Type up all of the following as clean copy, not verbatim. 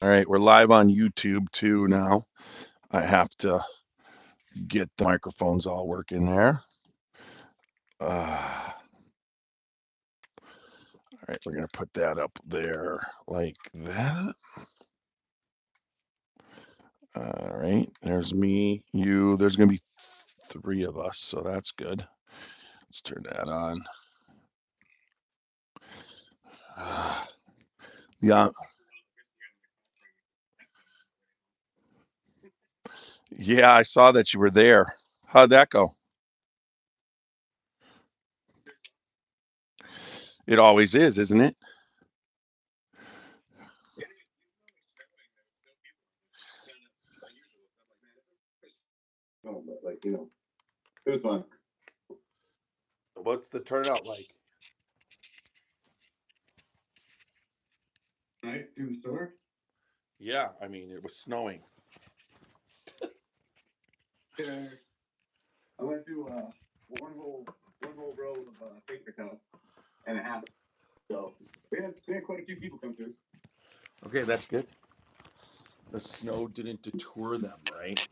All right, we're live on YouTube too now. I have to get the microphones all working there. All right, we're going to put that up there like that. All right, there's me, you. There's going to be 3 of us, so that's good. Let's turn that on. Yeah. Yeah, I saw that you were there. How'd that go? It always is, isn't it? Oh, but it was fun. What's the turnout like? Right through the store. Yeah, I mean, it was snowing. Yeah. I went through one whole row of paper cups and a half. So we had quite a few people come through. Okay, that's good. The snow didn't deter them, right?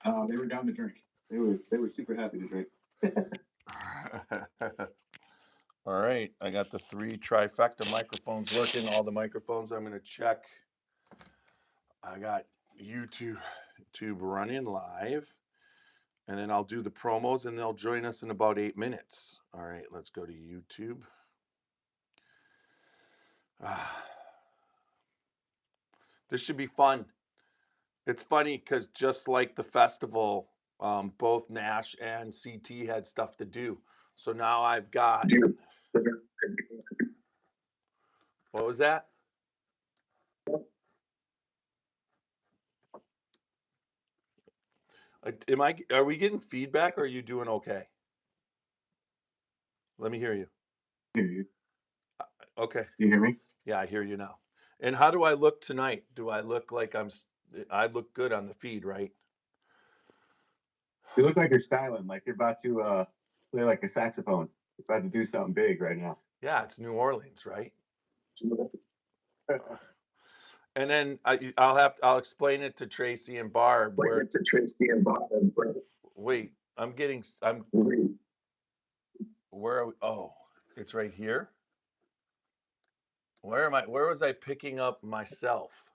They were down to drink. They were super happy to drink. All right, I got the 3 trifecta microphones working. All the microphones I'm going to check. I got YouTube running live, and then I'll do the promos, and they'll join us in about 8 minutes. All right, let's go to YouTube. This should be fun. It's funny because just like the festival, both Nash and CT had stuff to do. So now I've got. What was that? Are we getting feedback or are you doing okay? Let me hear you. Hear you. Okay. You hear me? Yeah, I hear you now. And how do I look tonight? Do I look like I look good on the feed, right? You look like you're styling, like you're about to play like a saxophone. You're about to do something big right now. Yeah, it's New Orleans, right? And then I'll explain it to Tracy and Barb. Wait, where are we? Oh, it's right here. Where was I picking up myself?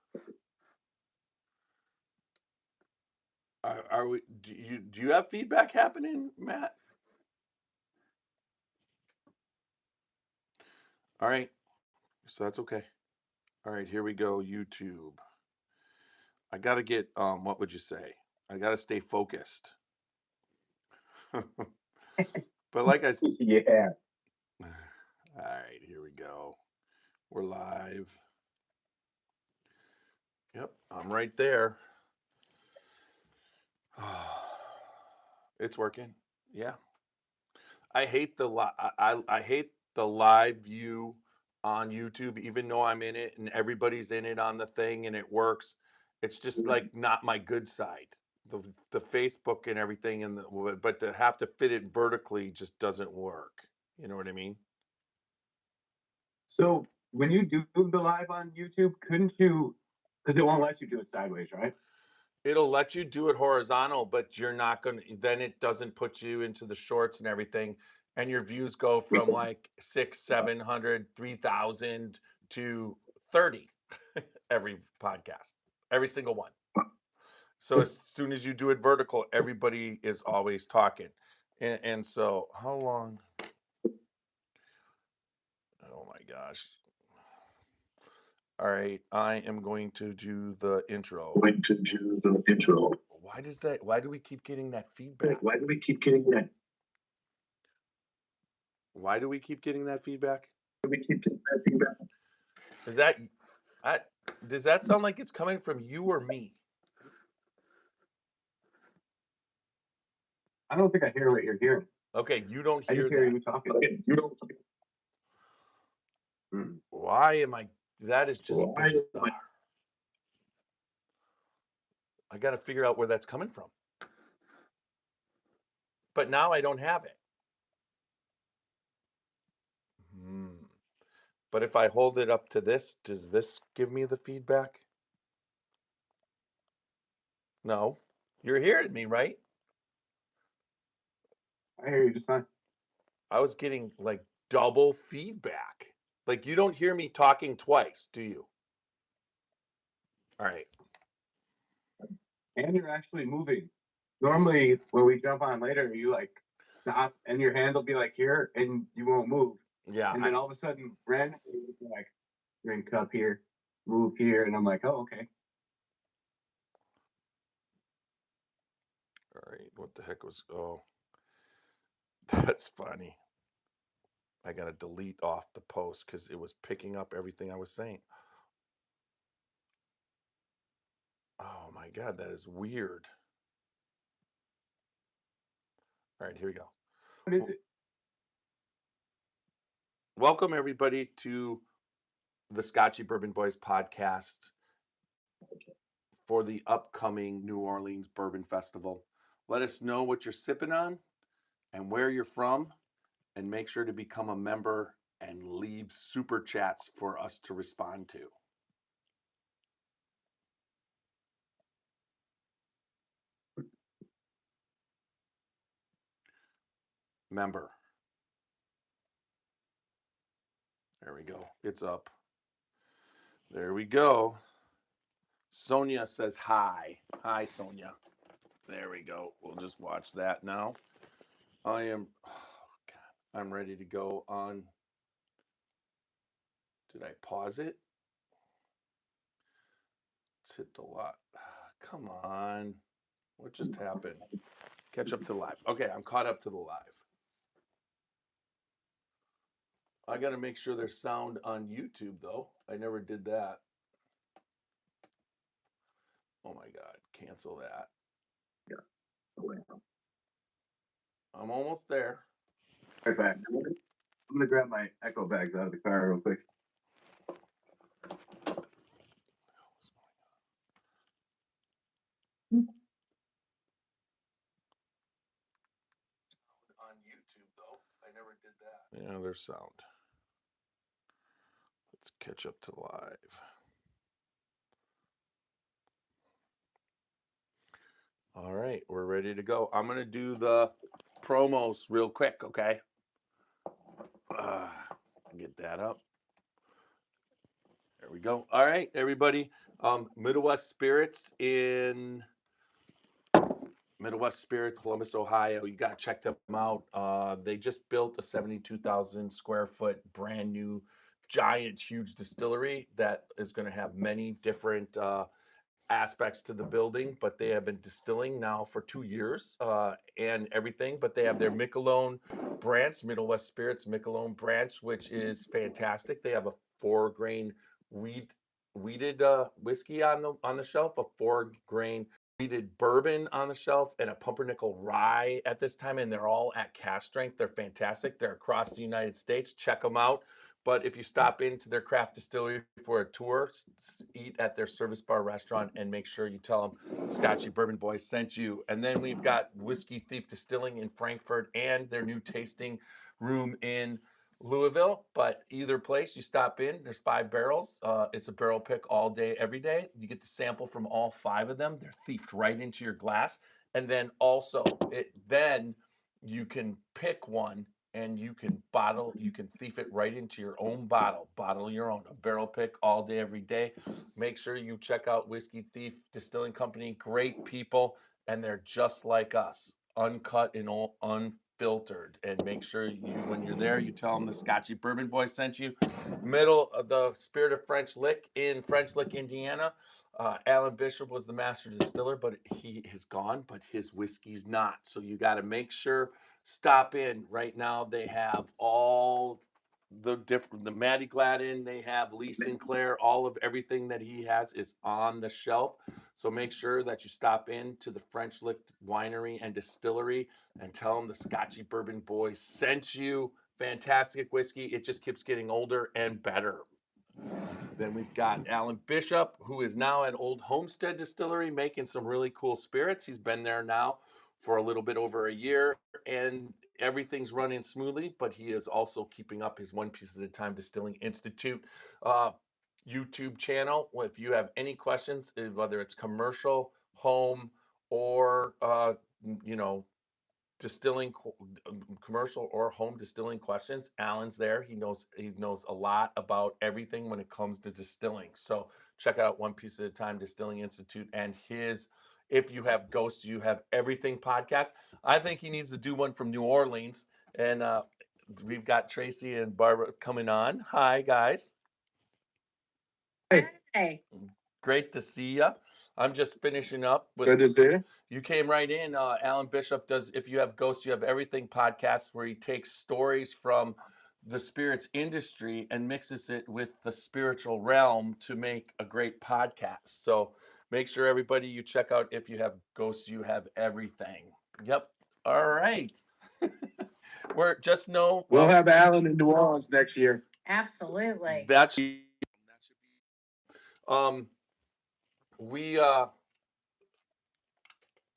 Are we? Do you have feedback happening, Matt? All right, so that's okay. All right, here we go. YouTube. I gotta get what would you say? I gotta stay focused. But like I said, yeah. All right, here we go. We're live. Yep, I'm right there. It's working. Yeah. I hate the I hate the live view on YouTube, even though I'm in it and everybody's in it on the thing and it works. It's just like not my good side. The Facebook and everything but to have to fit it vertically just doesn't work. You know what I mean? So when you do the live on YouTube, couldn't you? Because it won't let you do it sideways, right? It'll let you do it horizontal, but you're not going to, then it doesn't put you into the shorts and everything. And your views go from like 600, 700, 3,000 to 30 every podcast, every single one. So as soon as you do it vertical, everybody is always talking. And so how long? Oh my gosh. All right, I am going to do the intro. Why do we keep getting that feedback? Why do we keep getting that feedback? Is that does that sound like it's coming from you or me? I don't think I hear what you're hearing. Okay, you don't hear I just hear you talking. Why am I? That is just bizarre. I got to figure out where that's coming from. But now I don't have it. But if I hold it up to this, does this give me the feedback? No. You're hearing me, right? I hear you just fine. I was getting like double feedback. Like you don't hear me talking twice, do you? All right. And you're actually moving. Normally, when we jump on later, you like stop and your hand will be like here and you won't move. Yeah. And then all of a sudden, Brandon will be like, drink cup here, move here. And I'm like, oh, okay. All right. What the heck was, oh, that's funny. I got to delete off the post because it was picking up everything I was saying. Oh my God, that is weird. All right, here we go. What is it? Welcome everybody to the Scotchy Bourbon Boys podcast for the upcoming New Orleans Bourbon Festival. Let us know what you're sipping on and where you're from, and make sure to become a member and leave super chats for us to respond to. Member. There we go. It's up. There we go. Sonia says hi. Hi, Sonia. There we go. We'll just watch that now. I'm ready to go on. Did I pause it? Let's hit the lot. Come on. What just happened? Catch up to live. Okay, I'm caught up to the live. I got to make sure there's sound on YouTube, though. I never did that. Oh my God, cancel that. Yeah. I'm almost there. Right back. I'm going to grab my echo bags out of the car real quick. On YouTube, though, I never did that. Yeah, there's sound. Let's catch up to live. All right, we're ready to go. I'm going to do the promos real quick, okay? Get that up. There we go. All right, everybody. Midwest Spirits, Columbus, Ohio. You got to check them out. They just built a 72,000 square foot brand new giant huge distillery that is going to have many different aspects to the building, but they have been distilling now for 2 years and everything. But they have their Miquelon branch, Midwest Spirits Miquelon branch, which is fantastic. They have a 4-grain weeded whiskey on the shelf, a 4-grain weeded bourbon on the shelf, and a pumpernickel rye at this time, and they're all at cask strength. They're fantastic. They're across the United States. Check them out. But if you stop into their craft distillery for a tour, eat at their service bar restaurant and make sure you tell them Scotchy Bourbon Boys sent you. And then we've got Whiskey Thief Distilling in Frankfurt and their new tasting room in Louisville. But either place you stop in, there's 5 barrels. It's a barrel pick all day, every day. You get the sample from all 5 of them. They're thiefed right into your glass. And then also, then you can pick one and you can thief it right into your own bottle your own, a barrel pick all day, every day. Make sure you check out Whiskey Thief Distilling Company. Great people, and they're just like us, uncut and all unfiltered. And make sure when you're there, you tell them the Scotchy Bourbon Boys sent you. Middle of the Spirit of French Lick in French Lick, Indiana. Alan Bishop was the master distiller, but he is gone, but his whiskey's not. So you got to make sure, stop in right now. They have all the Matty Gladden, they have Lee Sinclair, all of everything that he has is on the shelf. So make sure that you stop in to the French Lick Winery and Distillery and tell them the Scotchy Bourbon Boys sent you. Fantastic whiskey. It just keeps getting older and better. Then we've got Alan Bishop, who is now at Old Homestead Distillery making some really cool spirits. He's been there now for a little bit over a year, and everything's running smoothly, but he is also keeping up his One Piece at a Time Distilling Institute YouTube channel. If you have any questions, whether it's commercial, home, or you know, distilling, commercial or home distilling questions, Alan's there. He knows a lot about everything when it comes to distilling. So check out One Piece at a Time Distilling Institute and his If You Have Ghosts, You Have Everything podcast. I think he needs to do one from New Orleans. And we've got Tracy and Barbara coming on. Hi, guys. Hey. Great to see you. I'm just finishing up with. Good to see you. You came right in. Alan Bishop does If You Have Ghosts, You Have Everything podcast, where he takes stories from the spirits industry and mixes it with the spiritual realm to make a great podcast. So make sure everybody you check out If You Have Ghosts, You Have Everything. Yep. All right. We're just know We'll have Alan in New Orleans next year. Absolutely. that should be we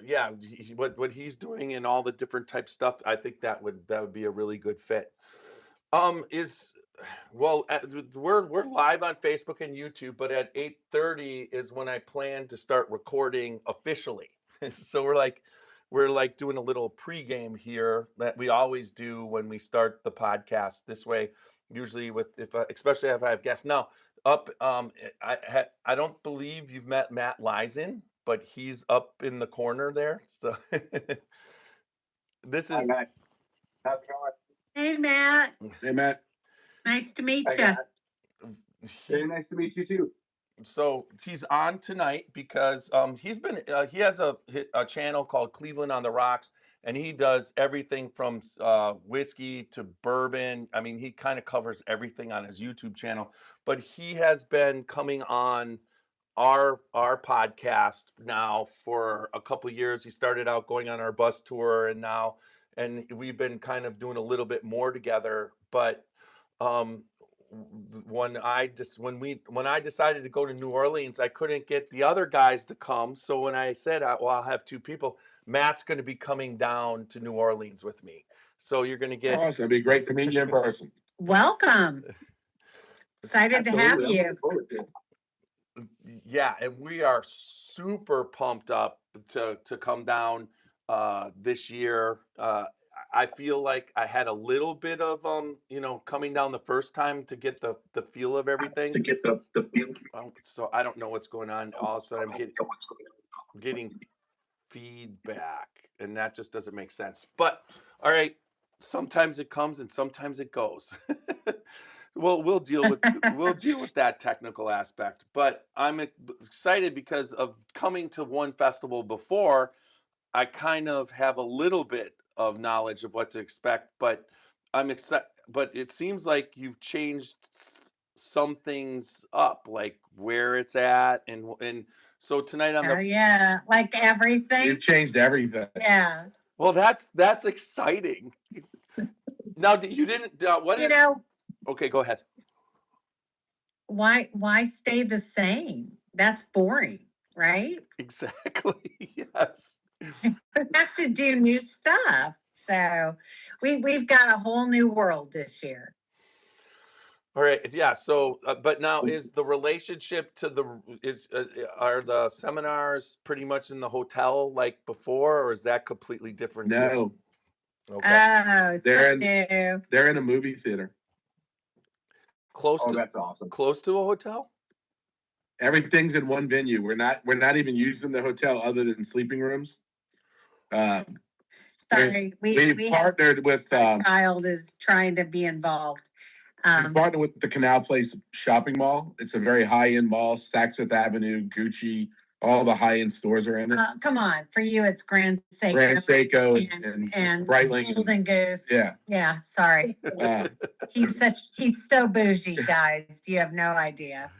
yeah, what he's doing and all the different type stuff, I think that would be a really good fit. We're live on Facebook and YouTube, but at 8:30 is when I plan to start recording officially. So we're like doing a little pregame here that we always do when we start the podcast. This way, usually especially if I have guests. Now, I don't believe you've met Matt Leisen, but he's up in the corner there. So this is. Hi, how's it going? Hey, Matt. Hey, Matt. Nice to meet Hi, you. Matt. Very nice to meet you too. So he's on tonight because he has a channel called Cleveland on the Rocks, and he does everything from whiskey to bourbon. I mean, he kind of covers everything on his YouTube channel, but he has been coming on our podcast now for a couple of years. He started out going on our bus tour, and we've been kind of doing a little bit more together. But when I decided to go to New Orleans, I couldn't get the other guys to come. So when I said, I'll have two people, Matt's going to be coming down to New Orleans with me. So you're going to get. Awesome. It'd be great to meet you in person. Welcome. Excited to have you. Yeah, and we are super pumped up to come down this year. I feel like I had a little bit of coming down the first time to get the feel of everything. So I don't know what's going on. All of a sudden I'm getting feedback, and that just doesn't make sense. But all right, sometimes it comes and sometimes it goes. Well, we'll deal with that technical aspect. But I'm excited because of coming to one festival before. I kind of have a little bit of knowledge of what to expect, but I'm excited. But it seems like you've changed some things up, like where it's at, and so tonight on Oh, yeah. Like everything. We've changed everything. Yeah. Well, that's exciting. Now, you didn't. Okay, go ahead. Why stay the same? That's boring, right? Exactly. Yes. We have to do new stuff. So we've got a whole new world this year. All right. Yeah. So, but now is the relationship to are the seminars pretty much in the hotel like before, or is that completely different? No. Okay. Oh, They're new. They're in a movie theater. That's awesome. Close to a hotel? Everything's in one venue. We're not even using the hotel other than sleeping rooms. Sorry, we partnered with child is trying to be involved. We partnered with the Canal Place shopping mall. It's a very high-end mall. Saks Fifth Avenue, Gucci, all the high-end stores are in it. Come on, for you it's Grand Seiko. Grand Seiko and Breitling. Golden Goose. Yeah. Yeah, sorry. He's so bougie, guys. You have no idea.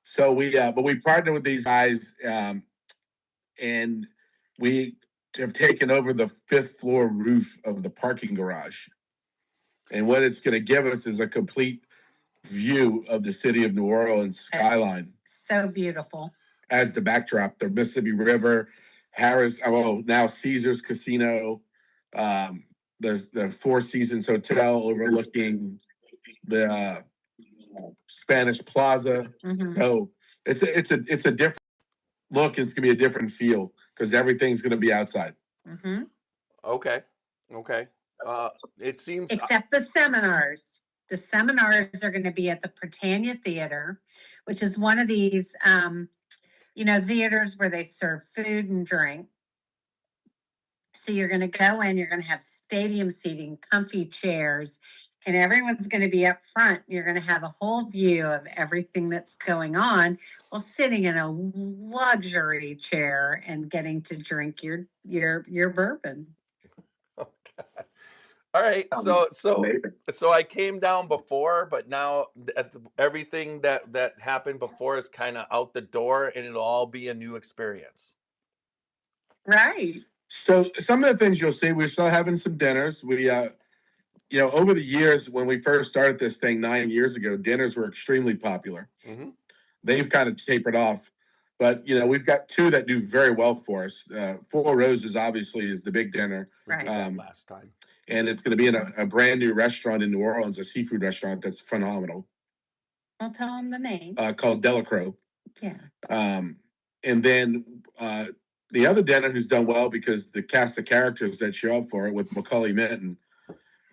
So but we partnered with these guys, and we have taken over the 5th floor roof of the parking garage. And what it's going to give us is a complete view of the city of New Orleans skyline. So beautiful. As the backdrop, the Mississippi River, now Caesar's Casino, the Four Seasons Hotel overlooking the Spanish Plaza. Mhm. So it's a different look. It's gonna be a different feel because everything's gonna be outside. Mhm. Okay. Okay. It seems Except the seminars. The seminars are going to be at the Britannia Theater, which is one of these, theaters where they serve food and drink. So you're going to go in, you're going to have stadium seating, comfy chairs, and everyone's going to be up front. You're going to have a whole view of everything that's going on while sitting in a luxury chair and getting to drink your bourbon. okay. All right. So I came down before, but now everything that happened before is kind of out the door, and it'll all be a new experience. Right. So some of the things you'll see, we're still having some dinners. We over the years when we first started this thing 9 years ago, dinners were extremely popular. Mm-hmm. They've kind of tapered off, but we've got two that do very well for us. Four Roses obviously is the big dinner. We did that last time. And it's going to be in a brand new restaurant in New Orleans, a seafood restaurant that's phenomenal. I'll tell them the name. Called Delacroix. Yeah. And then the other dinner who's done well because the cast of characters that show up for it with Macaulay Minton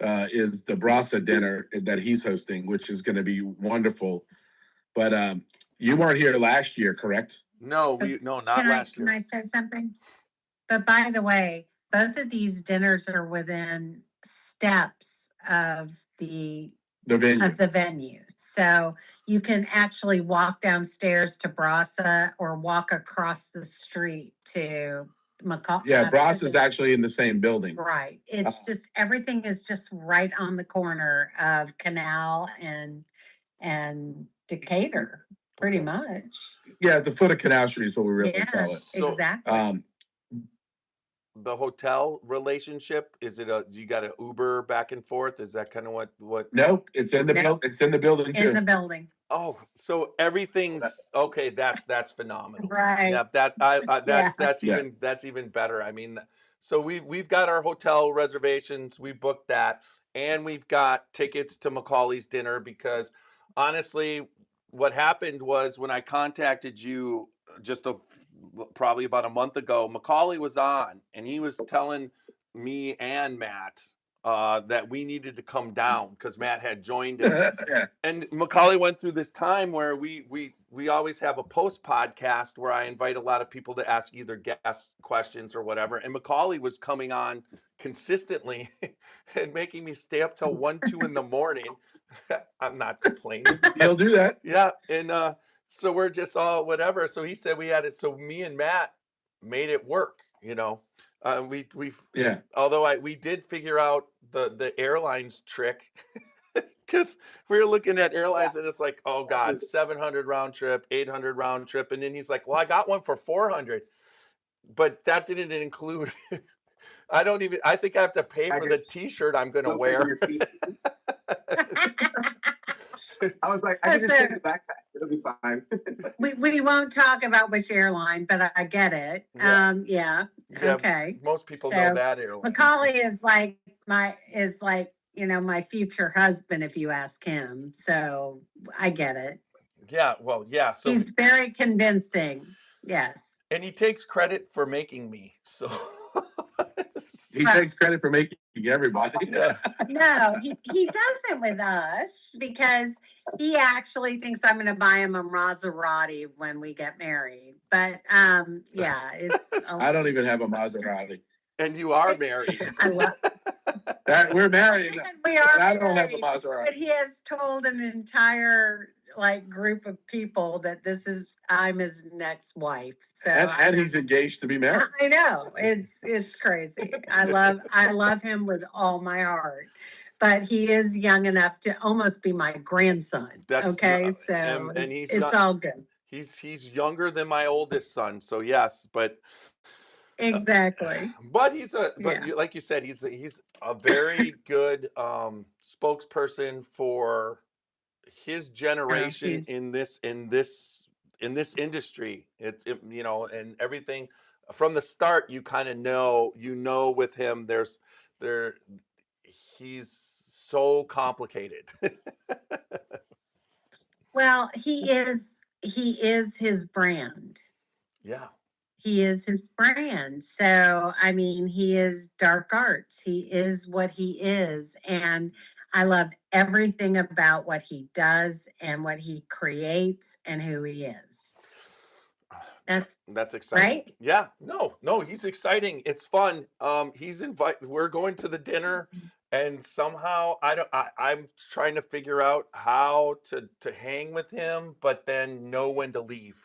is the Brasa dinner that he's hosting, which is going to be wonderful. But you weren't here last year, correct? No, not last year. Can I say something? But by the way, both of these dinners are within steps of the venue. So you can actually walk downstairs to Brasa or walk across the street to Macaulay. Yeah, Brasa is actually in the same building. Right. It's just everything is just right on the corner of Canal and Decatur, pretty much. Yeah, at the foot of Canal Street is what we really call it. So, Exactly. The hotel relationship, is it you got an Uber back and forth? Is that kind of what? No, it's in the it's in the building too. In the building. Oh, so everything's okay. That's phenomenal. Right. Yeah, that's even better. I mean, so we've got our hotel reservations. We booked that, and we've got tickets to Macaulay's dinner because honestly, what happened was when I contacted you probably about a month ago, Macaulay was on, and he was telling me and Matt that we needed to come down because Matt had joined it. And Macaulay went through this time where we always have a post podcast where I invite a lot of people to ask either guest questions or whatever. And Macaulay was coming on consistently and making me stay up till 1, 2 in the morning. I'm not complaining. He'll do that. Yeah. And so we're just all whatever. So he said we had it. So me and Matt made it work, although we did figure out the airlines trick because we were looking at airlines and it's like, oh God, 700 round trip, 800 round trip. And then he's like, well, I got one for 400, but that didn't include, I think I have to pay for the t-shirt I'm going to wear. I was like, I can just take the backpack. It'll be fine. we won't talk about which airline, but I get it. Yeah. Okay. Most people know that airline. Macaulay is like my future husband, if you ask him. So I get it. Yeah. Well, yeah. So he's very convincing. Yes. And he takes credit for making me. So he takes credit for making everybody. Yeah. No, he doesn't with us because he actually thinks I'm going to buy him a Maserati when we get married. But yeah, it's. I don't even have a Maserati. And you are married. I love. We're married. We are. I don't have a Maserati. But he has told an entire group of people that I'm his next wife. So and he's engaged to be married. I know it's crazy. I love him with all my heart, but he is young enough to almost be my grandson. So and it's all good. He's younger than my oldest son, so yes, but exactly. But like you said, he's a very good spokesperson for his generation in this industry. And everything from the start, you kind of know with him, he's so complicated. Well, he is his brand. Yeah. He is his brand. So, I mean, he is dark arts. He is what he is. And I love everything about what he does and what he creates and who he is. That's exciting. Right? Yeah. No, he's exciting. It's fun. He's invited. We're going to the dinner, and somehow I'm trying to figure out how to hang with him, but then know when to leave.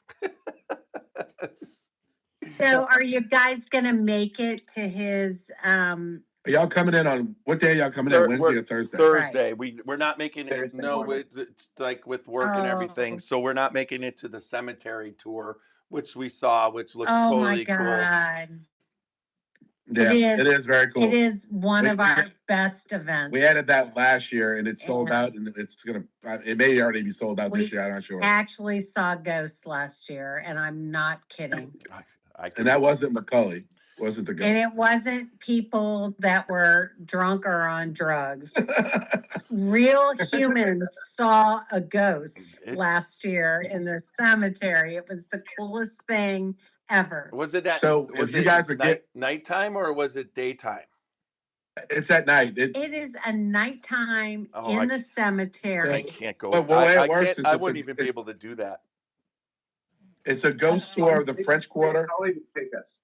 So are you guys gonna make it to his Are y'all coming in on what day? Are y'all coming in? Wednesday or Thursday? Thursday. We're not making it. Thursday No, morning. it's like with work and everything, Oh. so we're not making it to the cemetery tour, which we saw, which looked Oh my totally cool. God. Yeah, it is very cool. It is one We- of our best events. We added that last year and it's sold Yeah. out, and it may already be sold out this We year. I'm not sure. Actually saw ghosts last year, and I'm not kidding. And that wasn't McCully, wasn't the And guy. it wasn't people that were drunk or on drugs. Real humans saw a ghost last year in the cemetery. It was the coolest thing ever. Was it at So if you guys are nighttime or was it daytime? It's at night. It is a nighttime Oh, in the cemetery. I can't go. Well, the way it works is I it's wouldn't a- even be able to do that. It's a ghost tour of the French Quarter. Probably take us.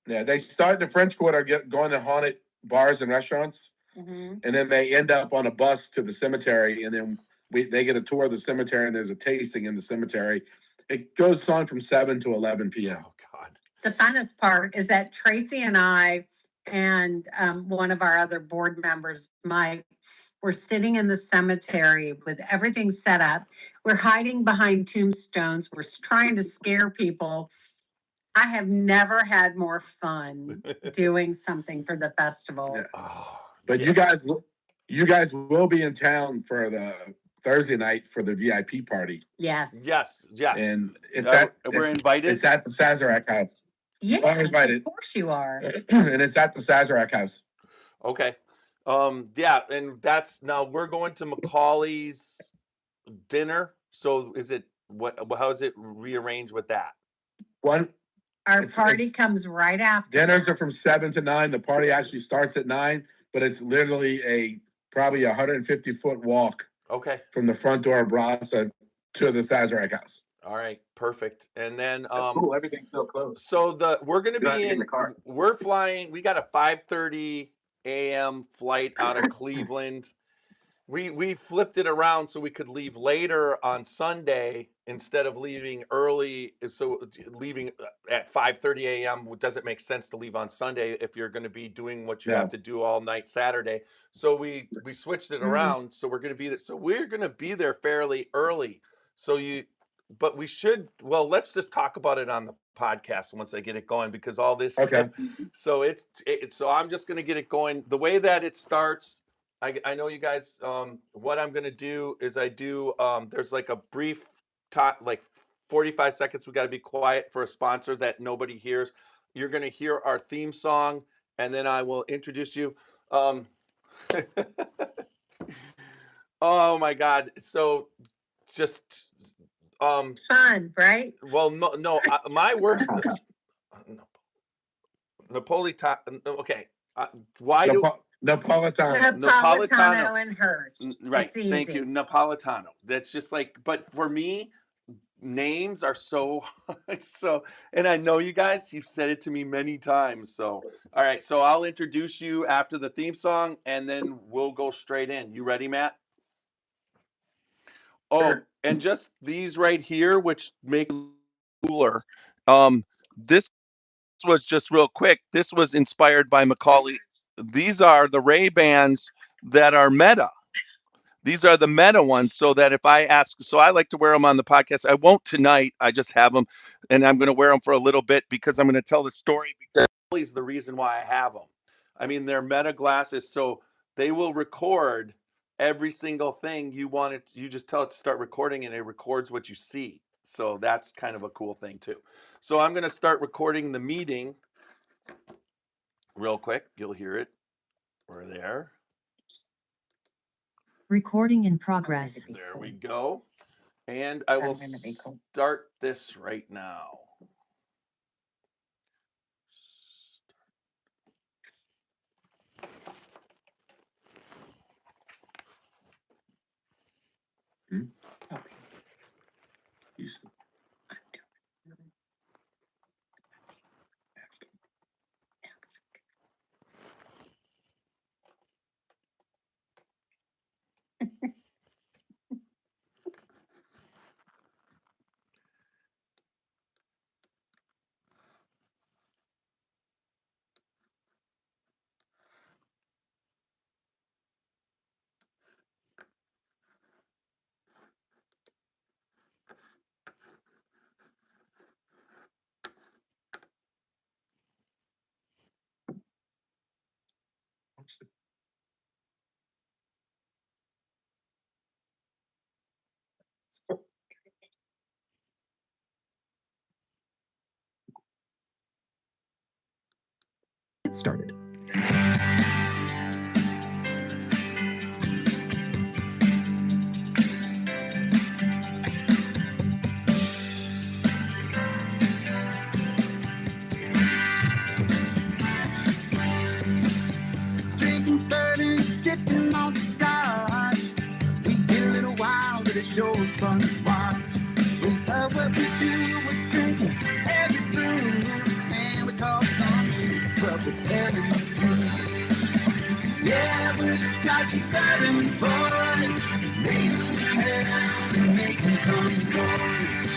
Yeah, they start in the French Quarter, going to haunted bars and restaurants, Mhm. and then they end up on a bus to the cemetery, and then they get a tour of the cemetery, and there's a tasting in the cemetery. It goes on from 7 to 11 p.m. Oh God. The funnest part is that Tracy and I and one of our other board members, Mike, we're sitting in the cemetery with everything set up. We're hiding behind tombstones. We're trying to scare people. I have never had more fun doing something for the festival. Yeah. Oh, But you guys will be in town for the Thursday night for the VIP party, Yes. yes. and We're invited. It's at the Sazerac House, Yes, are invited. of course you are. and it's at the Sazerac House. Okay. Yeah, and that's now we're going to Macaulay's dinner. So is it how is it rearranged with that? Our It's- party it's- comes right after. Dinners are from 7 to 9. The party actually starts at 9, but it's literally probably 150-foot walk Okay. from the front door of Brasa to the Sazerac House. All right, perfect. And then That's cool. Everything's so close. so we're gonna You don't have be to get in in the car. we're flying, we got a 5:30 a.m. flight out of Cleveland. We flipped it around so we could leave later on Sunday instead of leaving early. So leaving at 5:30 a.m. doesn't make sense to leave on Sunday if you're going to be doing what you Yeah. have to do all night Saturday. So we switched it Mhm. around. So we're going to be there. So we're going to be there fairly early. But we should. Well, let's just talk about it on the podcast once I get it going because all this. Okay. So so I'm just going to get it going. The way that it starts. I know you guys, what I'm going to do is there's like a brief time, like 45 seconds. We got to be quiet for a sponsor that nobody hears. You're going to hear our theme song and then I will introduce you. Oh my God. So just, Fun, right? well, no, my worst, Napolitano. Okay. Why do, Napolitano. Napolitano and hers. right. It's Thank easy. you. Napolitano. That's just like, but for me, names are so so, and I know you guys, you've said it to me many times. So, all right. So I'll introduce you after the theme song and then we'll go straight in. You ready, Matt? Oh, Sure. and just these right here, which make it cooler. This was just real quick. This was inspired by Macaulay. These are the Ray-Bans that are Meta. These are the Meta ones. So that if I ask, so I like to wear them on the podcast. I won't tonight. I just have them, and I'm going to wear them for a little bit because I'm going to tell the story. Because is the reason why I have them. I mean, they're Meta glasses, so they will record every single thing you want it. You just tell it to start recording, and it records what you see. So that's kind of a cool thing too. So I'm going to start recording the meeting real quick. You'll hear it. We're there. Recording in progress. There we go. And I will I'm gonna be cool. start this right now. Okay. You said- Get started. Drinking 30, sipping on some scotch. We get a little wild, but it sure was fun to watch. We love what we do, we're drinking every brew. Man, we talk some shit, but we're telling the truth. Yeah, we're the Scotchy Bourbon Boys, raising hell and making some noise.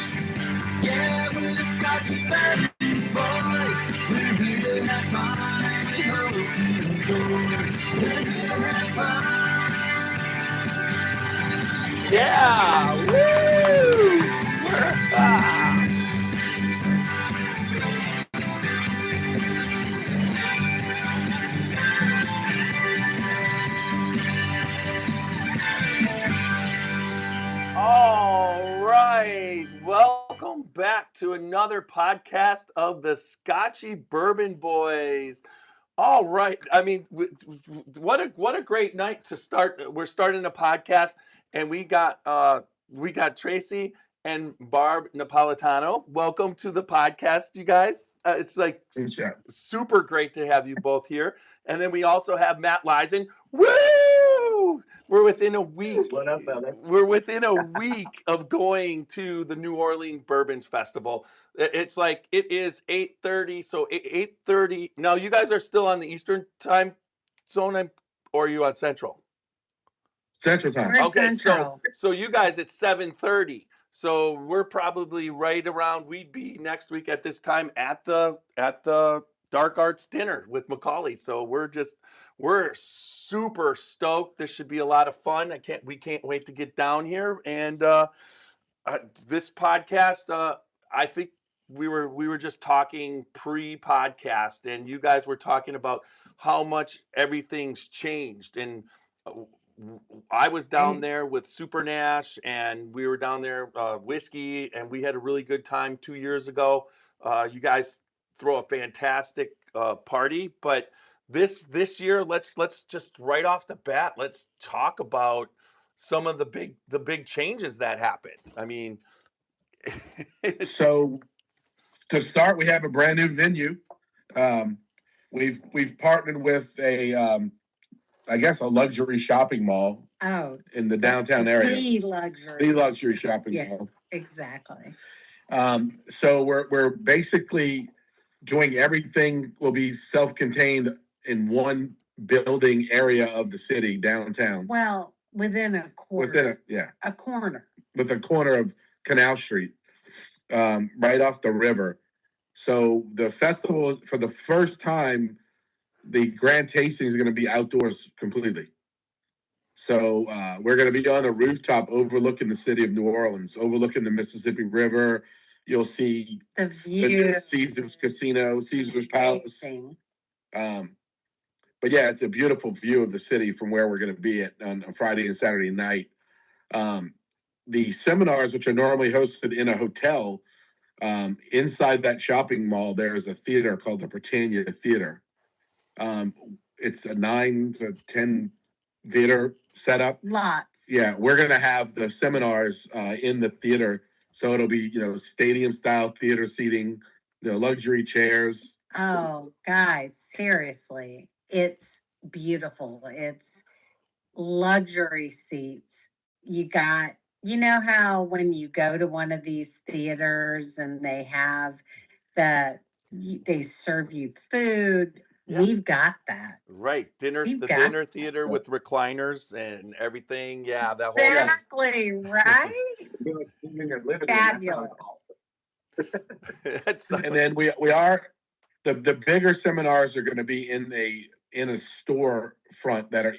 Yeah, we're the Scotchy Bourbon Boys, we're here to have fun and we hope you enjoy. We're here to have fun. Yeah! Woo! Ah! All right. Welcome back to another podcast of the Scotchy Bourbon Boys. All right. I mean, what a great night to start. We're starting a podcast, and we got Tracy and Barb Napolitano. Welcome to the podcast, you guys. It's like Sure. super great to have you both here. And then we also have Matt Leisen. Woo! We're within a week. What up, fellas? We're within a week of going to the New Orleans Bourbon Festival. It's like it is 8:30. So 8:30. Now you guys are still on the Eastern time zone, or are you on Central? Central Time. We're Okay, Central. so you guys, it's 7:30. So we're probably right around. We'd be next week at this time at the Dark Arts dinner with Macaulay. So we're super stoked. This should be a lot of fun. We can't wait to get down here. And this podcast, I think we were just talking pre-podcast, and you guys were talking about how much everything's changed. And I was down there with Super Nash, and we were down there whiskey, and we had a really good time 2 years ago. You guys throw a fantastic party, but this year, let's just right off the bat, let's talk about some of the big changes that happened. I mean, So to start, we have a brand new venue. We've partnered with I guess a luxury shopping mall Oh, in the downtown area. the luxury. The luxury shopping Yeah. mall. Exactly. So we're basically doing everything will be self-contained in one building area of the city downtown. Well, within a corner. Within a corner. with a corner of Canal Street, right off the river. So the festival, for the first time, the grand tasting is going to be outdoors completely. So we're going to be on the rooftop overlooking the city of New Orleans, overlooking the Mississippi River. You'll see The view. Caesar's Casino, Caesar's Palace. Amazing. But yeah, it's a beautiful view of the city from where we're going to be on Friday and Saturday night. The seminars, which are normally hosted in a hotel, inside that shopping mall, there is a theater called the Britannia Theater. It's a 9 to 10 theater setup. Lots. Yeah, we're gonna have the seminars in the theater, so it'll be stadium style theater seating, luxury chairs. Oh, guys, seriously, it's beautiful. It's luxury seats. You know how when you go to one of these theaters and they have they serve you food. Yeah. We've got that. Right. We've The got dinner that. theater with recliners and everything. Yeah, that whole Exactly, right? You're like sitting in your living room. That sounds Fabulous. awesome. That's And then we are the bigger seminars are going to be in a store front that are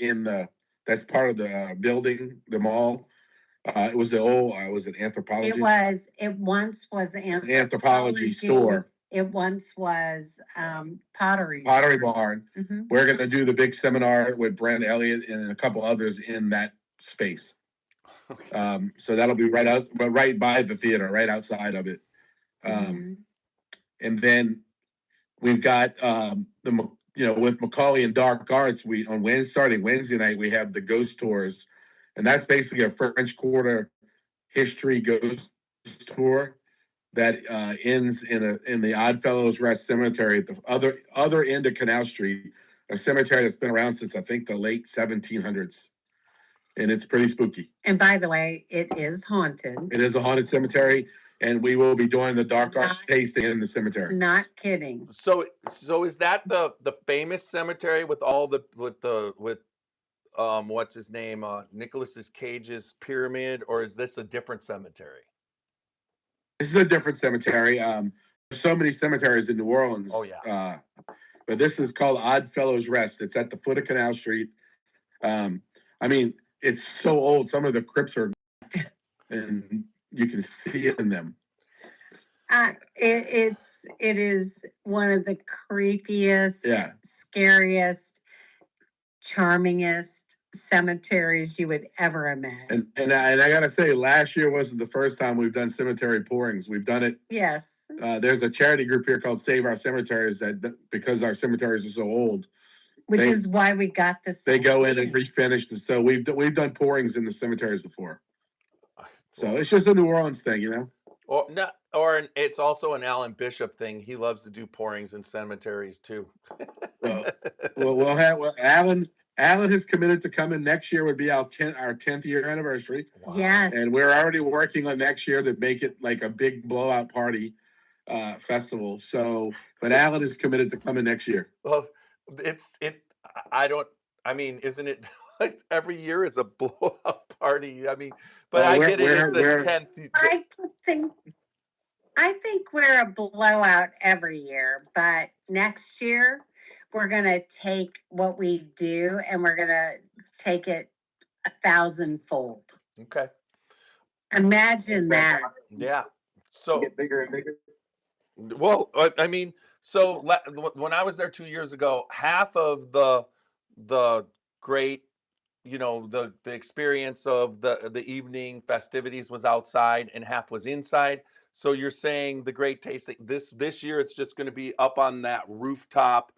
that's part of the building, the mall. It was the old was it anthropology? It once was an Anthropology store. It once was Pottery Barn. Mhm. We're going to do the big seminar with Brent Elliott and a couple others in that space. So that'll be right by the theater, right outside of it. Mhm. And then we've got with Macaulay and Dark Arts, starting Wednesday night, we have the ghost tours, and that's basically a French Quarter history ghost tour that ends in the Oddfellows Rest Cemetery at the other end of Canal Street, a cemetery that's been around since I think the late 1700s, and it's pretty spooky. And by the way, it is haunted. It is a haunted cemetery, and we will be doing the Dark Arts tasting in the cemetery. Not kidding. So is that the famous cemetery with all with what's his name, Nicolas Cage's pyramid, or is this a different cemetery? This is a different cemetery. There's so many cemeteries in New Orleans. Oh yeah. But this is called Oddfellows Rest. It's at the foot of Canal Street. I mean, it's so old. Some of the crypts are, and you can see it in them. It is one of the creepiest, Yeah. scariest, charmingest cemeteries you would ever imagine. And I gotta say, last year wasn't the first time we've done cemetery pourings. We've done it. Yes. There's a charity group here called Save Our Cemeteries that because our cemeteries are so old, Which is why we got this. they go in and refinish. So we've done pourings in the cemeteries before. So it's just a New Orleans thing, Or it's also an Alan Bishop thing. He loves to do pourings in cemeteries too. We'll have Alan has committed to coming next year. Would be our 10th year anniversary. Wow. Yeah. And we're already working on next year to make it like a big blowout party festival. So, but Alan is committed to coming next year. Well, I mean, isn't it like every year is a blowout party? I mean, but Well, I get it. It's the we're- 10th. I think we're a blowout every year, but next year we're gonna take what we do and we're gonna take it 1,000-fold. Okay. Imagine that. Yeah. So Get bigger and bigger. well, I mean, so when I was there 2 years ago, half of the great, the experience of the evening festivities was outside and half was inside. So you're saying the great tasting this year it's just going to be up on that rooftop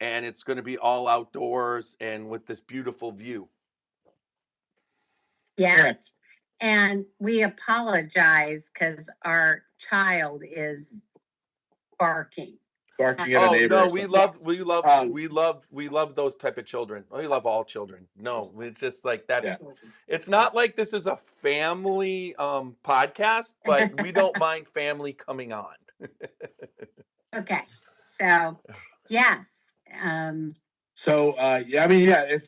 and it's going to be all outdoors and with this beautiful view. Yes. And we apologize because our child is barking. Barking at a Oh neighbor. no, or something. we love those type of children. We love all children. No, it's just like that's Yeah. it's not like this is a family podcast, but we don't mind family coming on. Okay. So, yes. So yeah, I mean, yeah,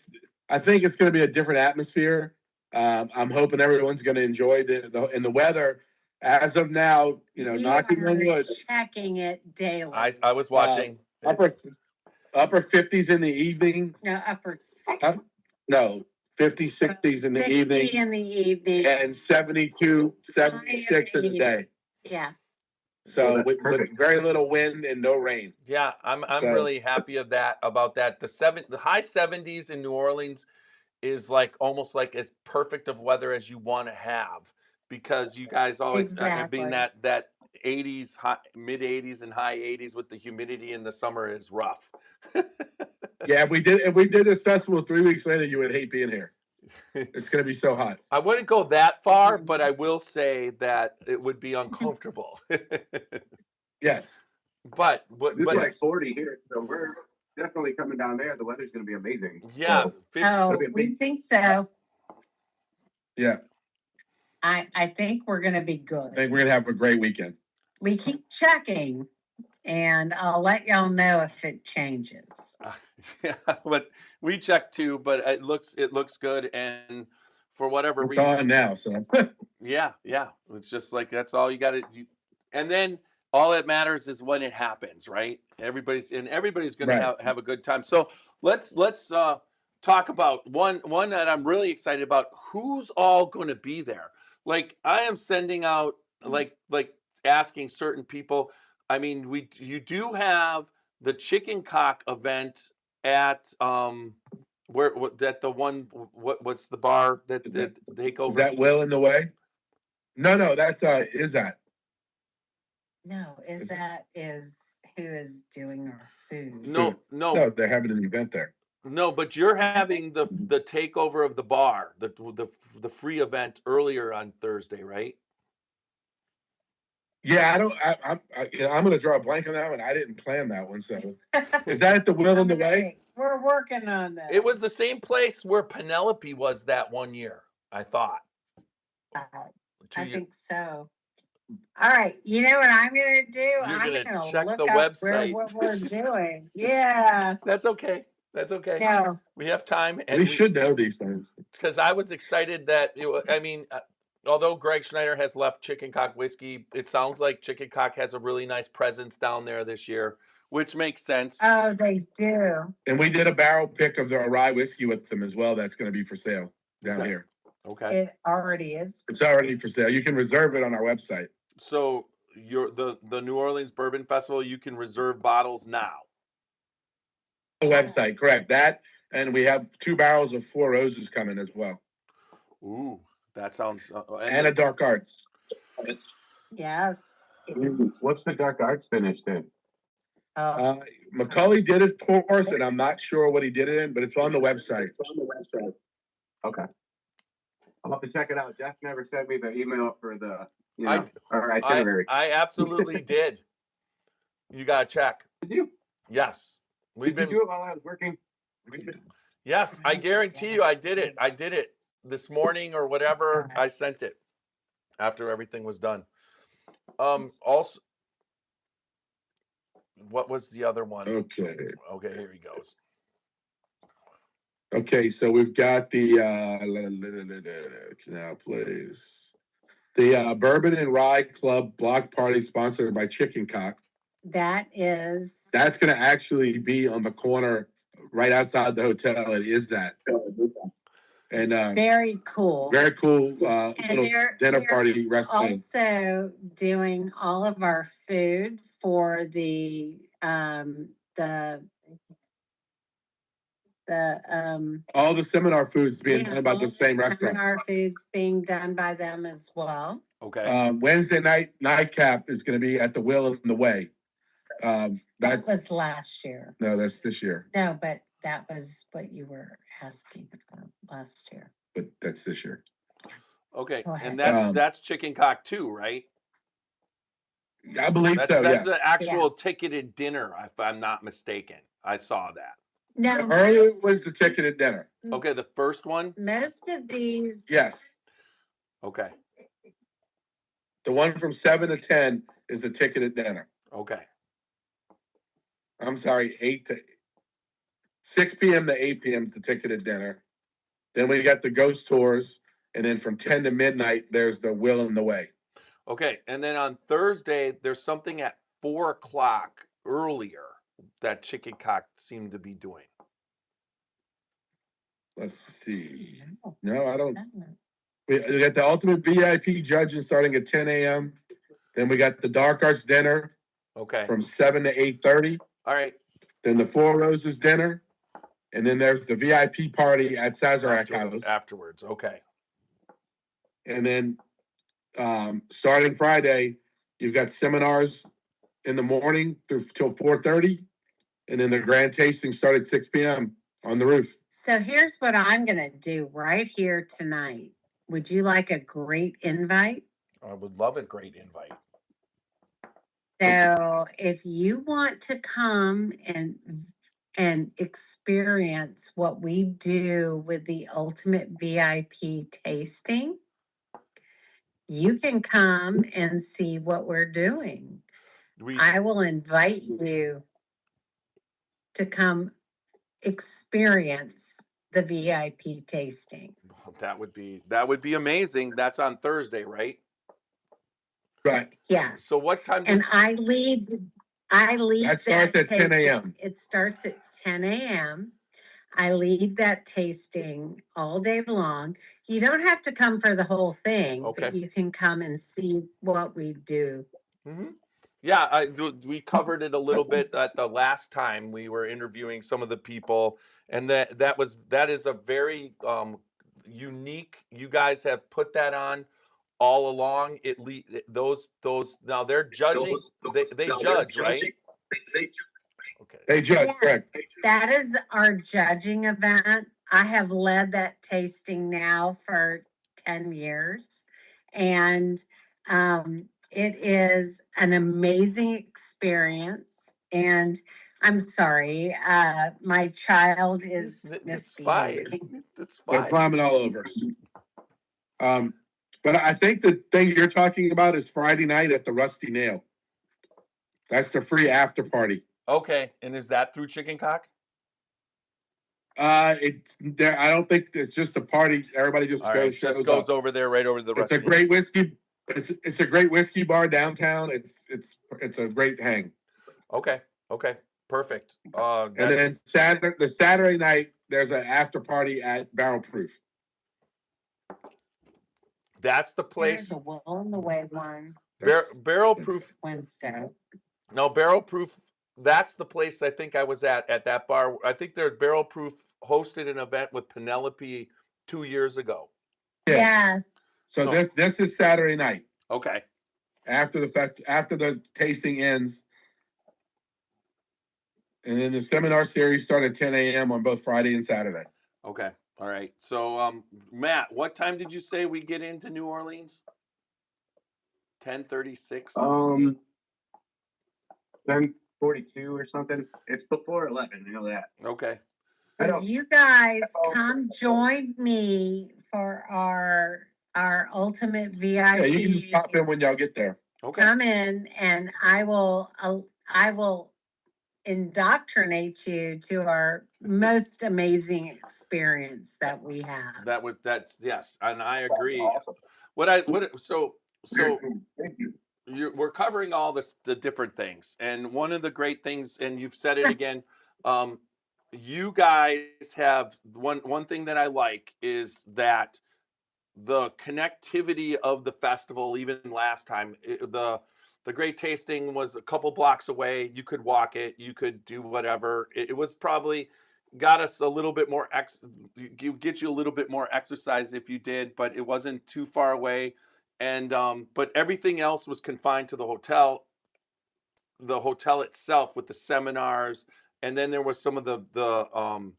I think it's going to be a different atmosphere. I'm hoping everyone's going to enjoy the weather. As of now, we knocking on are wood, checking it daily. I was watching. upper 50s in the evening. No, upper 50s, 60s in the 60 evening, in the evening. and 72, 76 in the day. Yeah. So that's with perfect. very little wind and no rain. Yeah, I'm So- really happy about that. The high 70s in New Orleans is like almost like as perfect of weather as you want to have because you guys always being Exactly. that 80s, mid 80s and high 80s with the humidity in the summer is rough. Yeah, if we did this festival 3 weeks later, you would hate being here. It's going to be so hot. I wouldn't go that far, but I will say that it would be uncomfortable. Yes. but It's like yes. 40 here, so we're definitely coming down there. The weather's going to be amazing. yeah, So, 50, Oh, be a we big- think so. Yeah. I think we're gonna be I good. think we're going to have a great weekend. We keep checking and I'll let y'all know if it changes. yeah, but we checked too. But it looks good, and for whatever It's reason, on now. So yeah. It's just like that's all you got to do, and then all that matters is when it happens, right? Everybody's going Right. to have a good time. So let's talk about one that I'm really excited about. Who's all going to be there? Like I am sending out like asking certain people. I mean, you do have the chicken cock event at where that the one what's the bar that take over? is that Will in the way? No, that's is that? No, is who is doing our food? No, they're having an event there. no, but you're having the takeover of the bar, the free event earlier on Thursday, right? Yeah, I'm going to draw a blank on that one. I didn't plan that one. So is that at the Will in the way? We're working on that. It was the same place where Penelope was that one year, I thought. I think so. All right, you know what I'm gonna do? You're I'm gonna gonna check look the up website. what we're doing. Yeah. That's okay. No. We have time, and We should know these things. because I was excited that I mean, although Greg Schneider has left Chicken Cock Whiskey, it sounds like Chicken Cock has a really nice presence down there this year, which makes sense. Oh, they do. And we did a barrel pick of the rye whiskey with them as well. That's going to be for sale down Okay. here. Okay, It already is. It's already for sale. You can reserve it on our website. so the New Orleans Bourbon Festival, you can reserve bottles now. The website, correct. That, and we have 2 barrels of Four Roses coming as well, Ooh, that sounds and a Dark Arts. Yes. What's the dark arts finish then? Oh, Macaulay did it for us, and I'm not sure what he did it in, but it's on the website. Okay. I'll have to check it out. Jeff never sent me the email for the our I itinerary. absolutely did. You gotta check. Did you? Yes, we've Did been. you do it while I was working? Yes, I guarantee you, I did it. I did it this morning or whatever. I sent it after everything was done. Also, what was the other one? Okay. Okay, here he goes. Okay, so we've got the Canal Place, the Bourbon and Rye Club block party sponsored by Chicken Cock. that is. That's going to actually be on the corner right outside the hotel. It is that, and Very cool. very cool And little dinner party restaurant. Also doing all of our food for the All the seminar foods being yeah, done by all the same restaurant. seminar foods being done by them as well. Okay. Wednesday night nightcap is going to be at the Will in the Way. That That's was last year. no, that's this year, No, but that was what you were asking about last year. but that's this year. Okay, Go ahead. and that's Chicken Cock too, right? I believe That's so. that's Yes. the actual ticketed dinner, if I'm not mistaken. I saw that. No, Earlier was the ticketed dinner. Okay, the first one. most of these. Yes, Okay. the one from 7 to 10 is the ticketed dinner. Okay. I'm sorry, 6 p.m. to 8 p.m. is the ticketed dinner. Then we got the ghost tours, and then from 10 to midnight, there's the Will in the Way. Okay, and then on Thursday, there's something at 4:00 earlier that Chicken Cock seemed to be doing. Let's see. No, I don't. We got the ultimate VIP judging starting at 10 a.m. Then we got the Dark Arts dinner Okay. from 7 to 8:30. All right. Then the Four Roses dinner, and then there's the VIP party at Sazerac House. Afterwards. Okay. And then starting Friday, you've got seminars in the morning through till 4:30, and then the grand tasting started at 6 p.m. on the roof. So here's what I'm gonna do right here tonight. Would you like a great invite? I would love a great invite. So if you want to come and experience what we do with the Ultimate VIP tasting, you can come and see what we're doing. We I will invite you to come experience the VIP tasting. that would be amazing. That's on Thursday, right? Right. Yes. So what time does And I lead That starts at 10 tasting. a.m. It starts at 10 a.m. I lead that tasting all day long. You don't have to come for the whole thing, Okay. but you can come and see what we do. Mhm. Yeah, we covered it a little bit at the last time we were interviewing some of the people, and that is a very unique. You guys have put that on all along. Those now they're judging. They judge, right? Okay. They judge, Yes, correct. that is our judging event. I have led that tasting now for 10 years. And it is an amazing experience. And I'm sorry, my child is It's fine. misbehaving. It's They're fine. climbing all over us. But I think the thing you're talking about is Friday night at the Rusty Nail. That's the free after party. Okay, and is that through Chicken Cock? It's there. I don't think it's just a party. Everybody just All right, shows just goes up. over there, right over to the It's a Rusty. great whiskey. It's a great whiskey bar downtown. It's a great hang. Okay, perfect. And then Saturday night there's an after party at Barrel Proof. That's the There's place. a Will in the Way one Barrel Proof. Wednesday. No, Barrel Proof. That's the place I think I was at that bar. I think their Barrel Proof hosted an event with Penelope 2 years ago. Yeah. Yes. So this is Saturday night Okay. after the tasting ends. And then the seminar series start at 10 a.m. on both Friday and Saturday. Okay. All right. So Matt, what time did you say we get into New Orleans? 10:36. 10:42 or something. It's before 11. You know that. Okay. So you guys come join me for our ultimate VIP. Yeah, you can just pop in when y'all get there. Okay. Come in and I will indoctrinate you to our most amazing experience that we have. That's yes, and I agree. Awesome. So we're covering all the different things, and one of the great things, and you've said it again, you guys have one thing that I like is that the connectivity of the festival. Even last time, the great tasting was a couple blocks away. You could walk it, you could do whatever. It was probably got us a little bit more get you a little bit more exercise if you did, but it wasn't too far away. And but everything else was confined to the hotel itself with the seminars. And then there was some of the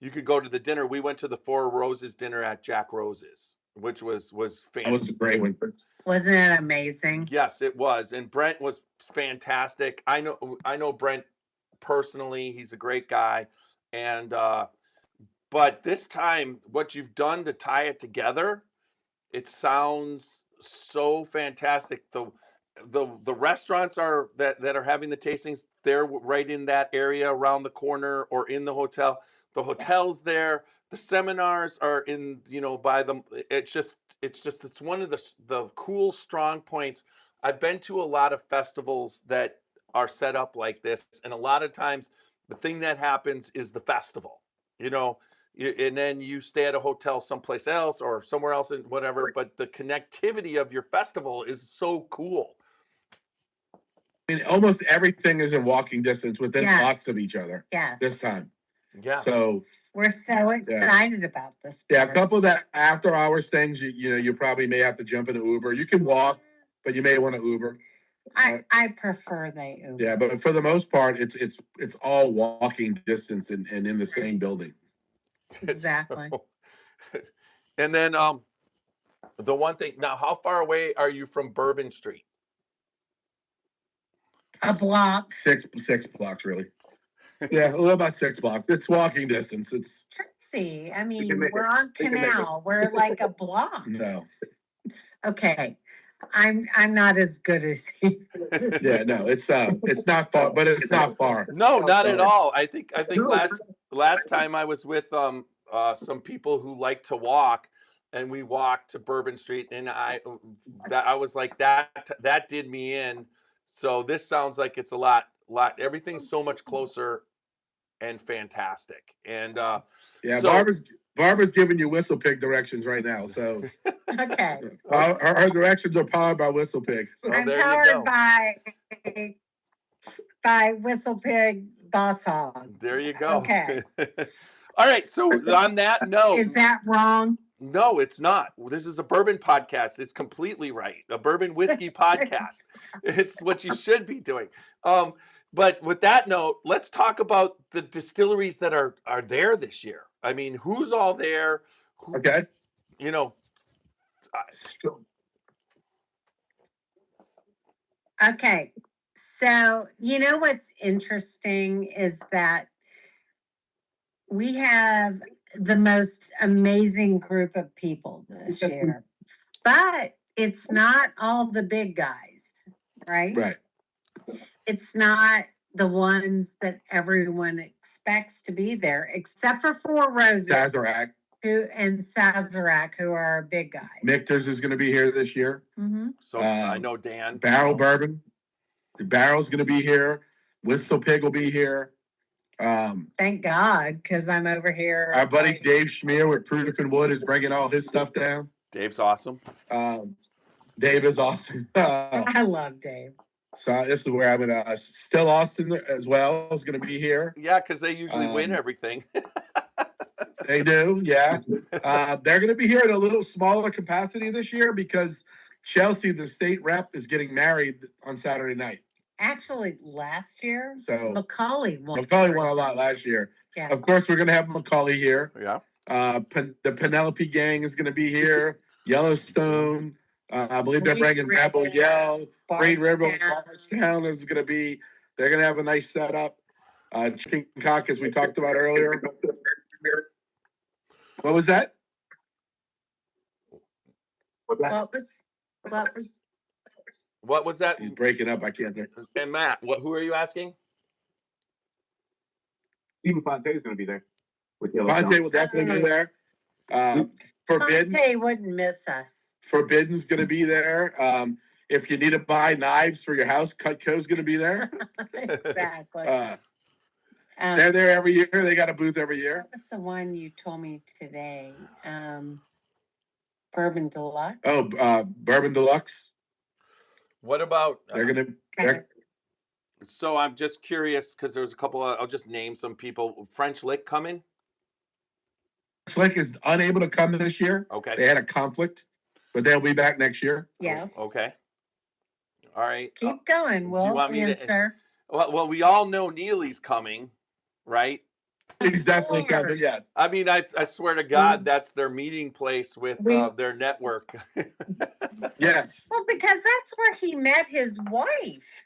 you could go to the dinner. We went to the Four Roses dinner at Jack Rose's, which was That was a great one. Wasn't it amazing? Yes, it was. And Brent was fantastic. I know Brent personally. He's a great guy. And but this time what you've done to tie it together, it sounds so fantastic. The restaurants are that are having the tastings, they're right in that area around the corner or in the hotel. The hotel's there. The seminars are in, by them. It's one of the cool strong points. I've been to a lot of festivals that are set up like this, and a lot of times the thing that happens is the festival, and then you stay at a hotel someplace else or somewhere else and whatever, but the connectivity of your festival is so cool. I mean, almost everything is in walking distance within Yes. blocks of each other Yes. this time. Yeah. So We're so excited about this. yeah, a couple of the after hours things, you probably may have to jump in an Uber. You can walk, but you may want to Uber. I prefer they Uber. Yeah, but for the most part, it's all walking distance and in the same building. Exactly. So, and then the one thing now, how far away are you from Bourbon Street? A block. Six blocks, really. Yeah, a little about 6 blocks. It's walking distance. It's Tracy, I mean, can make we're it. on We can make it. Canal. We're like a block. no. Okay. I'm not as good as he. Yeah, no, it's not far, but it's not far. No, not at Yeah. all. I think last time I was with some people who like to walk, and we walked to Bourbon Street, and I was like that did me in. So this sounds like it's a lot. Everything's so much closer and fantastic. And Yeah, so- Barbara's giving you Whistle Pig directions right now. So Okay. her directions are powered by Whistle Pig. So, I'm there you go. powered by Whistle Pig Boss Hog. there you go. Okay. All right. So on that note, Is that wrong? no, it's not. This is a bourbon podcast. It's completely right. A bourbon whiskey podcast. It's what you should be doing. But with that note, let's talk about the distilleries that are there this year. I mean, who's all there? Who, okay. You know, Okay. So, you know what's interesting is that we have the most amazing group of people this year, but it's not all the big guys, right? Right. It's not the ones that everyone expects to be there, except for Four Roses Sazerac. and Sazerac, who are our big guys. Michter's is going to be here this year. Mm-hmm. so I know Dan. Barrel Bourbon. The Barrel's going to be here. Whistle Pig will be here. Thank God, because I'm over here. Our buddy Dave Schmier with Proof and Wood is bringing all his stuff down. Dave's awesome. Dave is awesome. I love Dave. So this is where I'm gonna still Austin as well is gonna be here. Yeah, because they usually win everything. They do, yeah. They're gonna be here in a little smaller capacity this year because Chelsea, the state rep, is getting married on Saturday night. Actually, last year, So Macaulay won. Macaulay won a lot last year. Yeah. Of course, we're gonna have Macaulay here. Yeah. The Penelope gang is gonna be here. Yellowstone. I believe they're Great bringing River, Rebel Yell. Great River, Bardstown. Bardstown is going to be. They're going to have a nice setup. Chicken cock, as we talked about earlier. What was that? What was What was that? He's breaking up. I can't hear. And Matt, who are you asking? Stephen Fonte is going to be there with Yellowstone. Fonte will definitely be there. Forbidden. Fonte wouldn't miss us. Forbidden's going to be there. If you need to buy knives for your house, Cutco's going to be there. Exactly. They're there every year. They got a booth every year. What's the one you told me today? Bourbon Deluxe. Oh, Bourbon Deluxe. What about? They're going to. Okay. So I'm just curious because there's a couple. I'll just name some people. French Lick coming. Flick is unable to come this year. Okay. They had a conflict, but they'll be back next year. Yes. Okay. All right. Keep going. We'll want me to- answer. Well, we all know Neely's coming, right? He's definitely coming. Yes. I mean, I swear to God, that's their meeting place with their network. Yes. Well, because that's where he met his wife.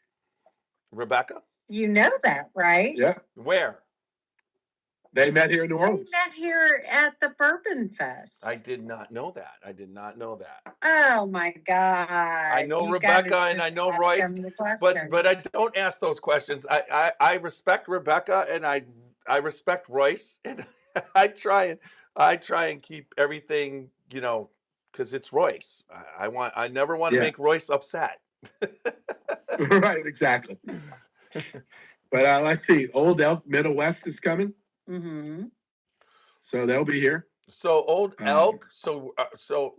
Rebecca, You know that, right? Yeah. where? They met here in New They Orleans. met here at the Bourbon Fest. I did not know that. I did not know that. Oh my God. I know You Rebecca gotta and I know just Royce, ask them the question. But I don't ask those questions. I respect Rebecca and I respect Royce, and I try and keep everything, because it's Royce. I never want to Yeah. make Royce upset. Right, exactly. But let's see. Old Elk Middle West is coming, Mm-hmm. so they'll be here. So Old Elk. So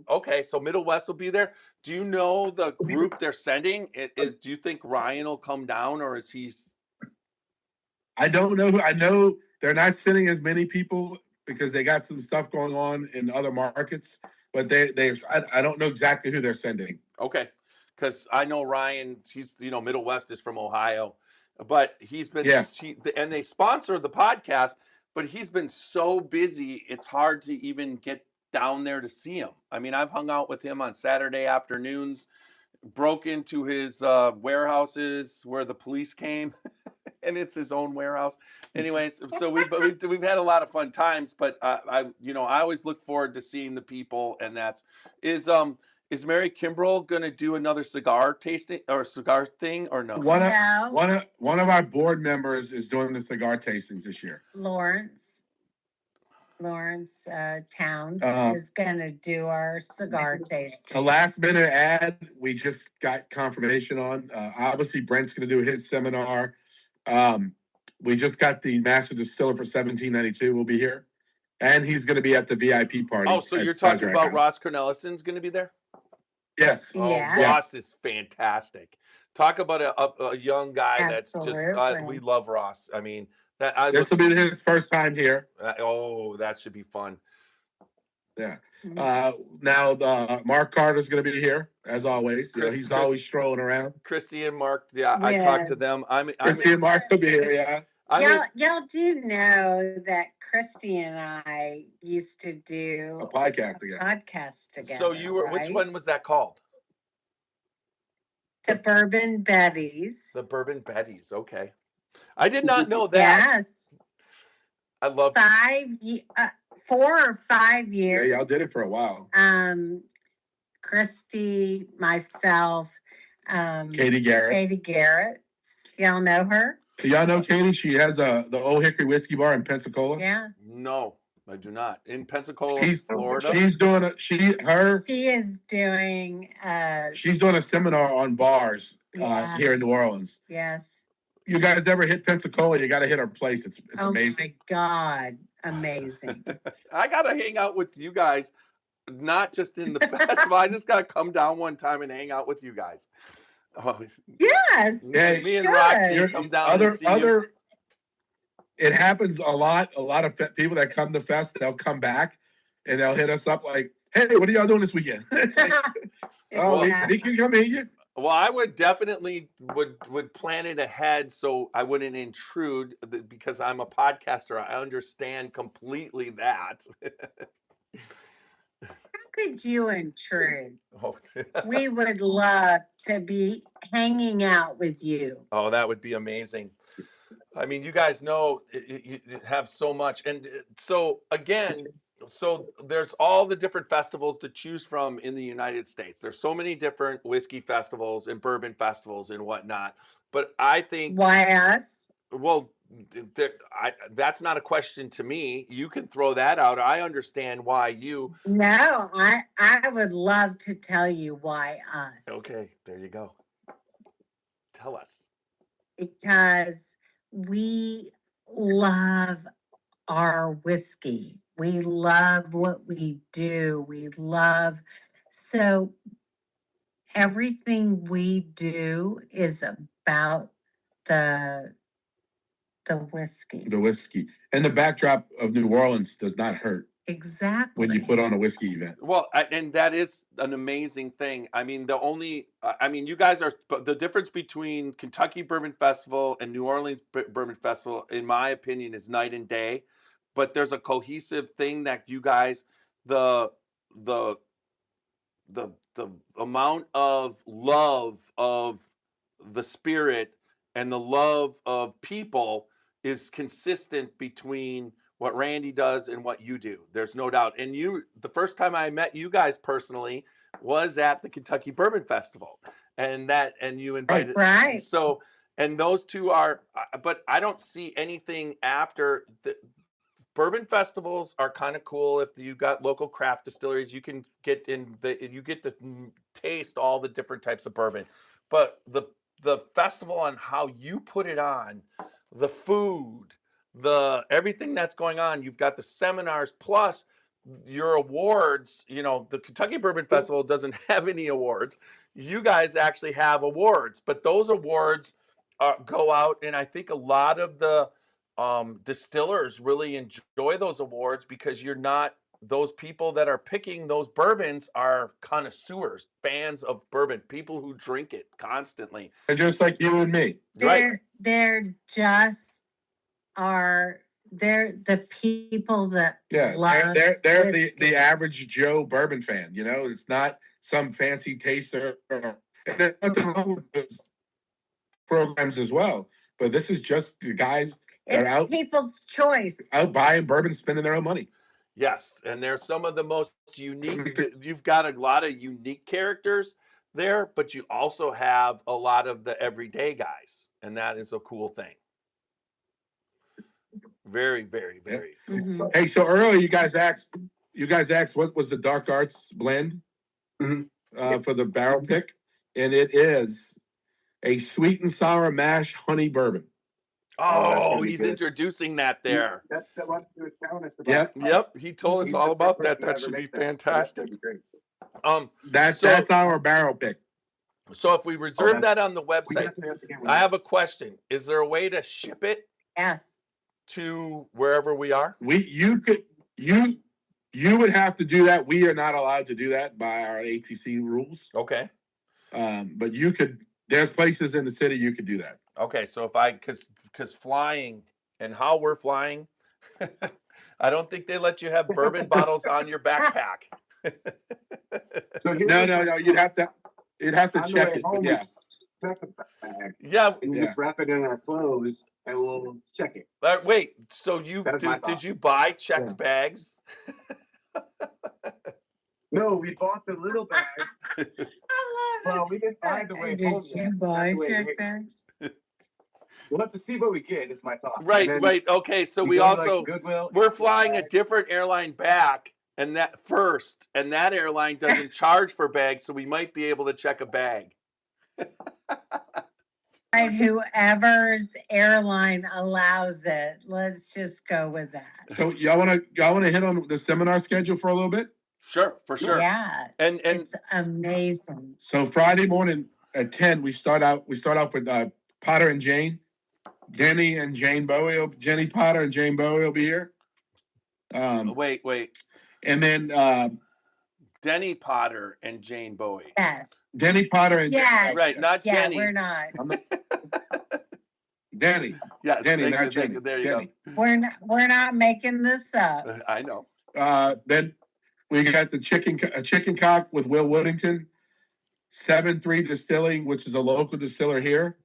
okay. So Middle West will be there. Do you know the group they're sending? Do you think Ryan will come down, or is he? I don't know. I know they're not sending as many people because they got some stuff going on in other markets. But I don't know exactly who they're sending. Okay, because I know Ryan. He's Middle West is from Ohio, but he's been Yeah. and they sponsor the podcast. but he's been so busy, it's hard to even get down there to see him. I mean, I've hung out with him on Saturday afternoons, broke into his warehouses where the police came, and it's his own warehouse. Anyways, so we've had a lot of fun times, but I always look forward to seeing the people, and is Mary Kimbrell gonna do another cigar tasting or cigar thing or no? No. One of our board members is doing the cigar tastings this year. Lawrence Town Uh, is gonna do our cigar tasting. A last minute ad we just got confirmation on. Obviously, Brent's going to do his seminar. We just got the master distiller for 1792 will be here, and he's going to be at the VIP party. Oh, so you're talking about Ross Cornelison's going to be there? Yes. Oh, Yeah. Ross is fantastic. Talk about a young guy that's just we love Ross. I mean, this will be his first time here. That should be fun. Yeah. Now Mark Carter's going to be here as always. He's always strolling around. Christy and Mark, I talked to them. Christy and Mark will be here. Yeah. Y'all do know that Christy and I used to do a podcast together. So you were, right? Which one was that called? The Bourbon Betties. The Bourbon Betties. Okay. I did not know that. Yes. I love 4 or 5 years. Yeah, y'all did it for a while. Christy, myself, Katie Garrett. Y'all know her? Y'all know Katie? She has the Old Hickory Whiskey Bar in Pensacola. Yeah. No, I do not. In Pensacola, Florida. She's doing She is doing she's doing a seminar on bars here in New Orleans. Yes. You guys ever hit Pensacola? You got to hit her place. It's amazing. Oh my God. Amazing. I got to hang out with you guys, not just in the festival. I just got to come down one time and hang out with you guys. Oh, yes. Yeah, me and Roxy come down and see you. It happens a lot. A lot of people that come to Fest, they'll come back and they'll hit us up like, hey, what are y'all doing this weekend? It's like, we can come meet you. Well, I would definitely would plan it ahead so I wouldn't intrude because I'm a podcaster. I understand completely that. How could you intrude? Oh. We would love to be hanging out with you. Oh, that would be amazing. I mean, you guys know you have so much. And so again, so there's all the different festivals to choose from in the United States. There's so many different whiskey festivals and bourbon festivals and whatnot. But I think why us? Well, that's not a question to me. You can throw that out. I understand why you. No, I would love to tell you why us. Okay, there you go. Tell us. Because we love our whiskey. We love what we do. So everything we do is about the whiskey. The whiskey. And the backdrop of New Orleans does not hurt. Exactly. When you put on a whiskey event. Well, and that is an amazing thing. I mean, you guys are, the difference between Kentucky Bourbon Festival and New Orleans Bourbon Festival, in my opinion, is night and day. But there's a cohesive thing that you guys, the amount of love of the spirit and the love of people is consistent between what Randy does and what you do. There's no doubt. And the first time I met you guys personally was at the Kentucky Bourbon Festival, and you invited. Right. So, and those two are, but I don't see anything after the bourbon festivals are kind of cool. If you got local craft distilleries, you can get you get to taste all the different types of bourbon, but the festival on how you put it on, the food, everything that's going on, you've got the seminars plus your awards. The Kentucky Bourbon Festival doesn't have any awards. You guys actually have awards, but those awards go out, and I think a lot of the distillers really enjoy those awards because those people that are picking those bourbons are connoisseurs, fans of bourbon, people who drink it constantly. They're just like you and me. They're just our They're the people that Yeah, love they're whiskey. the average Joe bourbon fan. You know, it's not some fancy taster. And there's nothing wrong with those programs as well. But this is just the guys that are It's out people's choice. buying bourbon, spending their own money. Yes, and they're some of the most unique. You've got a lot of unique characters there, but you also have a lot of the everyday guys, and that is a cool thing. Very, very, very. Mhm. Hey, so earlier you guys asked what was the Dark Arts blend for the barrel pick, and it is a sweet and sour mash honey bourbon. Oh, be he's good. introducing that there. That's the one who was telling us about. Yep. Yep, he told us He's all the about first that. person to That ever should be make that. fantastic. That'd be great. That's our barrel pick. So if we reserve that on the We website, definitely have to get one I of have a those. question. Is there a way to ship it Yes. to wherever we are? You would have to do that. We are not allowed to do that by our ATC rules. Okay. But you could. There's places in the city you could do that. Okay, so if I because flying and how we're flying, I don't think they let you have bourbon bottles on your backpack. So No. You'd have to on the check way it. But home, yeah. we check the bag, Yeah. and you Yeah. just wrap it in our clothes, and we'll check it. Wait. So you That is my did thought. you buy checked Yeah. bags? No, we bought the little bag. I love Well, we didn't find the way home Did yet. you buy That's the way check it- bags? We'll have to see what we get. Is my thought. And Right. then Right. Okay. So we go to, like, also Goodwill. we're flying a different airline back, and that airline doesn't charge for bags, so we might be able to check a bag. Right, whoever's airline allows it, let's just go with that. So y'all wanna hit on the seminar schedule for a little bit? Sure, for sure. Yeah, And it's amazing. So Friday morning at 10, we start off with Potter and Jane. Jenny Potter and Jane Bowie will be here. wait. And then Denny Potter and Jane Bowie. Yes, Denny Potter and yes. Right, not Yeah, Jenny. we're not. Denny. Yes, Denny, not thank you, Jenny. there you Denny. We're not making this up. go. I know. Then we got the chicken cock with Will Woodington, 7-3 Distilling, which is a local distiller here.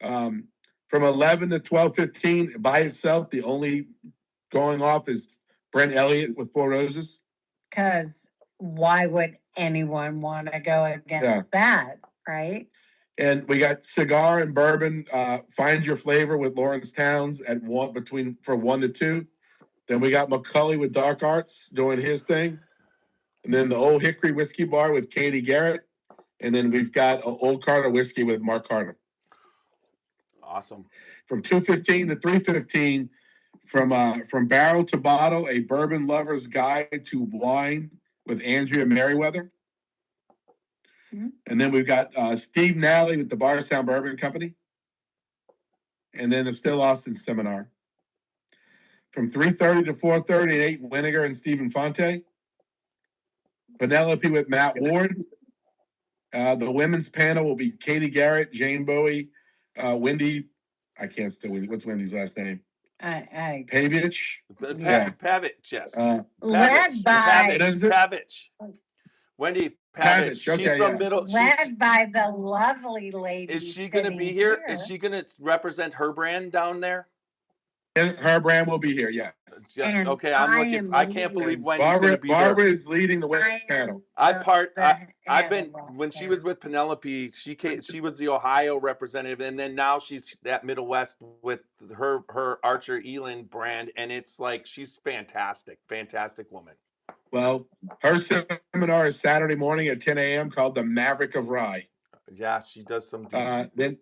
From 11 to 12:15 by itself, the only going off is Brent Elliott with Four Roses. Because why would anyone want to go against Yeah. that, right? And we got cigar and bourbon. Find Your Flavor with Lawrence Towns at 1 to 2. Then we got McCully with Dark Arts doing his thing. And then the Old Hickory Whiskey Bar with Katie Garrett. And then we've got Old Carter Whiskey with Mark Carter. Awesome. From 2:15 to 3:15, from barrel to bottle, a bourbon lover's guide to wine with Andrea Merriweather. Mhm. And then we've got Steve Nally with the Barstown Bourbon Company. And then the Still Austin Seminar. From 3:30 to 4:30, Nate Winiger and Stephen Fonte. Penelope with Matt Ward. The women's panel will be Katie Garrett, Jane Bowie, Wendy. I can't still. What's Wendy's last name? I Pavich. Yeah. Pavich, yes. led Pavich, by Pavich. Wendy Pavich. Pavich, She's okay, from yeah. Middle. led by the lovely lady. Is she going to be sitting here? Is she going to represent her brand down there? Her brand will be here. Yes. Yeah. And Okay, I'm I looking. am I can't leaving. believe Wendy's going to Barbara. be Barbara there. is leading the women's panel. I've been when she was with Penelope. She was the Ohio representative, and then now she's at Middle West with her Archer Elin brand, and it's like she's fantastic woman. Well, her seminar is Saturday morning at 10 a.m. called the Maverick of Rye. Yeah, she does some decent.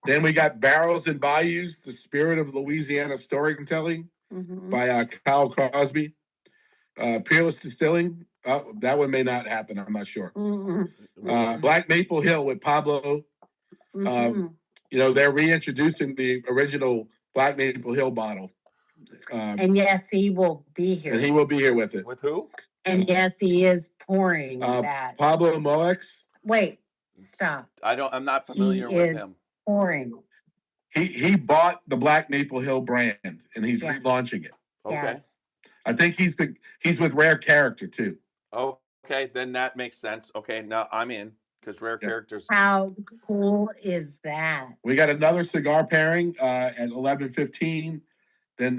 Then we got Barrels and Bayous, the Spirit of Louisiana Storytelling Mhm. by Kyle Crosby. Peerless Distilling. That one may not happen. I'm not sure. Mhm. Black Maple Hill with Pablo. Mhm. They're reintroducing the original Black Maple Hill bottle. And yes, he will be here. And he will be here with it. With who? And yes, he is pouring Uh, that. Pablo Moex. Wait, stop. I'm not He familiar with him. is pouring. He bought the Black Maple Hill brand and he's Yeah. relaunching it. Okay. Yes. I think he's with Rare Character too. Okay, then that makes sense. Okay, now I'm in because Rare Yeah. Characters. How cool is that? We got another cigar pairing at 11:15. Then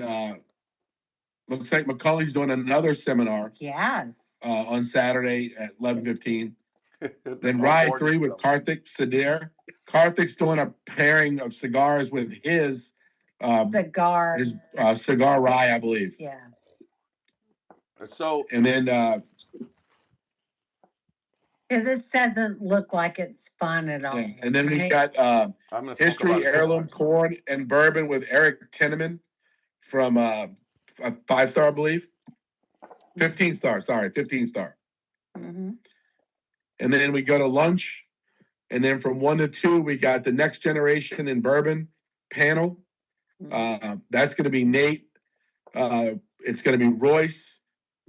looks like Macaulay's doing another seminar Yes. on Saturday at 11:15. Then Oh, Rye more 3 with stuff. Karthik Sadir. Karthik's doing a pairing of cigars with his Cigar. cigar rye, I believe. Yeah. So And then This doesn't look like it's fun at all. and then we right? got I'm gonna smoke a lot History of Heirloom cigars. Corn and Bourbon with Eric Tinneman from a 5-star, I believe. 15-star, sorry, 15-star. Mhm. And then we go to lunch. And then from 1 to 2, we got the Next Generation in Bourbon panel. That's going to be Nate. It's going to be Royce,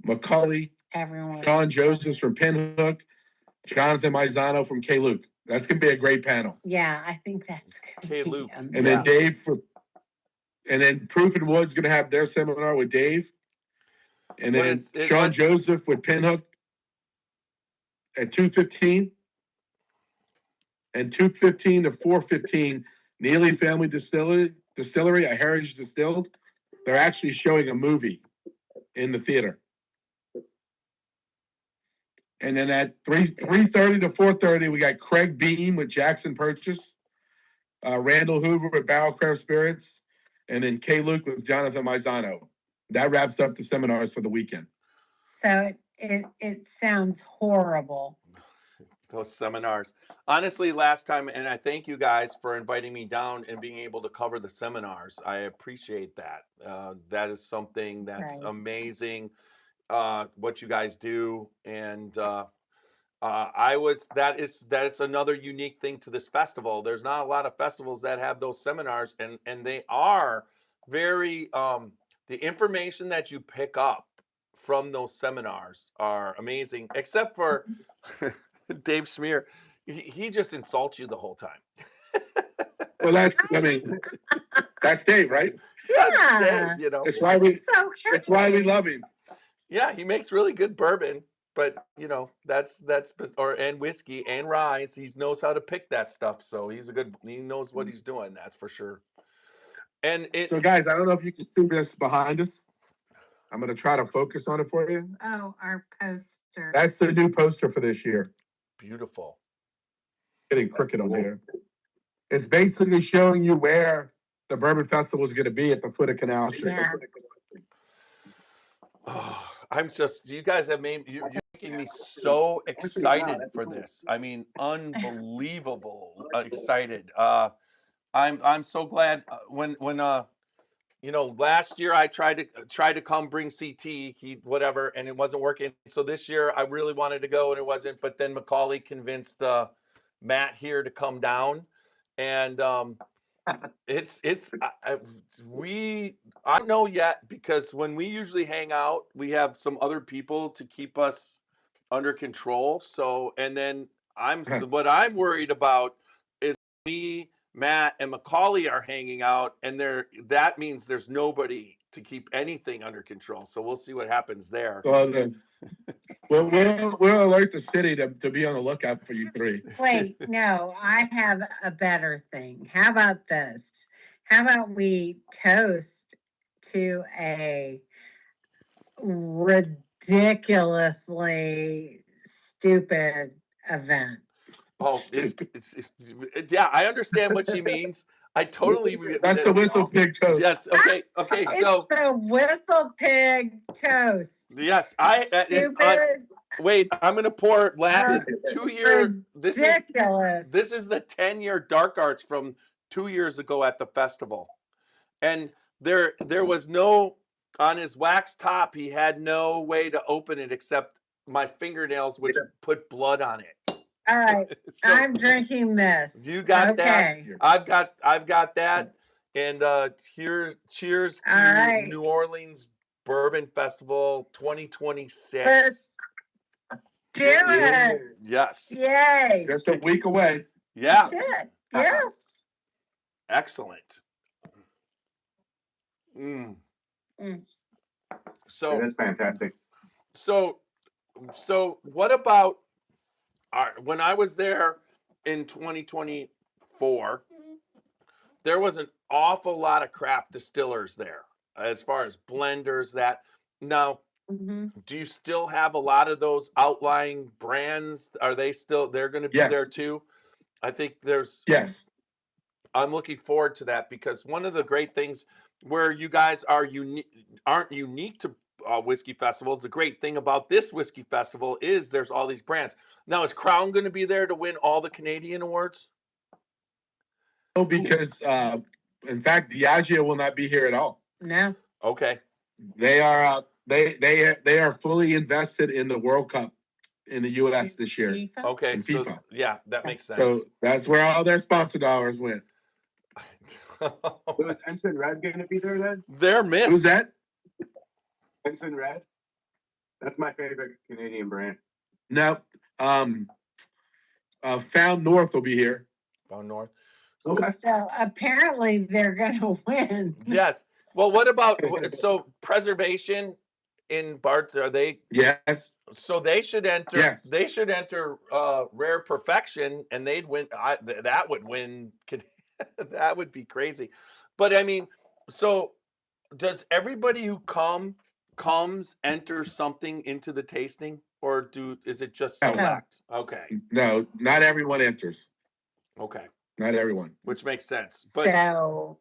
Macaulay, Everyone. Sean Joseph from Pinhook, Jonathan Maizano from K. Luke. That's going to be a great panel. Yeah, I think that's K. Luke. And Yeah. then and then Proof and Wood's going to have their seminar with Dave. And What then is it- Sean what- Joseph with Pinhook at 2:15. And 2:15 to 4:15, Neely Family Distillery, a Heritage Distilled. They're actually showing a movie in the theater. And then at 3:30 to 4:30, we got Craig Beam with Jackson Purchase, Randall Hoover with Barrelcraft Spirits, and then K. Luke with Jonathan Maizano. That wraps up the seminars for the weekend. So it sounds horrible. Those seminars. Honestly, last time, and I thank you guys for inviting me down and being able to cover the seminars. I appreciate that. That is something that's Right. amazing. What you guys do, and that's another unique thing to this festival. There's not a lot of festivals that have those seminars, and they are very the information that you pick up from those seminars are amazing, except for Dave Smear. He just insults you the whole time. Well, that's Dave, right? Yeah, Yeah. Dave, you know. That's why we So love him. Yeah, he makes really good bourbon, but you know, and whiskey and rye. He knows how to pick that stuff. So he knows what he's doing, that's for sure. And So guys, I don't know if you can see this behind us. I'm gonna try to focus on it for you. Oh, our poster. That's the new poster for this year. beautiful. Getting crooked on here. It's basically showing you where the Bourbon Festival is gonna be at the foot of Canal Street. Yeah. Oh, you guys have you're making me so excited for this. I mean, unbelievable excited. I'm so glad when last year I tried to come bring CT, whatever, and it wasn't working. So this year I really wanted to go and it wasn't, but then Macaulay convinced Matt here to come down, and I don't know yet, because when we usually hang out, we have some other people to keep us under control. So, and then what I'm worried about is me, Matt, and Macaulay are hanging out, and that means there's nobody to keep anything under control. So we'll see what happens there. Well, we'll alert the city to be on the lookout for you three. Wait, no, I have a better thing. How about this? How about we toast to a ridiculously stupid event? Oh, yeah, I understand what she means. I totally. That's the Whistle Pig toast. Yes. Okay. So It's the Whistle Pig toast. yes, Stupid. wait. I'm gonna pour 2-year. Ridiculous. This is the 10-year Dark Arts from 2 years ago at the festival, and there was no, on his wax top. He had no way to open it except my fingernails, which put blood on it. All right, So, I'm drinking this. you got that? Okay. I've got that. And cheers to All right. New Orleans Bourbon Festival 2026. Let's do it. Yes. Yay. Just a week away. Yeah. Shit. Yes. Excellent. Mm. Mm. So That's fantastic. so what about when I was there in 2024, there was an awful lot of craft distillers there as far as blenders that now Mhm. do you still have a lot of those outlying brands? Are they still they're going to be there Yes. too? I think there's Yes. I'm looking forward to that because one of the great things where you guys are aren't unique to whiskey festivals. The great thing about this whiskey festival is there's all these brands. Now, is Crown going to be there to win all the Canadian awards? No, because in fact, Diageo will not be here at all. No. Okay, They are they are fully invested in the World Cup in the U.S. this year. FIFA? okay, In so FIFA. yeah, that makes sense. So that's where all their sponsor dollars went. So is Ensign Red going to be there then? They're missed. Who's that? Ensign Red? That's my favorite Canadian brand. No. Found North will be here. Down north. Okay. So apparently they're gonna win. Yes. Well, what about so preservation in Bart? Are they Yes. so they should enter? Yes. They should enter rare perfection, and they'd win. That would win. That would be crazy. But I mean, so does everybody who comes enter something into the tasting, or is it just No. select? Okay. No, not everyone enters. Okay. Not everyone. Which makes sense. But So.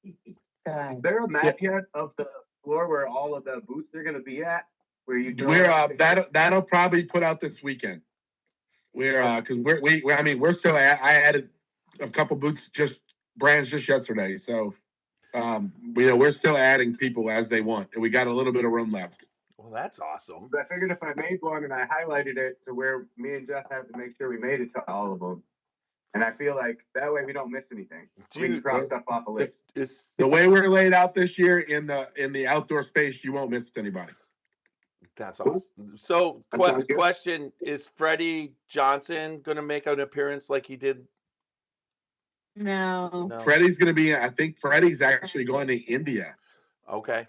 Is there a map yet of the floor where all of the booths are going to be at? Where you We're that'll probably put out this weekend. We're because we're still I added a couple booths brands just yesterday. So we're still adding people as they want, and we got a little bit of room left. well, that's awesome. I figured if I made one and I highlighted it to where me and Jeff have to make sure we made it to all of them. And I feel like that way we don't miss anything. We can cross stuff off a list. The way we're laid out this year in the outdoor space, you won't miss anybody. That's awesome. So, That sounds good. question: is Freddie Johnson going to make an appearance like he did? No. No. Freddie's going to be. I think Freddie's actually going to India Okay.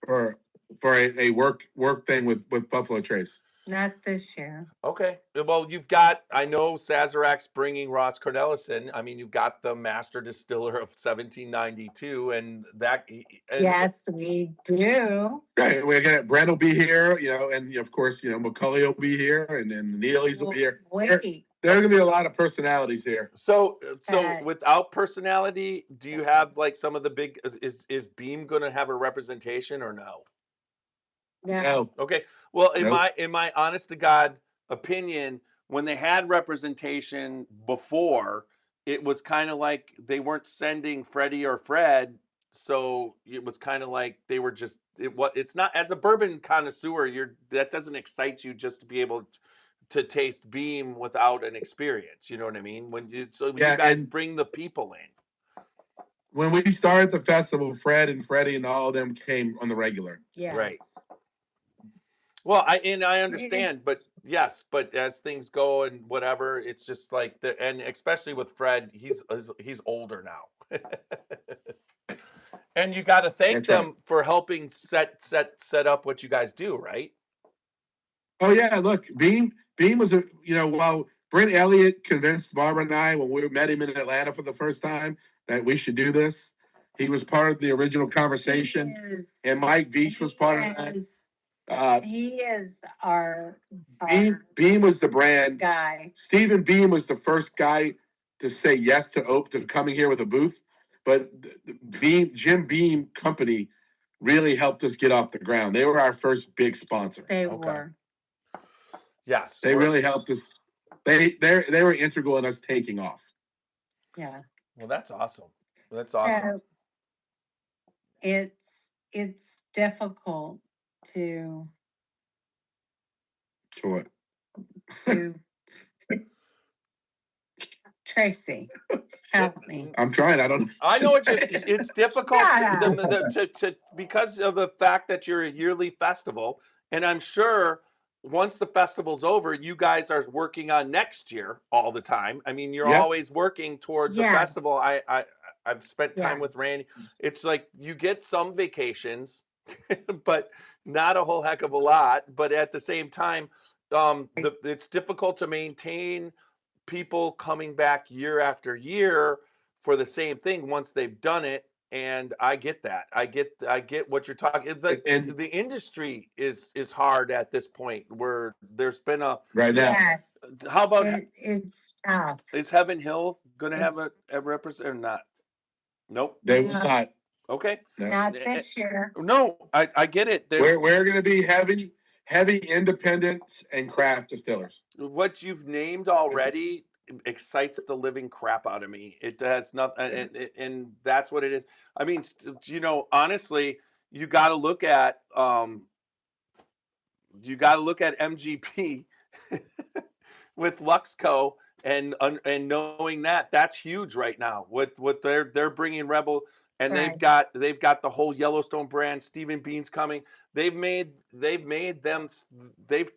for a work thing with Buffalo Trace. Not this year. Okay. Well, you've got. I know Sazerac's bringing Ross Cornelissen. I mean, you've got the master distiller of 1792, and that. And Yes, we do. Right, we're gonna Brent will be here, and of course, McCully will be here, and then Neely's will be here. Wait. There are gonna be a lot of personalities here. So Uh, without personality, do you have like some of the big? Is Beam going to have a representation or no? No. No, Okay. Well, Nope. in my honest to God opinion, when they had representation before, it was kind of like they weren't sending Freddie or Fred, so it was kind of like they were just it's not as a bourbon connoisseur, that doesn't excite you just to be able to taste Beam without an experience. You know what I mean? You Yeah, guys and- bring the people in. when we started the festival, Fred and Freddie and all of them came on the regular. Yes. Right. Well, I understand, but It's- yes, but as things go and whatever, it's just like and especially with Fred, he's older now, and you got to thank That's right. them for helping set up what you guys do, right? Oh yeah, look, Beam was while Brent Elliott convinced Barbara and I when we met him in Atlanta for the first time that we should do this. He was part of the original conversation, and Mike Veach was part of that. He is our Beam was the brand. guy. Stephen Beam was the first guy to say yes to coming here with a booth, but Jim Beam Company really helped us get off the ground. They were our first big sponsor. They Okay. were. Yes, They really helped us. They were integral in us taking off. Yeah. Well, that's awesome. That's awesome. So it's difficult to To to Tracy, help me. I'm trying. I don't know. I know it's difficult Yeah. to because of the fact that you're a yearly festival, and I'm sure once the festival's over, you guys are working on next year all the time. I mean, you're Yep. always working towards a Yes. festival. I've spent time with Yes. Randy. It's like you get some vacations, but not a whole heck of a lot. But at the same time, it's difficult to maintain people coming back year after year for the same thing once they've done it. And I get that. I get what you're talking. The industry is hard at this point where there's been a right now. Yes. how about It's tough. is Heaven Hill gonna have It's- a represent or not? Nope. They will not. Okay. No. Not this year. No, I get it. We're going to be heavy independent and craft distillers. What you've named already excites the living crap out of me. It has nothing, and that's what it is. I mean, honestly, you got to look at MGP with Luxco and knowing that that's huge right now. What they're bringing Rebel, and Right. they've got the whole Yellowstone brand. Stephen Bean's coming. They've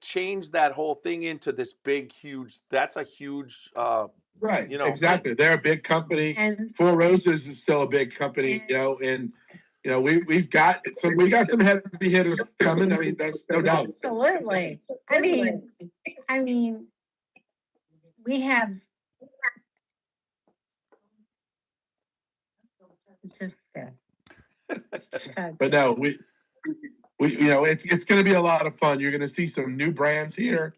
changed that whole thing into this big, huge. That's a huge. Right. You know, exactly. They're a big company. And Four Roses is still a big company, and we've got some heavy hitters coming. I mean, that's no doubt. absolutely. I mean, we have just But no, we it's going to be a lot of fun. You're going to see some new brands here.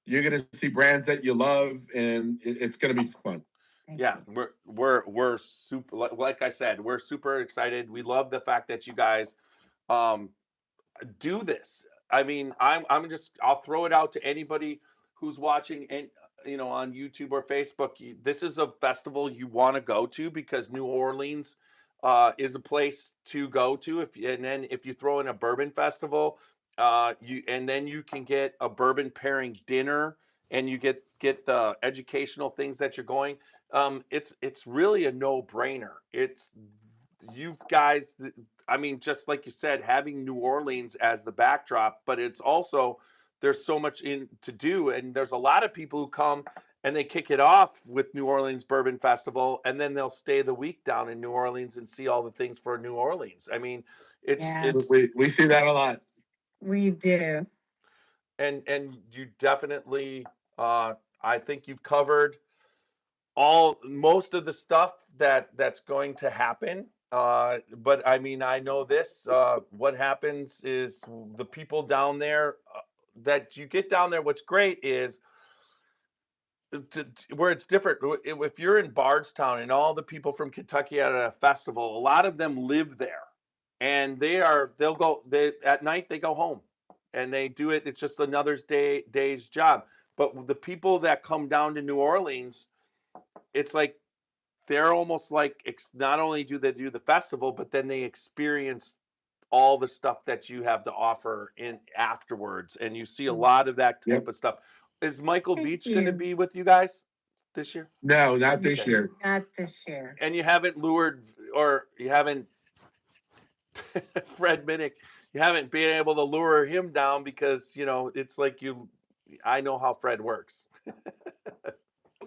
You're going to see brands that you love, and it's going to be fun. Yeah, we're super. Like I said, we're super excited. We love the fact that you guys do this. I mean, I'll throw it out to anybody who's watching and on YouTube or Facebook. This is a festival you want to go to because New Orleans is a place to go to. If you throw in a bourbon festival, you can get a bourbon pairing dinner, and you get the educational things that you're going. It's really a no-brainer. It's you guys. I mean, just like you said, having New Orleans as the backdrop, but it's also there's so much to do, and there's a lot of people who come and they kick it off with New Orleans Bourbon Festival, and then they'll stay the week down in New Orleans and see all the things for New Orleans. I mean, it's we see that a lot. we do. And you definitely, I think you've covered most of the stuff that's going to happen. But I mean, I know this. What happens is the people down there that you get down there. What's great is where it's different. If you're in Bardstown and all the people from Kentucky are at a festival, a lot of them live there, and at night they go home, and they do it. It's just another day's job. But the people that come down to New Orleans, it's like they're almost like not only do they do the festival, but then they experience all the stuff that you have to offer in afterwards, and you see a lot of that type of stuff. Is Michael Veach going to be with you guys this year? No, not this year. Not this year. And you haven't lured, or you haven't Fred Minnick, you haven't been able to lure him down because it's like I know how Fred works.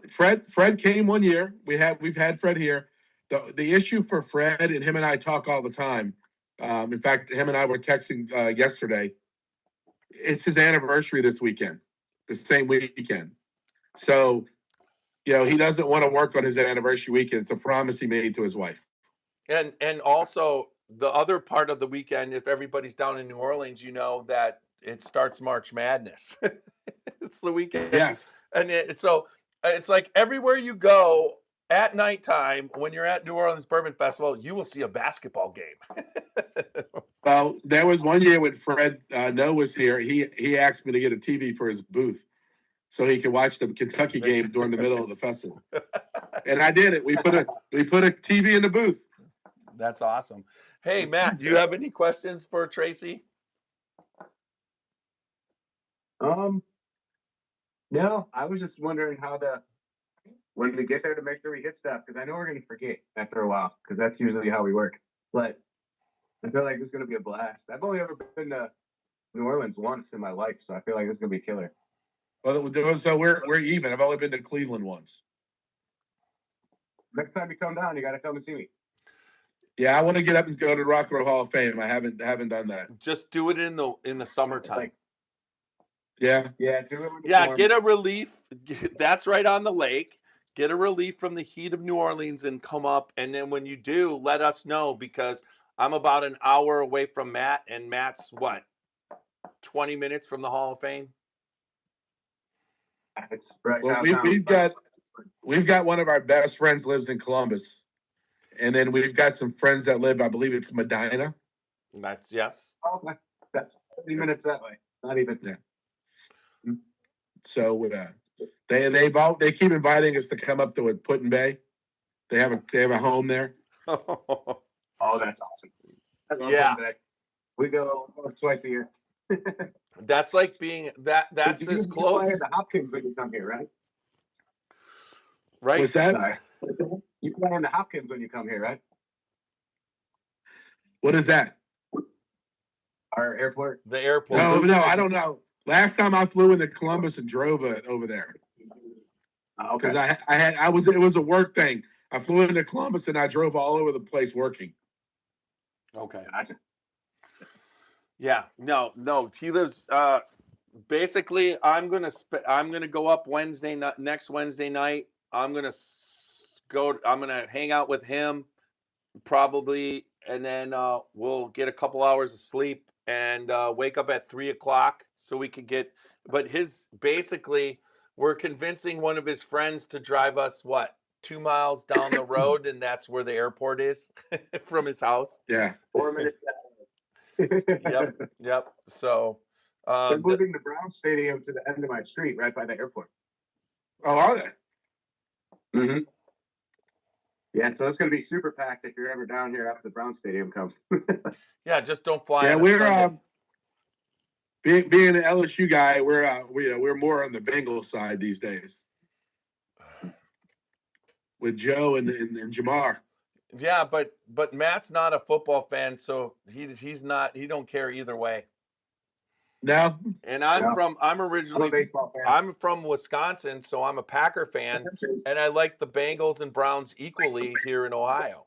Fred came one year. We've had Fred here. The issue for Fred, and him and I talk all the time. In fact, him and I were texting yesterday. It's his anniversary this weekend, the same weekend. So, he doesn't want to work on his anniversary weekend. It's a promise he made to his wife. And also the other part of the weekend, if everybody's down in New Orleans, that it starts March Madness. It's the weekend. Yes. And so it's like everywhere you go at nighttime, when you're at New Orleans Bourbon Festival, you will see a basketball game. Well, there was one year when Fred No was here. He asked me to get a TV for his booth so he could watch the Kentucky game during the middle of the festival. And I did it. We put a TV in the booth. That's awesome. Hey, Matt, do you have any questions for Tracy? No, I was just wondering when we get there to make sure we hit stuff, because I know we're going to forget after a while, because that's usually how we work. But I feel like it's going to be a blast. I've only ever been to New Orleans once in my life, so I feel like it's gonna be killer. Well, so we're even. I've only been to Cleveland once. Next time you come down, you gotta come and see me. Yeah, I want to get up and go to the Rock and Roll Hall of Fame. I haven't done that. Just do it in the summertime. Like, Yeah. yeah, do it. When Yeah, warm. get a relief. That's right on the lake. Get a relief from the heat of New Orleans and come up. And then when you do, let us know, because I'm about an hour away from Matt, and Matt's what, 20 minutes from the Hall of Fame? It's right Well, downtown. we've got one of our best friends lives in Columbus, and then we've got some friends that live, I believe it's Medina. That's yes. Oh, that's 30 minutes that way. Not even. Yeah. So they keep inviting us to come up to Put-in Bay. They have a home there. Oh, that's awesome. I love Yeah. Monday. We go twice a year. That's like being that's So as you close. play at the Hopkins when you come here, right? Right. What's that? Sorry. You play in the Hopkins when you come here, right? What is that? Our airport. The airport. No, I don't know. Last time I flew into Columbus and drove over there because Okay. it was a work thing. I flew into Columbus and I drove all over the place working. Okay. Gotcha. Yeah. No. He lives. Basically, I'm gonna go up next Wednesday night. I'm gonna hang out with him probably, and then we'll get a couple hours of sleep and wake up at 3:00 so we could get. But we're convincing one of his friends to drive us 2 miles down the road, and that's where the airport is from his house. Yeah. 4 minutes. Yep. So They're moving the Brown Stadium to the end of my street, right by the airport. Oh, are they? Mm-hmm. Yeah, so it's going to be super packed if you're ever down here after the Brown Stadium comes. yeah, just don't fly. Yeah, on a we're Sunday. being an LSU guy, we're more on the Bengals side these days with Joe and Jamar. Yeah, but Matt's not a football fan, so he don't care either way. No. And I'm originally a baseball fan. I'm from Wisconsin, so I'm a Packer fan, and I like the Bengals and Browns equally here in Ohio.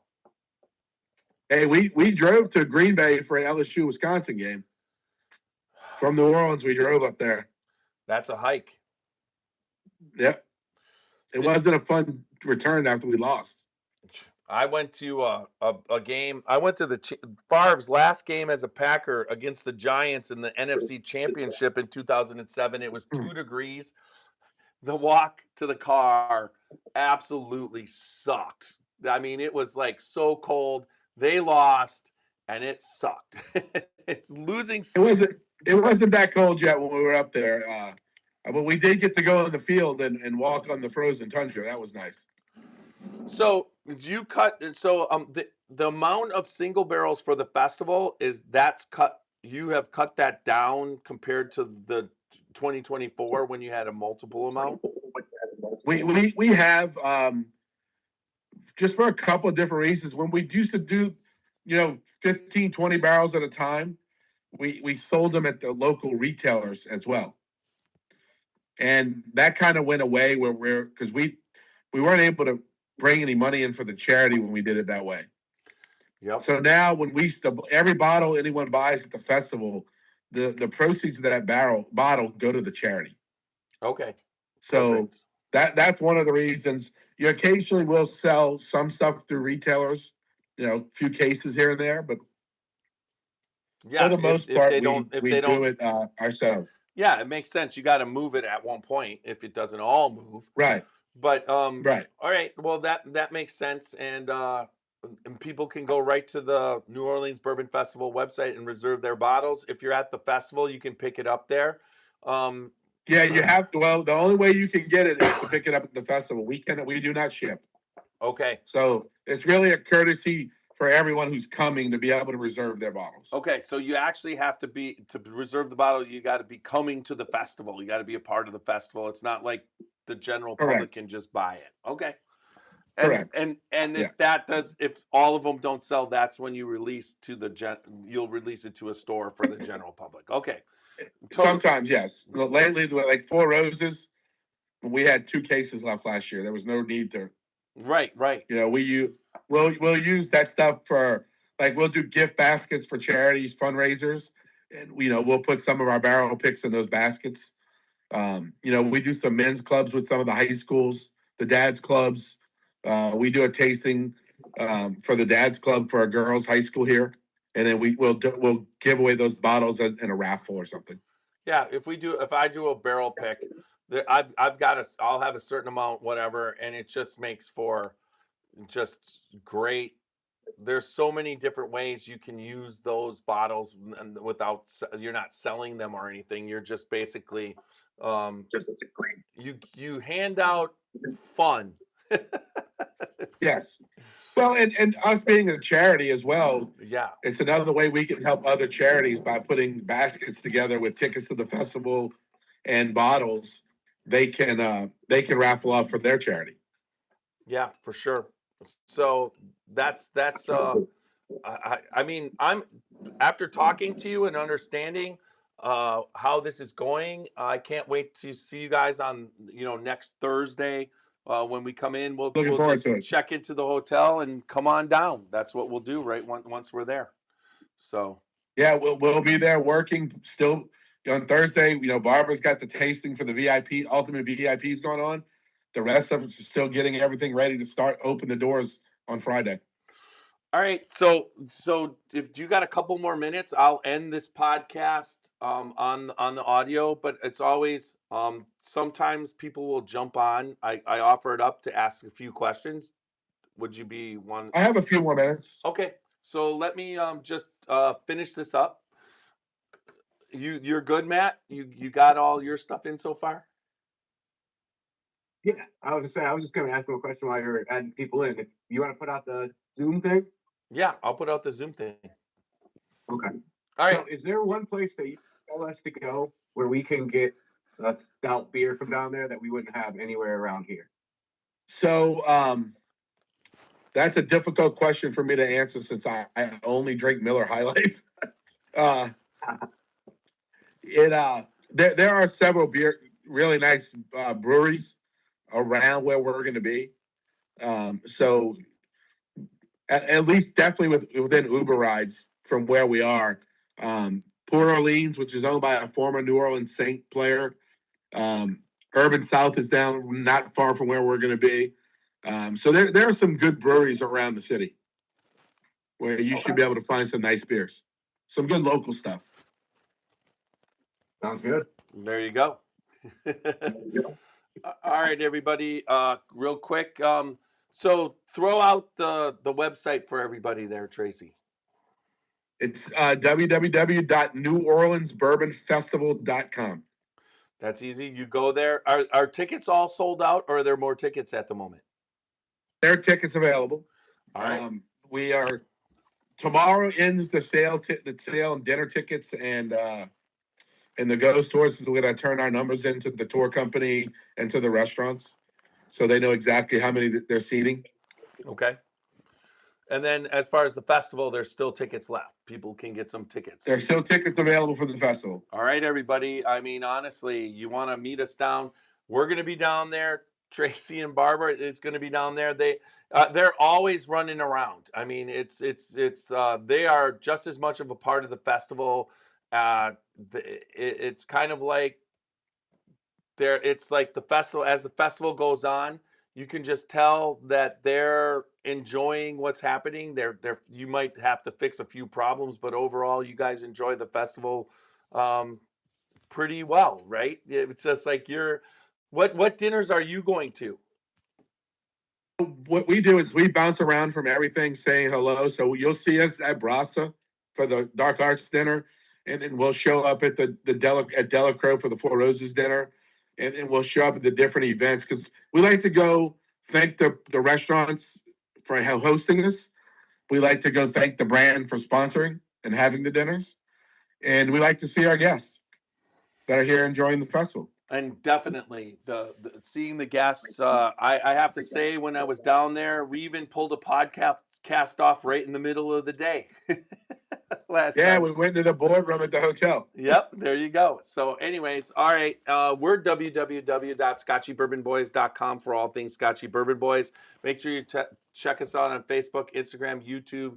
Hey, we drove to Green Bay for an LSU Wisconsin game. From New Orleans, we drove up there. That's a hike. Yep. It wasn't a fun return after we lost. I went to a game. I went to Favre's last game as a Packer against the Giants in the NFC Championship in 2007. It was 2 degrees. The walk to the car absolutely sucked. I mean, it was like so cold. They lost, and it sucked. It's losing. It wasn't that cold yet when we were up there. But we did get to go in the field and walk on the frozen tundra. That was nice. So you cut. So the amount of single barrels for the festival that's cut. You have cut that down compared to the 2024 when you had a multiple amount. We have just for a couple of different reasons. When we used to do 15, 20 barrels at a time, we sold them at the local retailers as well. And that kind of went away because we weren't able to bring any money in for the charity when we did it that way. Yep. So now when every bottle anyone buys at the festival, the proceeds of that bottle go to the charity. Okay. So that's one of the reasons. You occasionally will sell some stuff through retailers, a few cases here and there, but for the most part, we do it ourselves. Yeah, it makes sense. You got to move it at one point if it doesn't all move. Right. But right. All right. Well, that makes sense, and people can go right to the New Orleans Bourbon Festival website and reserve their bottles. If you're at the festival, you can pick it up there. Yeah, you have to. Well, the only way you can get it is to pick it up at the festival. We do not ship. Okay. So it's really a courtesy for everyone who's coming to be able to reserve their bottles. Okay, so you actually have to reserve the bottle. You got to be coming to the festival. You got to be a part of the festival. It's not like the general public can just buy it. Okay. Correct. And Yeah. if all of them don't sell, that's when you release to you'll release it to a store for the general public. Okay. Sometimes, yes. Lately, like Four Roses, we had 2 cases left last year. There was no need to. Right. You know, we'll use that stuff for, like, we'll do gift baskets for charities, fundraisers, and we'll put some of our barrel picks in those baskets. We do some men's clubs with some of the high schools, the dads clubs. We do a tasting for the dads club for our girls' high school here, and then we'll give away those bottles in a raffle or something. Yeah, if I do a barrel pick, I'll have a certain amount, whatever, and it just makes for just great. There's so many different ways you can use those bottles without, you're not selling them or anything. You're just basically you hand out fun. Yes. Well, and us being a charity as well, Yeah. it's another way we can help other charities by putting baskets together with tickets to the festival and bottles. They can raffle off for their charity. Yeah, for sure. So that's I mean, I'm after talking to you and understanding how this is going, I can't wait to see you guys on next Thursday. When we come in, we'll just check into the hotel and come on down. That's what we'll do, right? Once we're there. So yeah, we'll be there working still on Thursday. Barbara's got the tasting for the VIP, ultimate VIPs going on. The rest of us is still getting everything ready to open the doors on Friday. All right. So if you got a couple more minutes, I'll end this podcast on the audio, but it's always sometimes people will jump on. I offer it up to ask a few questions. Would you be one? I have a few more minutes. Okay. So let me just finish this up. You're good, Matt? You got all your stuff in so far? Yeah, I was just going to ask him a question while you're adding people in. If you want to put out the Zoom thing? Yeah, I'll put out the Zoom thing. Okay. All right. So is there one place that you tell us to go where we can get a stout beer from down there that we wouldn't have anywhere around here? So that's a difficult question for me to answer since I only drink Miller High Life. There are several really nice breweries around where we're going to be. So at least definitely within Uber rides from where we are. Port Orleans, which is owned by a former New Orleans Saint player. Urban South is down not far from where we're going to be. So there are some good breweries around the city where you should be able to find some nice beers. Some good local stuff. Sounds good. There you go. All right, everybody. Real quick. So throw out the website for everybody there, Tracy. It's www.neworleansbourbonfestival.com. That's easy. You go there. Are tickets all sold out, or are there more tickets at the moment? There are tickets available. All right. We are tomorrow ends the sale and dinner tickets and the ghost tours. We're going to turn our numbers into the tour company and to the restaurants, so they know exactly how many they're seating. Okay. And then as far as the festival, there's still tickets left. People can get some tickets. There's still tickets available for the festival. All right, everybody. I mean, honestly, you want to meet us down. We're going to be down there. Tracy and Barbara is going to be down there. They're always running around. I mean, they are just as much of a part of the festival. It's kind of like it's like the festival, as the festival goes on, you can just tell that they're enjoying what's happening. You might have to fix a few problems, but overall you guys enjoy the festival pretty well, right? It's just like what dinners are you going to? What we do is we bounce around from everything saying hello. So you'll see us at Brasa for the Dark Arts dinner, and then we'll show up at at Delacroix for the Four Roses dinner, and then we'll show up at the different events because we like to go thank the restaurants for hosting us. We like to go thank the brand for sponsoring and having the dinners, and we like to see our guests that are here enjoying the festival. And definitely the seeing the guests. I have to say, when I was down there, we even pulled a podcast off right in the middle of the day. Last Yeah, time. we went to the boardroom at the hotel. Yep, there you go. So, anyways, all right, we're www.scotchybourbonboys.com for all things Scotchy Bourbon Boys. Make sure you check us out on Facebook, Instagram, YouTube,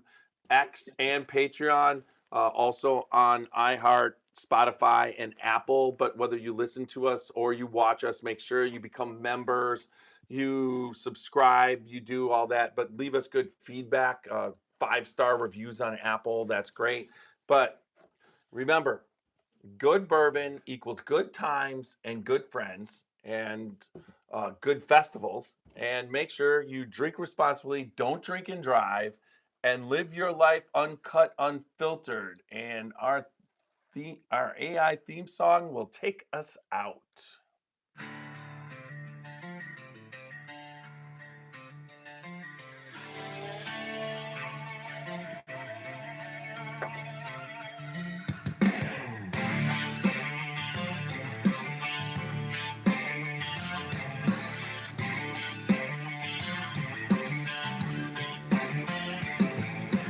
X, and Patreon. Also on iHeart, Spotify, and Apple. But whether you listen to us or you watch us, make sure you become members, you subscribe, you do all that. But leave us good feedback, 5-star reviews on Apple. That's great. But remember, good bourbon equals good times and good friends and good festivals. And make sure you drink responsibly, don't drink and drive, and live your life uncut, unfiltered. And our AI theme song will take us out.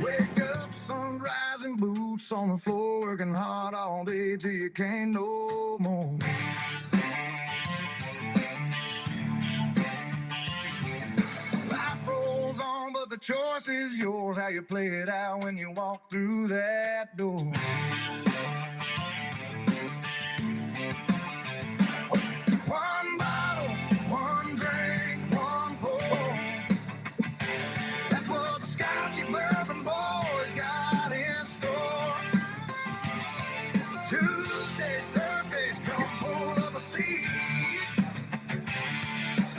Wake up, sunrise and boots on the floor, working hard all day till you can't no more. Life rolls on, but the choice is yours, how you play it out when you walk through that door. One bottle, one drink, one pour. That's what the Scotchy Bourbon Boys got in store. Tuesdays, Thursdays, come pull up a seat.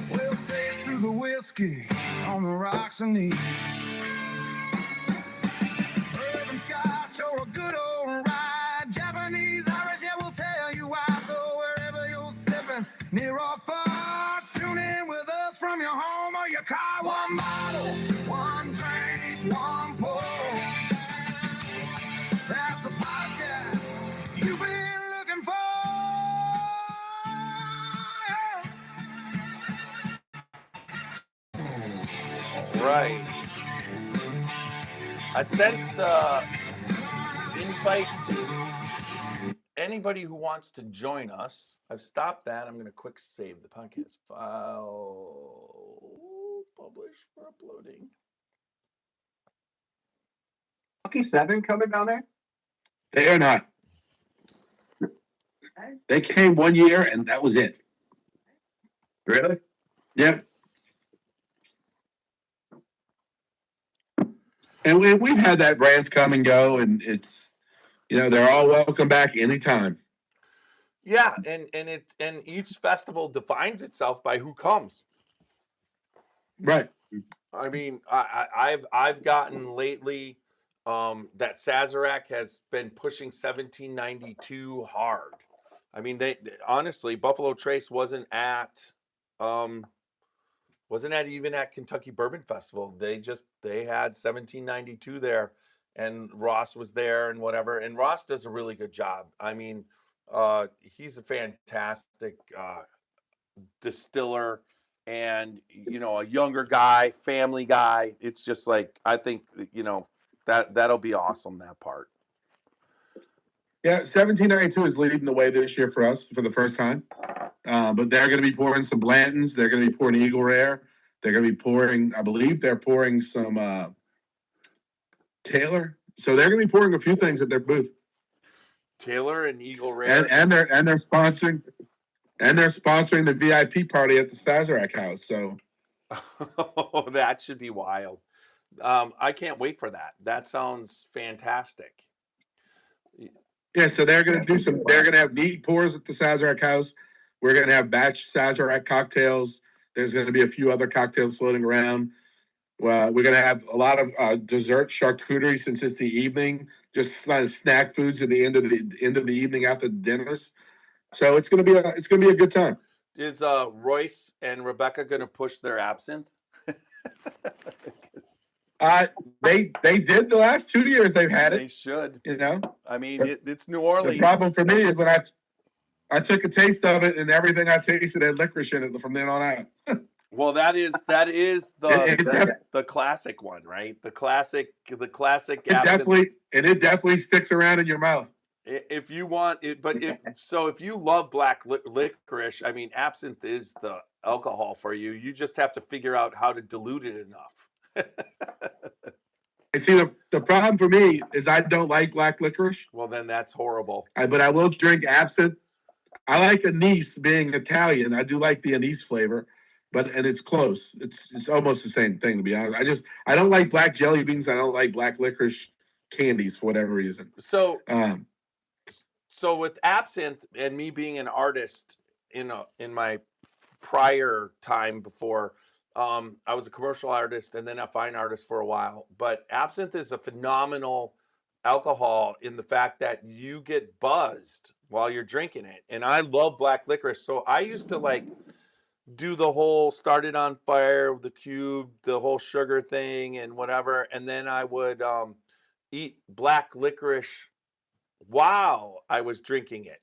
We'll taste through the whiskey on the rocks and knees. Bourbon Scotch or a good old rye, Japanese, Irish, yeah, we'll tell you why. So wherever you're sipping, near or far, tune in with us from your home or your car. One bottle, one drink, one pour. That's the podcast you've been looking for. Right. I sent the invite to anybody who wants to join us. I've stopped that. I'm going to quick save the podcast file. Publish for uploading. Lucky 7 coming down there? They are not. They came 1 year and that was it. Really? Yep. And we've had that brands come and go, and it's, they're all welcome back anytime. Yeah, and each festival defines itself by who comes. Right. I mean, I've gotten lately that Sazerac has been pushing 1792 hard. I mean, they honestly, Buffalo Trace wasn't even at Kentucky Bourbon Festival. They had 1792 there, and Ross was there and whatever. And Ross does a really good job. I mean, he's a fantastic distiller, and a younger guy, family guy. It's just like, I think that'll be awesome, that part. Yeah, 1792 is leading the way this year for us for the first time. But they're going to be pouring some Blantons. They're going to be pouring Eagle Rare. They're going to be pouring, I believe they're pouring some Taylor. So they're going to be pouring a few things at their booth. Taylor and Eagle Rare. And they're sponsoring the VIP party at the Sazerac house. So that should be wild. I can't wait for that. That sounds fantastic. Yeah, so they're going to have neat pours at the Sazerac house. We're going to have batch Sazerac cocktails. There's going to be a few other cocktails floating around. We're going to have a lot of dessert charcuterie since it's the evening, just snack foods at the end of the evening after dinners. So it's going to be a good time. Is Royce and Rebecca going to push their absinthe? They did the last 2 years they've had it. They should. You know, I mean, it's New Orleans. The problem for me is I took a taste of it, and everything I tasted had licorice in it from then on out. Well, that is the classic one, right? The classic absinthe. It definitely sticks around in your mouth. If you want it, but if you love black licorice, I mean, absinthe is the alcohol for you. You just have to figure out how to dilute it enough. You see, the problem for me is I don't like black licorice. Well, then that's horrible. But I will drink absinthe. I like anise, being Italian. I do like the anise flavor, and it's close. It's almost the same thing, to be honest. I don't like black jelly beans. I don't like black licorice candies for whatever reason. So with absinthe, and me being an artist in my prior time before, I was a commercial artist and then a fine artist for a while. But absinthe is a phenomenal alcohol in the fact that you get buzzed while you're drinking it. And I love black licorice. So I used to do the whole start it on fire with the cube, the whole sugar thing and whatever. And then I would eat black licorice while I was drinking it.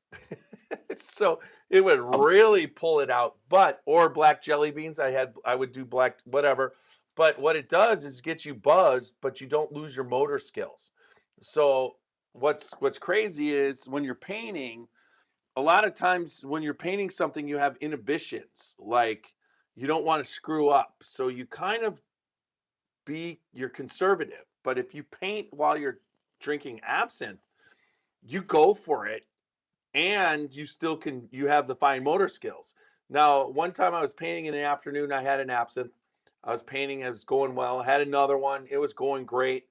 So it would really pull it out. Or black jelly beans. I would do black, whatever. But what it does is get you buzzed, but you don't lose your motor skills. So what's crazy is when you're painting, a lot of times when you're painting something, you have inhibitions, like you don't want to screw up. So you kind of you're conservative. But if you paint while you're drinking absinthe, you go for it, and you have the fine motor skills. Now, one time I was painting in the afternoon, I had an absinthe. I was painting, it was going well. I had another one, it was going great.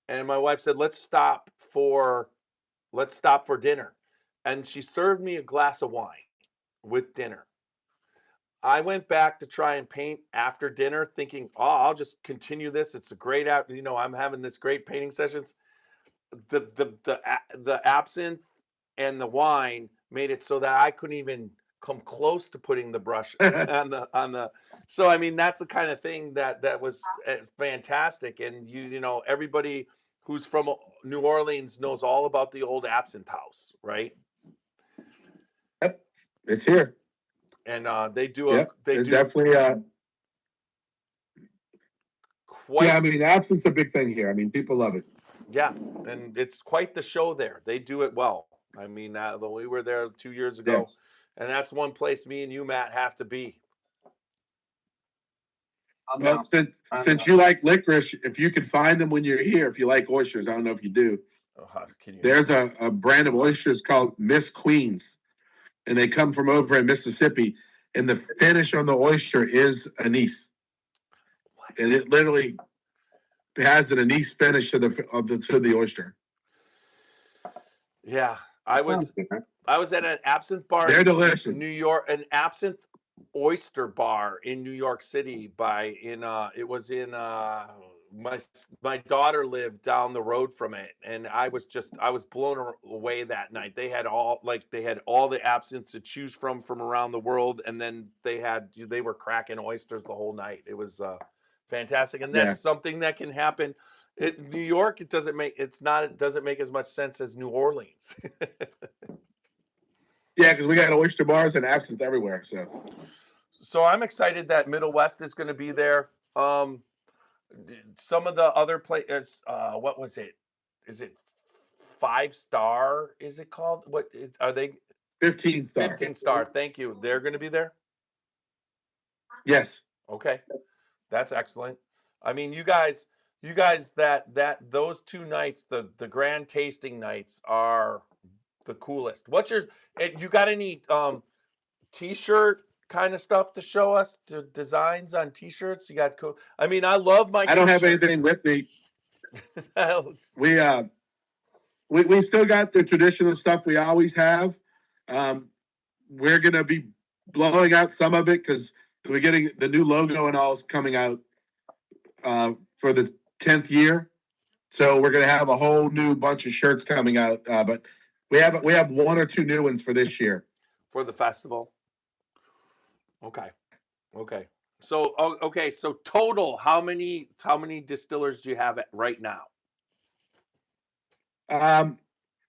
And my wife said, let's stop for dinner. And she served me a glass of wine with dinner. I went back to try and paint after dinner thinking, I'll just continue this. It's a great I'm having this great painting sessions. The absinthe and the wine made it so that I couldn't even come close to putting the brush on the. So I mean, that's the kind of thing that was fantastic. And everybody who's from New Orleans knows all about the old absinthe house, right? Yep, it's here. And they do definitely quite. Yeah, I mean, absinthe's a big thing here. I mean, people love it. Yeah, and it's quite the show there. They do it well. I mean, we were there 2 years ago, yes. And that's one place me and you, Matt, have to be. Well, since you like licorice, if you can find them when you're here, if you like oysters, I don't know if you do. There's a brand of oysters called Miss Queens, and they come from over in Mississippi, and the finish on the oyster is anise. What? And it literally has an anise finish to the oyster. Yeah, I was at an absinthe bar. They're delicious. In New York, an absinthe oyster bar in New York City. It was in my daughter lived down the road from it, and I was blown away that night. They had all the absinthe to choose from around the world, and then they were cracking oysters the whole night. It was fantastic, and that's something that can happen. New York, it doesn't make as much sense as New Orleans. Yeah, because we got oyster bars and absinthe everywhere. So I'm excited that Middle West is going to be there. Some of the other places, what was it? Is it 5-star? Is it called? What are they? 15 star. 15 star. Thank you. They're going to be there? Yes. Okay. That's excellent. I mean, you guys those 2 nights, the grand tasting nights are the coolest. You got any t-shirt kind of stuff to show us, to designs on t-shirts? You got cool. I mean, I love my I don't have anything with me. We still got the traditional stuff we always have. We're gonna be blowing out some of it because we're getting the new logo and all is coming out for the 10th year. So we're gonna have a whole new bunch of shirts coming out. But we have 1 or 2 new ones for this year. For the festival. Okay. So so total, how many distillers do you have right now?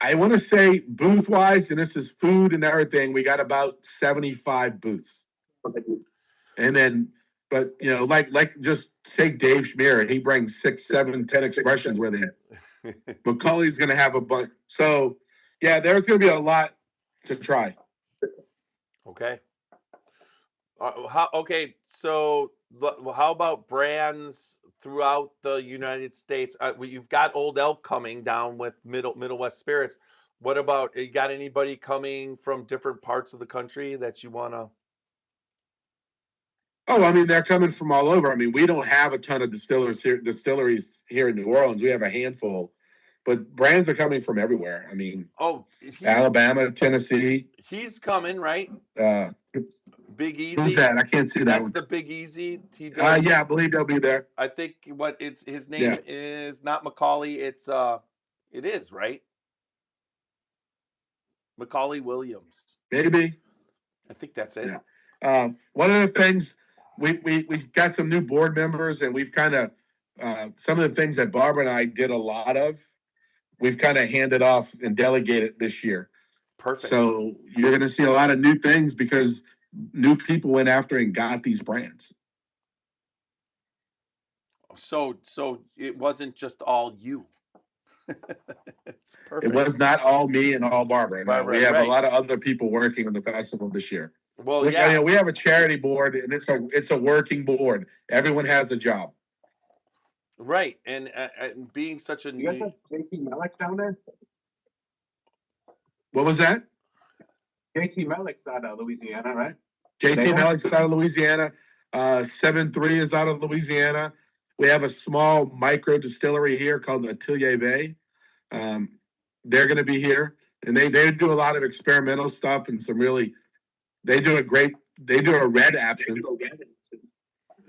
I want to say booth wise, and this is food and everything, we got about 75 booths. And then, but you know, like just take Dave Schmier, he brings 6, 7, 10 expressions with him. Macaulay's going to have a bunch. So yeah, there's going to be a lot to try. Okay. So how about brands throughout the United States? You've got Old Elk coming down with Middle West Spirits. What about, you got anybody coming from different parts of the country that you want to? Oh, I mean, they're coming from all over. I mean, we don't have a ton of distilleries here in New Orleans. We have a handful, but brands are coming from everywhere. I mean, Alabama, Tennessee. He's coming, right? Big Easy. Who's that? I can't see that. That's one. the Big Easy. He does. Yeah, I believe they'll be there. I think his name is not Macaulay. It is, right? Macaulay Williams. Maybe. I think that's it. Yeah. One of the things we've got some new board members, and we've kind of some of the things that Barbara and I did a lot of, we've kind of handed off and delegated this year. Perfect. So you're going to see a lot of new things because new people went after and got these brands. So it wasn't just all you. It's perfect. It was not all me and all Barbara. No, we have right. a lot of other people working on the festival this year. Well, we have a charity board, and it's a working board. Everyone has a job. Right, and being such a You guys have JT Melick down there? What was that? JT Melick's out of Louisiana, right? JT Melick's out of Louisiana. 7-3 is out of Louisiana. We have a small micro distillery here called Atelier Bay. They're going to be here, and they do a lot of experimental stuff and some really. They do a red absinthe,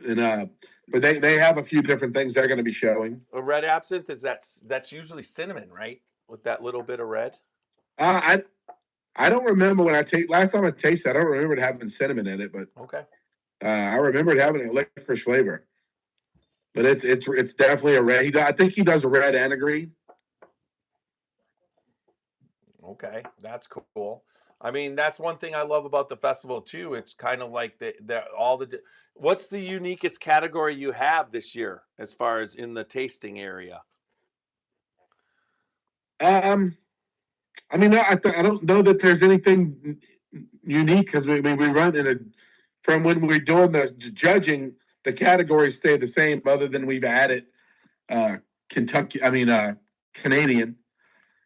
and but they have a few different things they're going to be showing. A red absinthe that's usually cinnamon, right? With that little bit of red. I don't remember last time I tasted. I don't remember it having cinnamon in it, but okay. I remember it having a licorice flavor. But it's definitely a red. I think he does a red and a green. Okay, that's cool. I mean, that's one thing I love about the festival too. It's kind of like what's the uniquest category you have this year as far as in the tasting area? I mean, I don't know that there's anything unique because we run from when we're doing the judging, the categories stay the same other than we've added Canadian.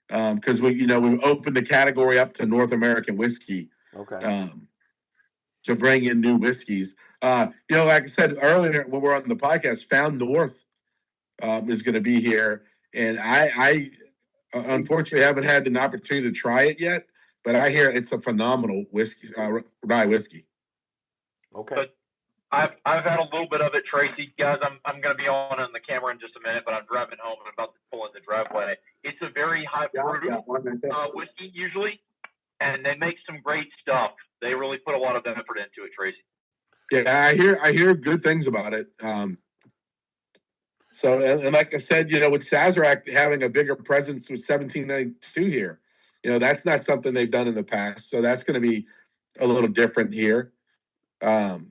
Because we've opened the category up to North American whiskey. Okay. To bring in new whiskeys. Like I said earlier when we're on the podcast, Found North is going to be here, and I unfortunately haven't had an opportunity to try it yet, but I hear it's a phenomenal whiskey, rye whiskey. Okay. But I've had a little bit of it, Tracy. Guys, I'm going to be on the camera in just a minute, but I'm driving home and I'm about to pull in the driveway. It's a very high proof whiskey usually, and they make some great stuff. They really put a lot of effort into it, Tracy. Yeah, I hear good things about it. So, and like I said, with Sazerac having a bigger presence with 1792 here, that's not something they've done in the past. So that's going to be a little different here. And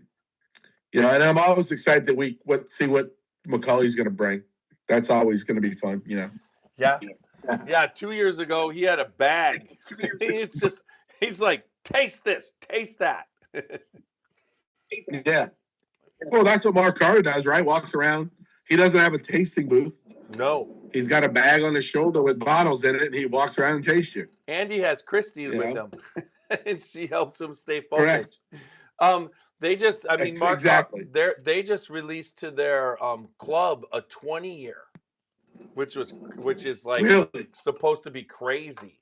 I'm always excited that see what Macaulay's going to bring. That's always going to be fun, Yeah. 2 years ago, he had a bag. He's like, taste this, taste that. Yeah. Well, that's what Mark Carter does, right? Walks around. He doesn't have a tasting booth. No. He's got a bag on his shoulder with bottles in it, and he walks around and tastes you. And he has Christy with him. And she helps him stay focused. Correct. They just, Mark, exactly. They just released to their club a 20-year, which is like really? Supposed to be crazy.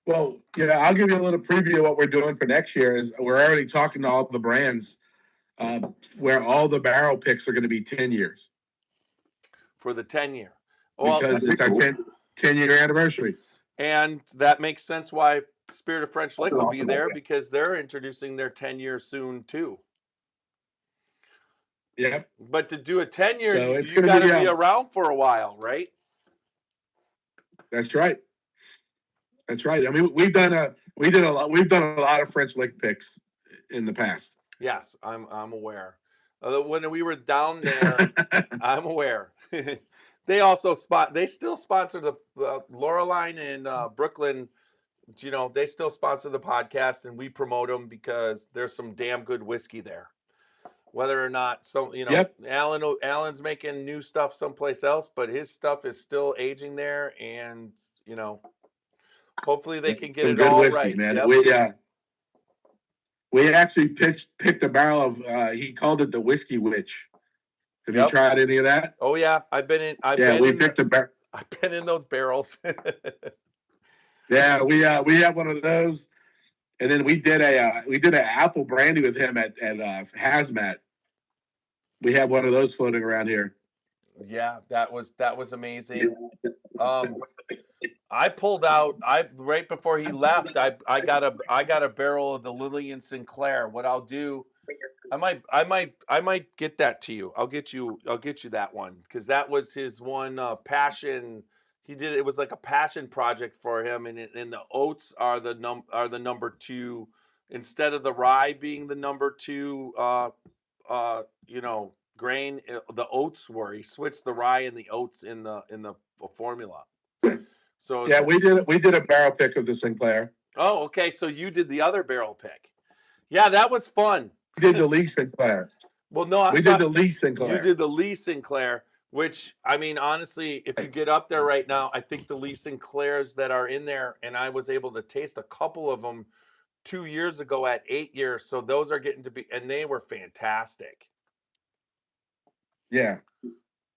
Well, I'll give you a little preview of what we're doing for next year. Is we're already talking to all the brands where all the barrel picks are going to be 10 years. For the 10-year. Because it's our 10-year anniversary. And that makes sense why Spirit of French Lick will be there, because they're introducing their 10 years soon too. Yeah. But to do a 10-year, so you got to be around for a while, right? That's right. That's right. I mean, we've done a lot of French lick picks in the past. Yes, I'm aware. When we were down there, I'm aware. They still sponsor the Loreline in Brooklyn. You know, they still sponsor the podcast, and we promote them because there's some damn good whiskey there. Whether or not Yep. Alan's making new stuff someplace else, but his stuff is still aging there, and hopefully they can get Some it good all whiskey, right. man. Yep. We actually picked a barrel of he called it the Whiskey Witch. Have you tried any of that? Oh yeah, I've been in those barrels. Yeah, we have one of those, and then we did an apple brandy with him at Hazmat. We have one of those floating around here. Yeah, that was amazing. I pulled out right before he left. I got a barrel of the Lillian Sinclair. What I'll do, I might get that to you. I'll get you that one because that was his one passion. He did it was like a passion project for him, and the oats are the number 2 instead of the rye being the number 2. Grain. The oats were. He switched the rye and the oats in the formula. So yeah, we did a barrel pick of the Sinclair. Oh, okay. So you did the other barrel pick. Yeah, that was fun. We did the Lee Sinclair. Well, no, we did the Lee Sinclair. You did the Lee Sinclair, which I mean, honestly, if you get up there right now, I think the Lee Sinclairs that are in there, and I was able to taste a couple of them 2 years ago at 8 years. So those are getting to be, and they were fantastic. Yeah.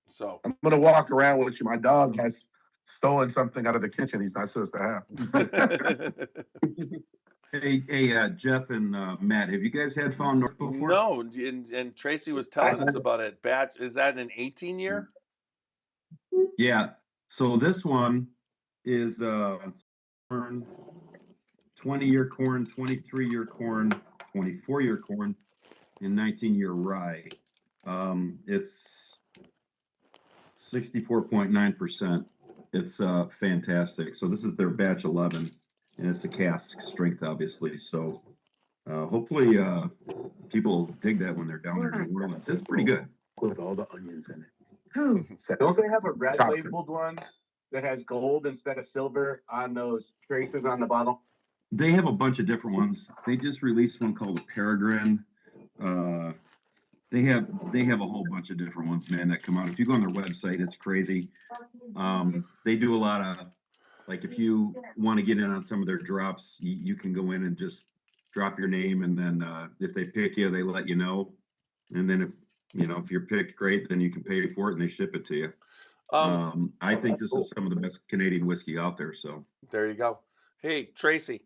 So I'm gonna walk around with you. My dog has stolen something out of the kitchen he's not supposed to have. Hey, Jeff and Matt, have you guys had Found North before? No, and Tracy was telling us about it. Batch, is that an 18 year? Yeah. So this one is 20-year corn, 23-year corn, 24-year corn, and 19-year rye. It's 64.9%. It's fantastic. So this is their batch 11, and it's a cask strength, obviously. So hopefully people dig that when they're down there in New Orleans. It's pretty good. With all the onions in it. Don't they have a red labeled one that has gold instead of silver on those traces on the bottle? They have a bunch of different ones. They just released one called a Peregrine. They have a whole bunch of different ones, man, that come out. If you go on their website, it's crazy. They do a lot of, like, if you want to get in on some of their drops, you can go in and just drop your name, and then if they pick you, they let you know. And then if you're picked, great, then you can pay for it and they ship it to you. I think this is some of the best Canadian whiskey out there. So there you go. Hey, Tracy.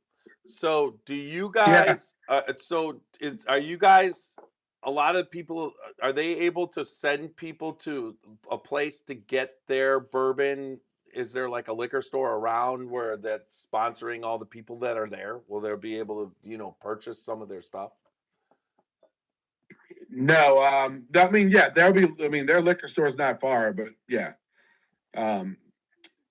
So do you guys? Yeah. Are you guys? A lot of people, are they able to send people to a place to get their bourbon? Is there like a liquor store around where that's sponsoring all the people that are there? Will they be able to, purchase some of their stuff? No, I mean, yeah, their liquor store is not far, but yeah.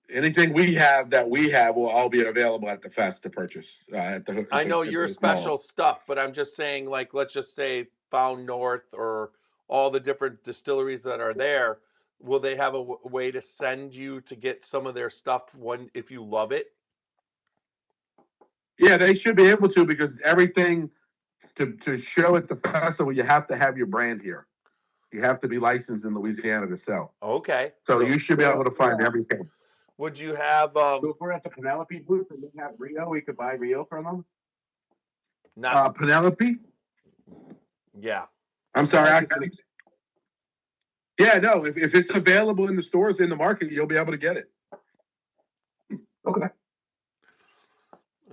Anything we have will all be available at the fest to purchase. I know your special stuff, but I'm just saying, like, let's just say Found North or all the different distilleries that are there. Will they have a way to send you to get some of their stuff if you love it? Yeah, they should be able to, because everything to show at the festival, you have to have your brand here. You have to be licensed in Louisiana to sell. Okay. So you should be able to find everything. Would you have? So if we're at the Penelope booth and we have Rio, we could buy Rio from them. Not Penelope. Yeah. I'm sorry. Yeah, no. If it's available in the stores in the market, you'll be able to get it. Okay.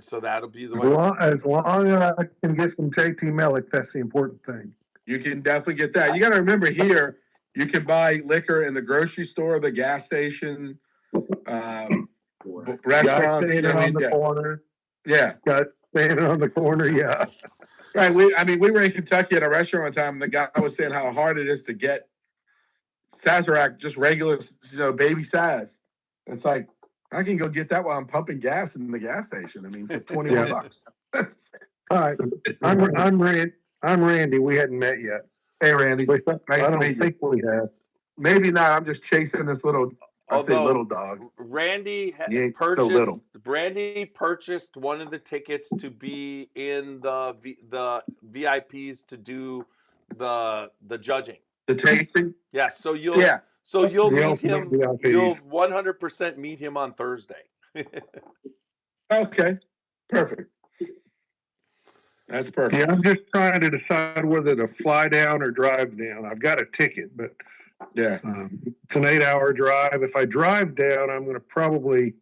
So that'll be the one. As long as I can get some JT Mellick, that's the important thing. You can definitely get that. You got to remember, here you can buy liquor in the grocery store, the gas station, restaurants. On the corner. Yeah. Got standing on the corner. Yeah. Right. We were in Kentucky at a restaurant one time, and the guy was saying how hard it is to get Sazerac, just regular, baby Saz. It's like I can go get that while I'm pumping gas in the gas station. I mean, for $21. All right, I'm Randy. We hadn't met yet. Hey, Randy. I Nice to don't meet you. think we have. Maybe not. I'm just chasing this little. I say Although little dog. Randy He ain't so little. Randy purchased one of the tickets to be in the VIPs to do the judging. The tasting. Yeah, so you'll Yeah. you'll The meet ultimate him. VIPs. You'll 100% meet him on Thursday. Okay. Perfect. That's perfect. Yeah, I'm just trying to decide whether to fly down or drive down. I've got a ticket, but Yeah. it's an 8-hour drive. If I drive down, I'm going to probably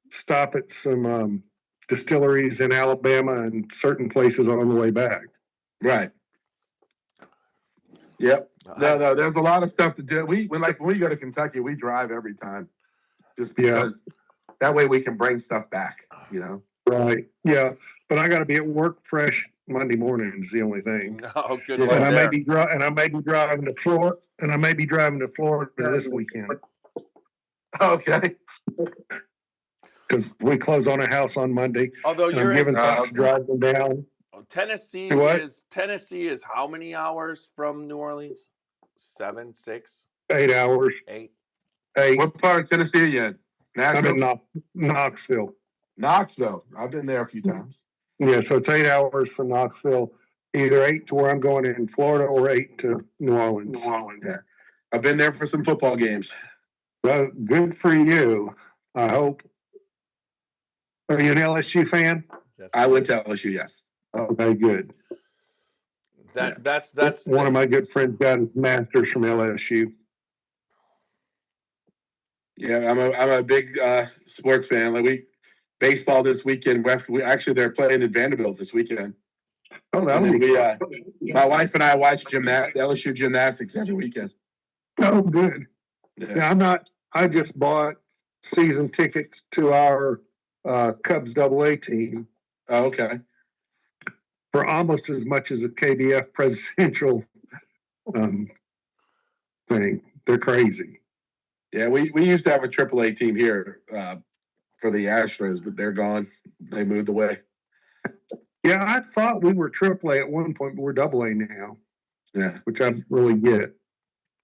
stop at some distilleries in Alabama and certain places on the way back. Right. Yep. No, there's a lot of stuff to do. When we go to Kentucky, we drive every time, just because that way we can bring stuff back. You know. Right. Yeah, but I got to be at work fresh Monday morning. Is the only thing. Oh, good Yeah. luck And I there. may be driving to Florida. And I may be driving to Florida this weekend Okay. because we close on a house on Monday. Although And you're I'm giving in thought to driving down. Tennessee What? is how many hours from New Orleans? 7, 6, 8 hours. 8. Hey, What part of Tennessee are you in? I'm in Nashville? Knoxville. Knoxville. I've been there a few times. Yeah, so it's 8 hours from Knoxville, either 8 to where I'm going in Florida or 8 to New Orleans. Yeah. I've been there for some football games. Well, good for you, I hope. Are you an LSU fan? Yes. I went to LSU, yes. Okay, good. That's One of my good friends got his master's from LSU. Yeah, I'm a big sports fan. Like baseball this weekend. They're playing at Vanderbilt this weekend. Oh, that And would then be my wife and I watch LSU gymnastics every weekend. Oh, good. Yeah. Yeah, I just bought season tickets to our Cubs AA team Oh, okay. for almost as much as a KBF presidential thing. They're crazy. Yeah, we used to have a AAA team here for the Astros, but they're gone. They moved away. Yeah, I thought we were AAA at one point, but we're AA now. Yeah. Which I really get.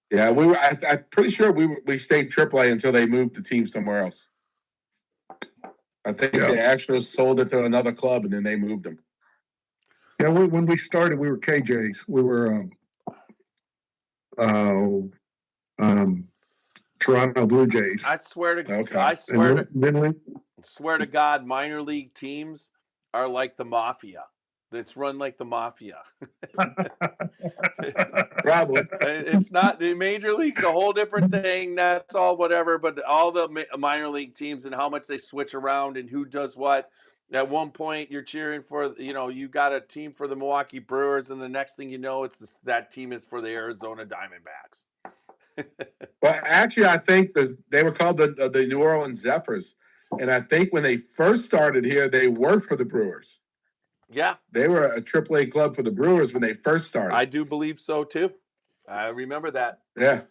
Yeah, I'm pretty sure we stayed AAA until they moved the team somewhere else. I think the Astros sold it to another club and then they moved them. Yeah, when we started, we were KJs. We were Toronto Blue Jays. I swear to Okay. I Then swear to God, minor league teams are like the mafia. It's run like the mafia. Probably. It's not the major league's a whole different thing. That's all whatever. But all the minor league teams and how much they switch around and who does what. At one point, you're cheering for you got a team for the Milwaukee Brewers, and the next thing you know, that team is for the Arizona Diamondbacks. Well, actually, I think they were called the New Orleans Zephyrs, and I think when they first started here, they were for the Brewers. Yeah, they were a AAA club for the Brewers when they first started. I do believe so too. I remember that. Yeah,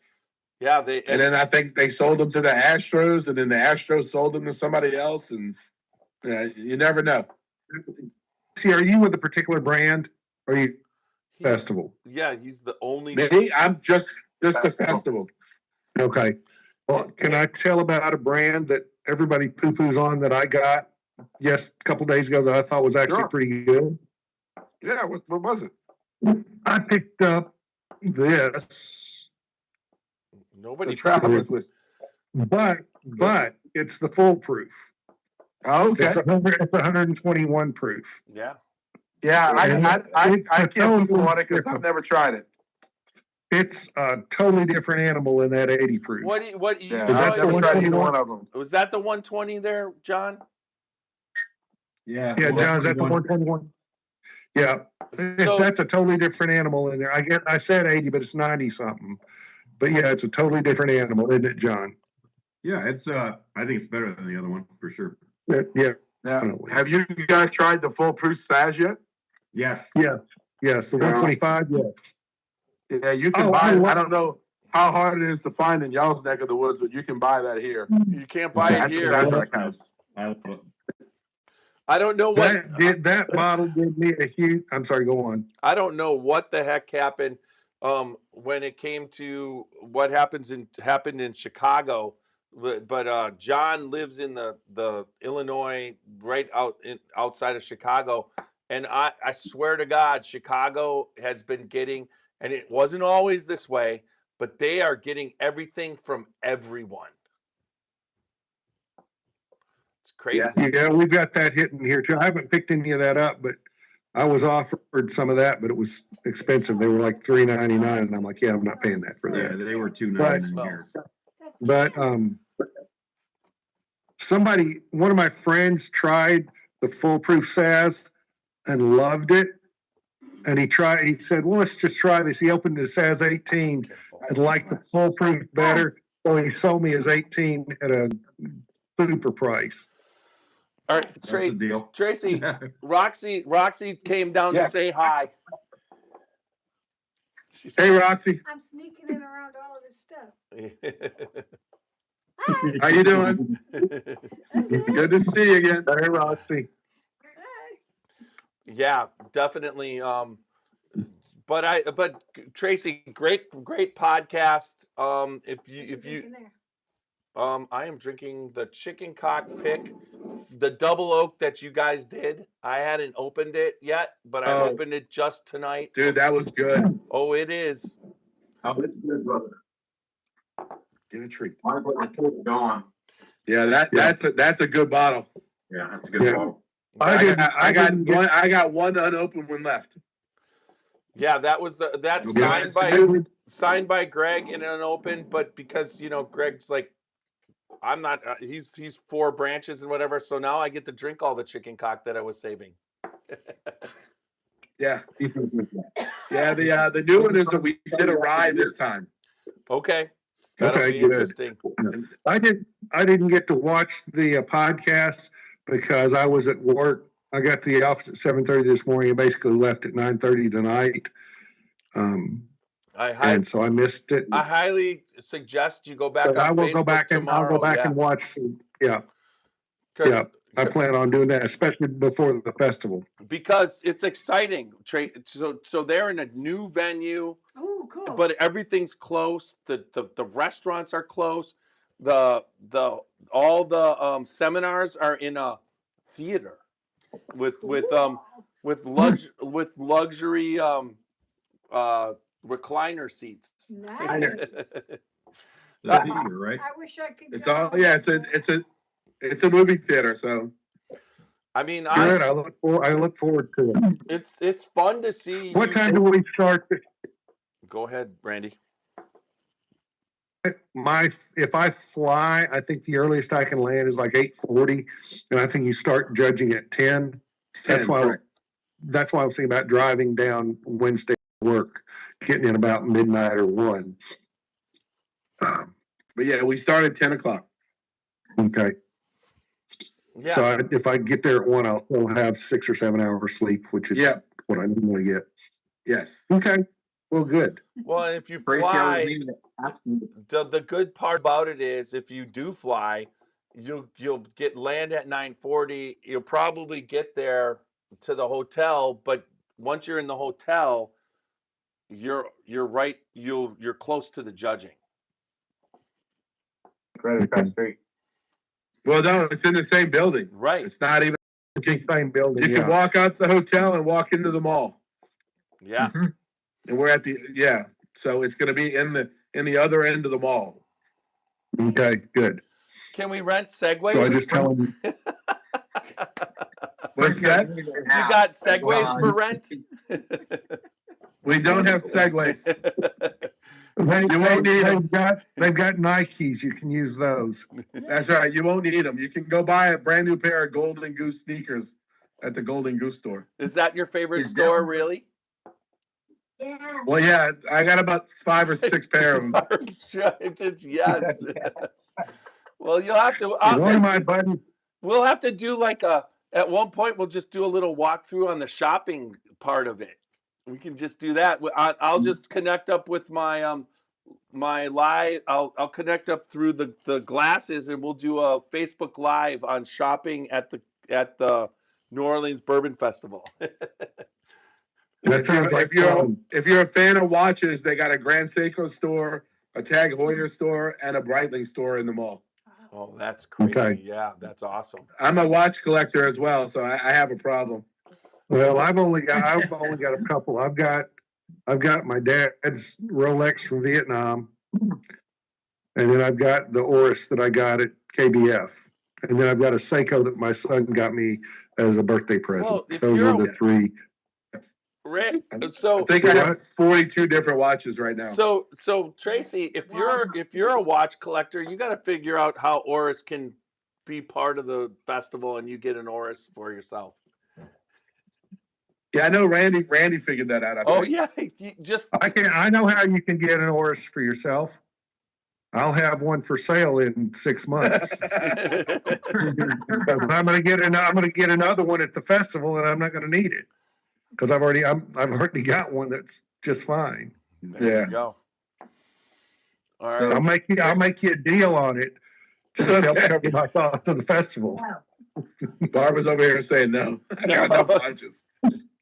yeah. And then I think they sold them to the Astros, and then the Astros sold them to somebody else, and you never know. See, are you with a particular brand? Or are you festival? Yeah, he's the only. Me, I'm just a festival. Okay. Well, can I tell about a brand that everybody poo-poos on that I got a couple days ago that I thought was actually pretty good? Yeah, what was it? I picked up this. Nobody. The traveler twist. But it's the foolproof. Oh, okay. It's 121 proof. Yeah. Yeah, I can't poo on it because I've never tried it. It's a totally different animal in that 80 proof. What Yeah, I've never tried either one of them. Was that the 120 there, John? Yeah. Yeah, John, is that the 121? Yeah. So, that's a totally different animal in there. I said 80, but it's 90 something. But yeah, it's a totally different animal, isn't it, John? Yeah, it's I think it's better than the other one for sure. Yeah. Now, have you guys tried the foolproof Saz yet? Yes. Yes. The 125, yes. Yeah, you can buy it. I don't know how hard it is to find in y'all's neck of the woods, but you can buy that here. You can't buy it That's the here. Soundtrack House. I don't know what That bottle did me a huge, I'm sorry, go on. I don't know what the heck happened when it came to what happened in Chicago, but John lives in the Illinois right outside of Chicago, and I swear to God, Chicago has been getting, and it wasn't always this way, but they are getting everything from everyone. It's crazy. Yeah, we've got that hitting here too. I haven't picked any of that up, but I was offered some of that, but it was expensive. They were like $3.99, and I'm like, yeah, I'm not paying that for Yeah, that. they were $2.99 here. But one of my friends tried the foolproof Saz and loved it. And he said, well, let's just try this. He opened his Saz 18 and liked the foolproof better. So he sold me his 18 at a super price. All right, Tracy, Roxy came down to say hi. Hey, Roxy. I'm sneaking in around all of this stuff. How you doing? Good to see you again. Hey, Roxy. Yeah, definitely. But Tracy, great podcast. I am drinking the chicken cockpit, the double oak that you guys did. I hadn't opened it yet, but I opened it just tonight. Dude, that was good. Oh, it is. Oh, it's good, brother. Get a treat. Gone. Yeah, that's a good bottle. Yeah, that's a good bottle. I got one unopened one left. Yeah, that was signed by Greg in an open, but because Greg's like, I'm not. He's 4 branches and whatever. So now I get to drink all the chicken cock that I was saving. Yeah, yeah. The new one is that we did a rye this time. Okay, that'll be good. interesting. I didn't get to watch the podcast because I was at work. I got to the office at 7:30 this morning and basically left at 9:30 tonight. And so I missed it. I highly suggest you go back. But I will go back and I'll go back and watch. Yeah. I plan on doing that, especially before the festival. Because it's exciting. So they're in a new venue. Oh, cool. But everything's close. The restaurants are close. All the seminars are in a theater with luxury recliner seats. Nice. Right? I wish I could. It's all it's a movie theater. So I mean, good. I look forward to it. It's fun to see. What time do we start? Go ahead, Randy. If I fly, I think the earliest I can land is like 8:40, and I think you start judging at 10. That's why I was thinking about driving down Wednesday to work, getting in about midnight or 1. But yeah, we start at 10 o'clock. Okay. Yeah. So if I get there at 1, I'll still have 6 or 7 hours sleep, which is what I normally get. Yes. Okay. Well, good. Well, if you fly, the good part about it is if you do fly, you'll get land at 9:40. You'll probably get there to the hotel, but once you're in the hotel, you're right. You're close to the judging. Right across the street. Well, no, it's in the same building. Right. It's not even the same building. You can walk out to the hotel and walk into the mall. Yeah. Mm-hmm. And we're at so it's going to be in the other end of the mall. Okay, good. Can we rent Segways? So I just tell them. What's that? You got Segways for rent? We don't have Segways. They've got Nikes. You can use those. That's right. You won't need them. You can go buy a brand new pair of Golden Goose sneakers at the Golden Goose store. Is that your favorite store, really? Yeah. Well, yeah, I got about 5 or 6 pair of them. Yes. Well, you'll have to. One of my buddies. We'll have to do at one point, we'll just do a little walkthrough on the shopping part of it. We can just do that. I'll just connect up with my my live. I'll connect up through the glasses, and we'll do a Facebook Live on shopping at the New Orleans Bourbon Festival. If you're a fan of watches, they got a Grand Seiko store, a Tag Heuer store, and a Breitling store in the mall. Oh, that's crazy! Okay. Yeah, that's awesome. I'm a watch collector as well, so I have a problem. Well, I've only got a couple. I've got my dad's Rolex from Vietnam, and then I've got the Oris that I got at KBF, and then I've got a Seiko that my son got me as a birthday present. Well, if Those you're are the three. Right. I So think I have 42 different watches right now. So Tracy, if you're a watch collector, you got to figure out how Oris can be part of the festival, and you get an Oris for yourself. Yeah, I know Randy figured that out. I think. Yeah, just I know how you can get an Oris for yourself. I'll have one for sale in 6 months. I'm gonna get another one at the festival, and I'm not gonna need it because I've already got one that's just fine. There you go. All right. I'll make you a deal on it to help cover my cost of the festival. Barbara's over here saying no. I got enough watches.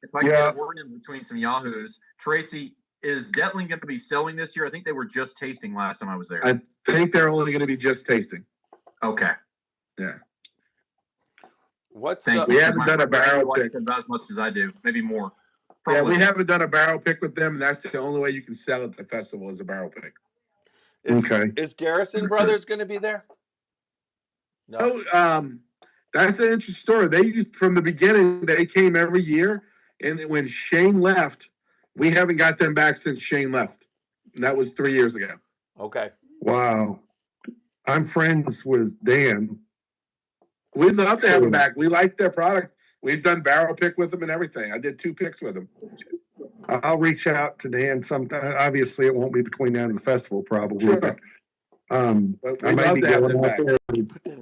If I can get a word in between some yahoos, Tracy, is Detling going to be selling this year? I think they were just tasting last time I was there. I think they're only going to be just tasting. Okay. Yeah. What's Thank we you. haven't done a barrel pick about as much as I do, maybe more. Yeah, Probably. we haven't done a barrel pick with them, and that's the only way you can sell at the festival is a barrel pick. Is Garrison Brothers going to be there? No. Oh, that's an interesting story. They used from the beginning. They came every year, and when Shane left, we haven't got them back since Shane left. And that was 3 years ago. Okay. Wow. I'm friends with Dan. We'd love to have them back. We like their product. We've done barrel pick with them and everything. I did 2 picks with them. I'll reach out to Dan sometime. Obviously, it won't be between now and the festival, probably. Sure. But, But I we'd may love be to have going them out back. there.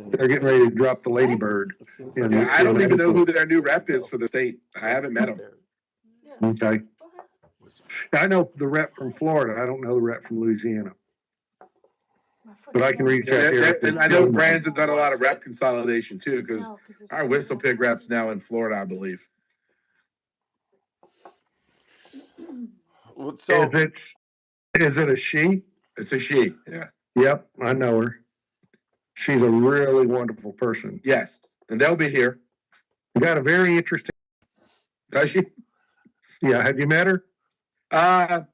They're getting ready to drop the Ladybird. Yeah, I don't even know who their new rep is for the state. I haven't met him. Okay. I know the rep from Florida. I don't know the rep from Louisiana. But I can reach out there. And I know brands have done a lot of rep consolidation too, because our whistle pig reps now in Florida, I believe. So is it a she? It's a she. Yeah. Yep, I know her. She's a really wonderful person. Yes, and they'll be here. We got a very interesting. Does she? Yeah, have you met her? I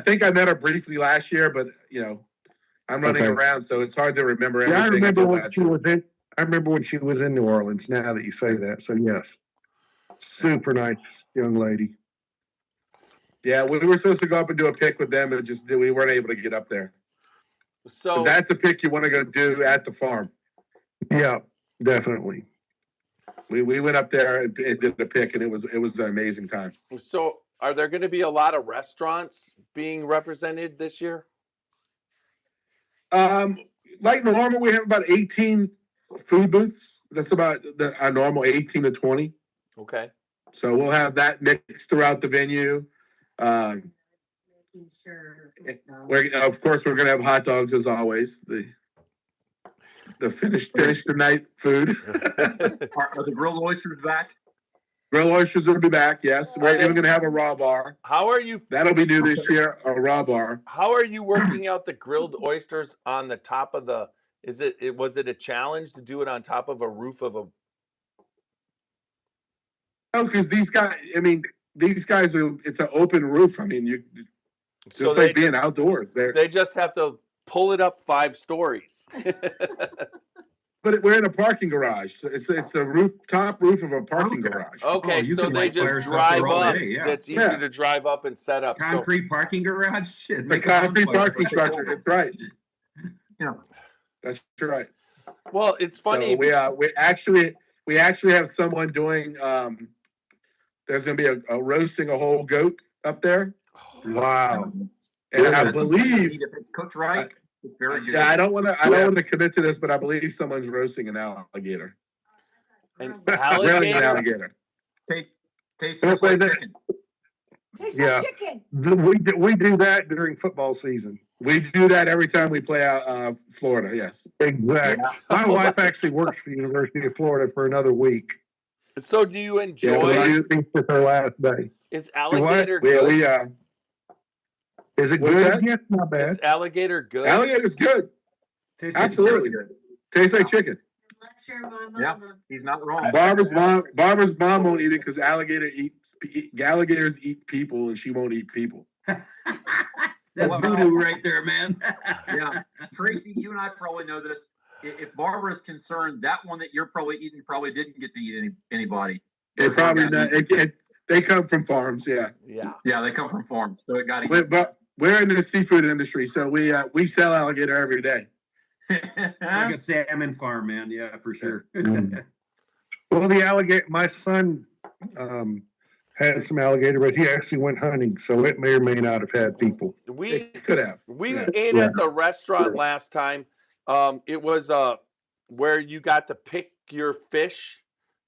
think I met her briefly last year, but I'm running around, so it's hard to remember everything. Yeah, I remember when she was in. I remember when she was in New Orleans. Now that you say that, so yes, super nice young lady. Yeah, we were supposed to go up and do a pick with them, and we weren't able to get up there. So that's a pick you want to go do at the farm. Yeah, definitely. We went up there and did the pick, and it was an amazing time. So, are there going to be a lot of restaurants being represented this year? Like normal, we have about 18 food booths. That's about our normal 18 to 20. Okay. So we'll have that mixed throughout the venue. Of course, we're going to have hot dogs as always. The finish the night food. Are the grilled oysters back? Grilled oysters will be back. Yes, we're even going to have a raw bar. How are you? That'll be new this year. A raw bar. How are you working out the grilled oysters on the top of the? Was it a challenge to do it on top of a roof of a? Oh, because these guys are. It's an open roof. I mean, just like being outdoors. They just have to pull it up 5 stories. But we're in a parking garage. So it's the top roof of a parking garage. Okay, so they just drive up. It's easy to drive up and set up. Concrete parking garage? Shit. It's a concrete parking structure. That's right. Yeah. That's right. Well, it's funny. So we actually have someone doing there's gonna be a roasting a whole goat up there. Wow. And I believe if it's cooked right. It's very good. Yeah, I don't want to commit to this, but I believe someone's roasting an alligator. An Grilling an alligator. Tastes just like chicken. Tastes Yeah. like chicken. We do that during football season. We do that every time we play out Florida. Yes. Exactly. My wife actually works for the University of Florida for another week. So do you Yeah, enjoy? It's her last day. Is alligator Yeah, good? Is it What's good? that? Yes, not bad. Is alligator good? Alligator's good. Tastes like Absolutely chicken. good. Tastes like chicken. Unless you're my Yeah. mama. He's not wrong. Barbara's mom won't eat it because alligators eat people, and she won't eat people. That's voodoo right there, man. Yeah, Tracy, you and I probably know this. If Barbara's concerned, that one that you're probably eating probably didn't get to eat anybody. It probably not. They come from farms. Yeah. Yeah, they come from farms, so it got eaten. But we're in the seafood industry, so we sell alligator every day. Like a salmon farm, man. Yeah, for sure. Well, the alligator, my son had some alligator, but he actually went hunting, so it may or may not have had people. We could have. We ate at the restaurant last time. It was where you got to pick your fish.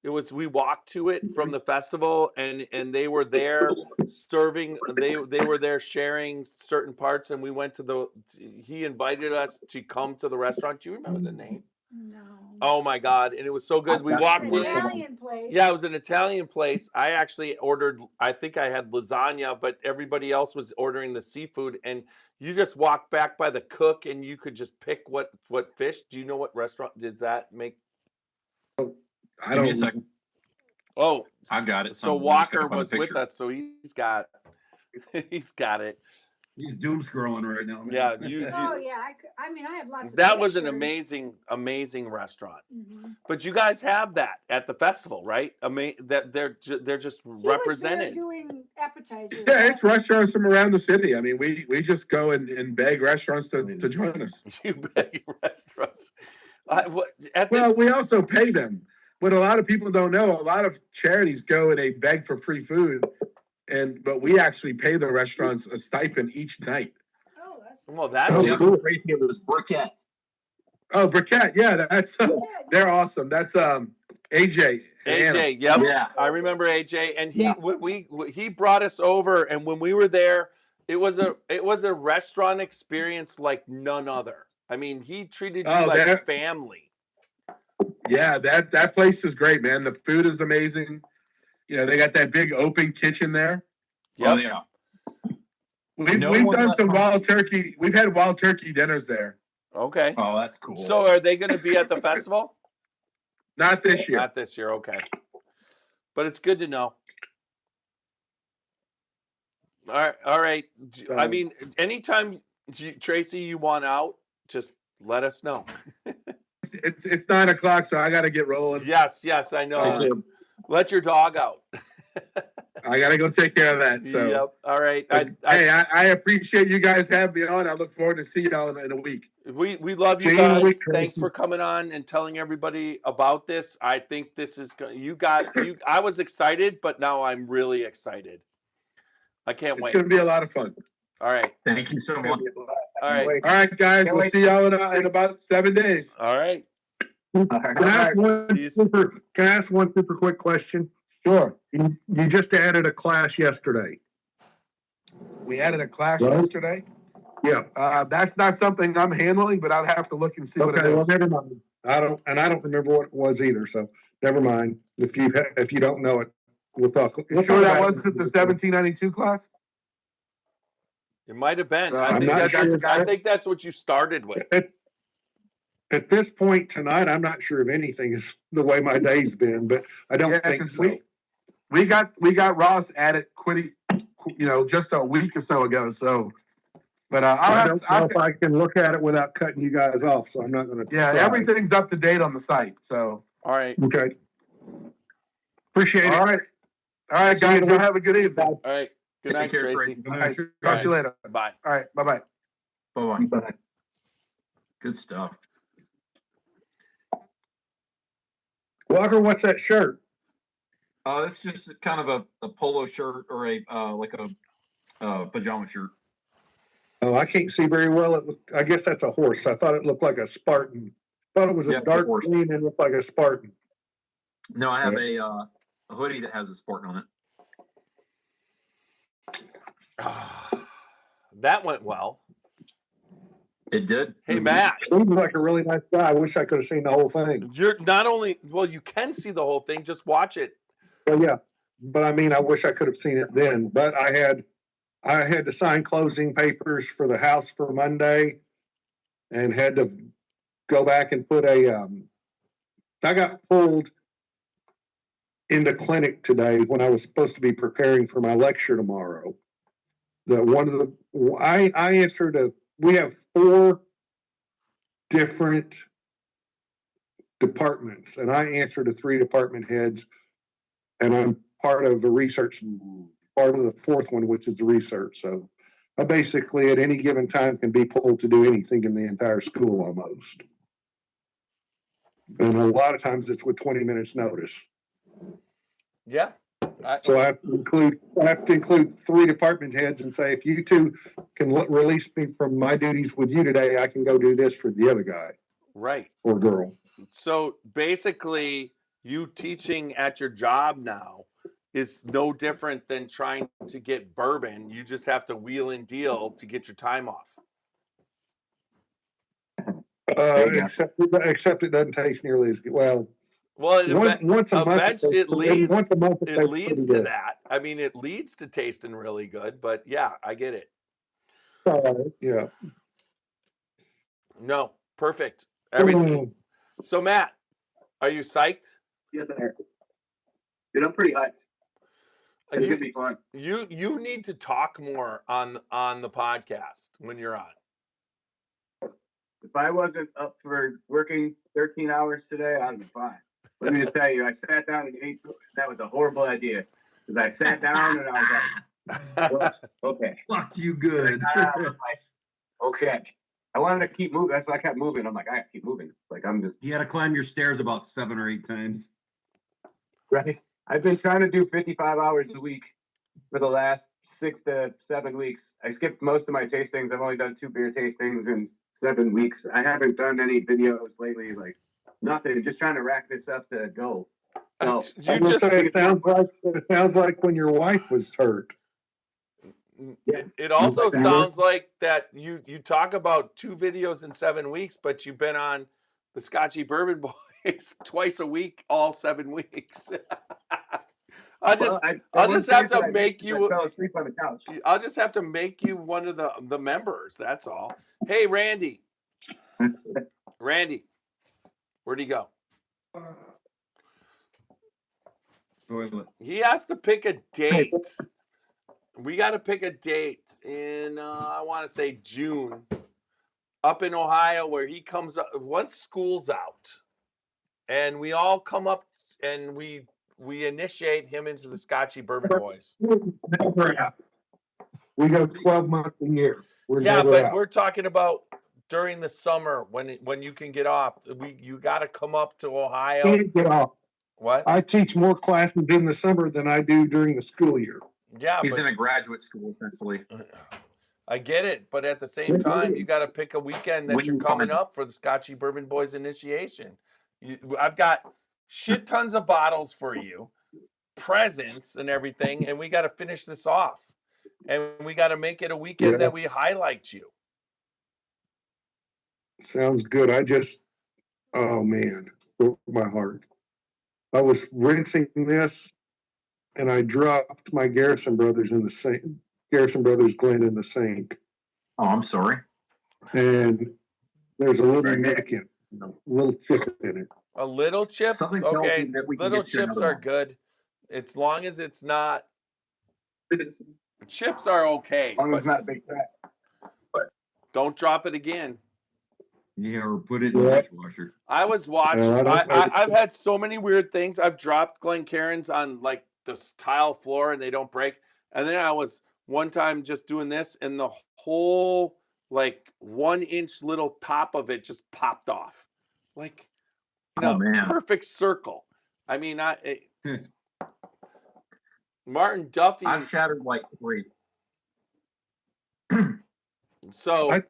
It was we walked to it from the festival, and they were there serving. They were there sharing certain parts, and we went to he invited us to come to the restaurant. Do you remember the name? No. Oh my God! And it was so good. We walked in. Italian place. Yeah, it was an Italian place. I actually ordered. I think I had lasagna, but everybody else was ordering the seafood, and you just walk back by the cook, and you could just pick what fish. Do you know what restaurant does that make? I don't. Give me a second. Oh, I've got it. so Walker was with us, so he's got it. He's doom scrolling right now, man. Yeah, Oh yeah, I mean, I have lots of. that was an pictures. amazing restaurant. Mhm. But you guys have that at the festival, right? That they're just He was there represented. doing appetizers. Yeah, it's restaurants from around the city. I mean, we just go and beg restaurants to join us. You beg restaurants. We also pay them. What a lot of people don't know, a lot of charities go and they beg for free food, but we actually pay the restaurants a stipend each night. Oh, that's. Well, that's It was briquette. Oh, briquette, yeah, that's they're awesome. That's AJ. AJ, yep. Yeah. I remember AJ, and he brought us over, and when we were there, it was a restaurant experience like none other. I mean, he treated you like family. Yeah, that place is great, man. The food is amazing. You know, they got that big open kitchen there. Yep. Oh yeah. We've done some wild turkey. We've had wild turkey dinners there. Okay. Oh, that's cool. So are they going to be at the festival? Not this year. Not this year. Okay. But it's good to know. All right. I mean, anytime, Tracy, you want out, just let us know. It's 9 o'clock, so I got to get rolling. Yes, I know. Let your dog out. I got to go take care of that. So, yep. All right. I appreciate you guys having me on. I look forward to see y'all in a week. We love you guys. Thanks for coming on and telling everybody about this. I think this is I was excited, but now I'm really excited. I can't wait. It's going to be a lot of fun. All right. Thank you so much. All right. All right, guys. We'll see y'all in about 7 days. All right. Can I ask one super quick question? Sure. You just added a class yesterday. We added a class yesterday. Yeah. That's not something I'm handling, but I'll have to look and see what it is. Well, never mind. I don't remember what it was either. So never mind. If you don't know it, we'll talk. You sure that wasn't the 1792 class? It might have been. I think that's what you started with. At this point tonight, I'm not sure if anything is the way my day's been, but I don't think so. We got Ross at it just a week or so ago. So, but I don't know if I can look at it without cutting you guys off. So I'm not going to. Yeah, everything's up to date on the site. So, all right. Okay. Appreciate it. All right, guys. Y'all have a good evening. All right. Good night, Tracy. All right. Talk to you later. Bye. All right. Bye-bye. Bye. Good stuff. Walker, what's that shirt? It's just kind of a polo shirt or a pajama shirt. Oh, I can't see very well. I guess that's a horse. I thought it looked like a Spartan. Thought it was a dark green and looked like a Spartan. No, I have a hoodie that has a Spartan on it. That went well. It did. Hey, Matt, Seems like a really nice guy. I wish I could have seen the whole thing. you're not only, well, you can see the whole thing, just watch it. Well, yeah, but I mean, I wish I could have seen it then, but I had to sign closing papers for the house for Monday and had to go back and put I got pulled into clinic today when I was supposed to be preparing for my lecture tomorrow. I answered we have 4 different departments, and I answer to 3 department heads, and I'm part of the research, part of the 4th one, which is the research. So I basically at any given time can be pulled to do anything in the entire school almost. And a lot of times it's with 20 minutes notice. Yeah. So I have to include 3 department heads and say, if you 2 can release me from my duties with you today, I can go do this for the other guy. Right. Or girl. So basically, you teaching at your job now is no different than trying to get bourbon. You just have to wheel and deal to get your time off. Except it doesn't taste nearly as good. Well, once a month, it leads to to that. I mean, it leads to tasting really good, but yeah, I get it. Yeah. No, perfect. Everything. So Matt, are you psyched? Yes, sir. Dude, I'm pretty hyped. It's gonna be fun. You need to talk more on the podcast when you're on. If I wasn't up for working 13 hours today, I'd be fine. Let me just tell you, I sat down and ate. That was a horrible idea. Because I sat down and I was like, well, okay. Fuck you good. Okay. I wanted to keep moving. That's why I kept moving. I'm like, I have to keep moving. Like, I'm just. You had to climb your stairs about 7 or 8 times. Right. I've been trying to do 55 hours a week for the last 6 to 7 weeks. I skipped most of my tastings. I've only done 2 beer tastings in 7 weeks. I haven't done any videos lately, like nothing. Just trying to rack this up to go. So it sounds like when your wife was hurt. Yeah. It also sounds like that you talk about 2 videos in 7 weeks, but you've been on the Scotchy Bourbon Boys twice a week, all 7 weeks. I'll just have to make you. I fell asleep on the couch. I'll just have to make you one of the members. That's all. Hey, Randy. Randy, where'd he go? He has to pick a date. We got to pick a date in, I want to say June, up in Ohio, where he comes up once school's out, and we all come up and we initiate him into the Scotchy Bourbon Boys. We go 12 months a year. We're talking about during the summer when you can get off. You got to come up to Ohio. Can't get off. What? I teach more classes in the summer than I do during the school year. Yeah, he's in a graduate school essentially. I get it, but at the same time, you got to pick a weekend that you're coming up for the Scotchy Bourbon Boys initiation. I've got shit tons of bottles for you, presents and everything, and we got to finish this off, and we got to make it a weekend that we highlight you. Sounds good. Oh man, broke my heart. I was rinsing this, and I dropped my Garrison Brothers in the sink. Garrison Brothers Glen in the sink. Oh, I'm sorry. And there's a little nick in it, a little chip in it. A little chip? Something tells okay, me that we can little get you chips another are one. good. As long as it's not. Chips are okay. As long as it's not a big crack. But don't drop it again. Yeah, or put it in the dishwasher. I was watching. I've had so many weird things. I've dropped Glencairns on like the tile floor and they don't break. And then I was one time just doing this and the whole like 1-inch little top of it just popped off. Like, perfect circle. I mean, Martin Duffy. I've shattered like 3. So I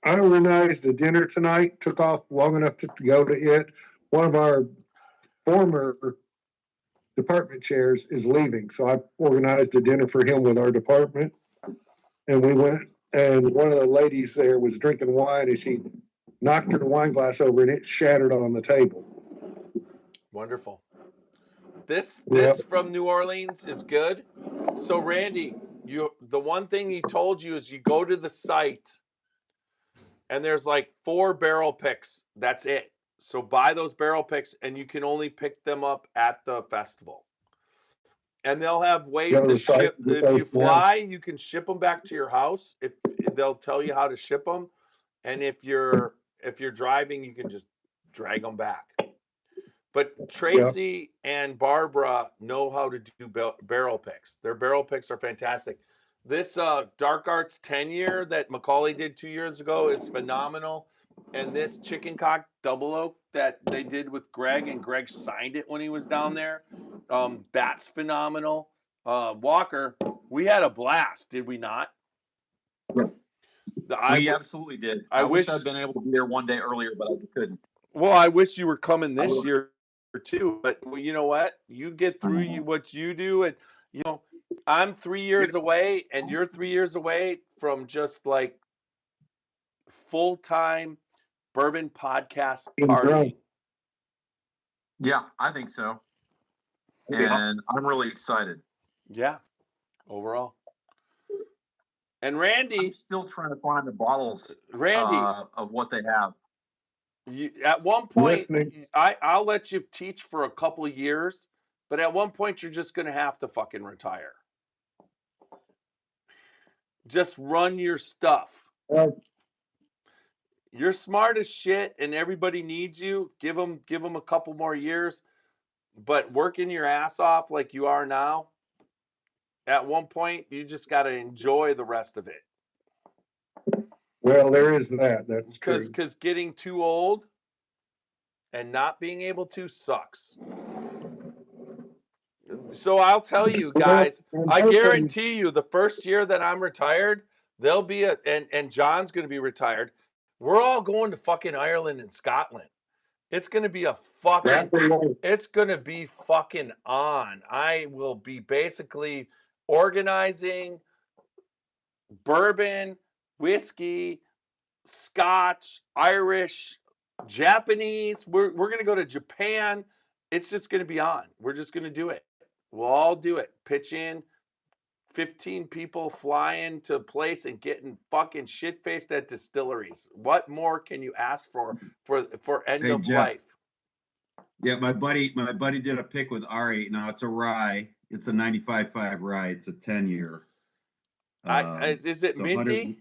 organized a dinner tonight, took off long enough to go to it. One of our former department chairs is leaving, so I organized a dinner for him with our department. And we went and one of the ladies there was drinking wine, and she knocked her wine glass over, and it shattered on the table. Wonderful. This Yeah. from New Orleans is good. So Randy, the one thing he told you is you go to the site and there's like 4 barrel picks. That's it. So buy those barrel picks and you can only pick them up at the festival. And they'll have ways Go to to the site, ship. get If those you down. fly, you can ship them back to your house. If they'll tell you how to ship them, and if you're driving, you can just drag them back. But Tracy and Barbara know how to do barrel picks. Their barrel picks are fantastic. This Dark Arts 10-year that Macaulay did 2 years ago is phenomenal. And this Chicken Cock Double Oak that they did with Greg, and Greg signed it when he was down there, that's phenomenal. Walker, we had a blast, did we not? We absolutely did. I wish I'd been able to be there one day earlier, but I couldn't. Well, I wish you were coming this year too, but you know what? You get through what you do, and you know, I'm 3 years away, and you're 3 years away from just like full-time bourbon podcast partying. Yeah, I think so. And I'm really excited. Yeah, overall. And Randy, I'm still trying to find the bottles, Randy, of what they have. At one point, I'll let you teach for a couple of years, but at one point you're just going to have to fucking retire. Just run your stuff. You're smart as shit, and everybody needs you. Give them a couple more years, but working your ass off like you are now. At one point, you just got to enjoy the rest of it. Well, there is that. That's true. Because getting too old and not being able to sucks. So I'll tell you guys, I guarantee you the first year that I'm retired, there'll be and John's going to be retired. We're all going to fucking Ireland and Scotland. It's going to be it's going to be fucking on. I will be basically organizing bourbon, whiskey, Scotch, Irish, Japanese. We're going to go to Japan. It's just going to be on. We're just going to do it. We'll all do it. Pitch in, 15 people flying to a place and getting fucking shit-faced at distilleries. What more can you ask for end of life? Yeah, my buddy did a pick with Ari. Now it's a rye. It's a 95.5 rye. It's a 10-year. Is it minty?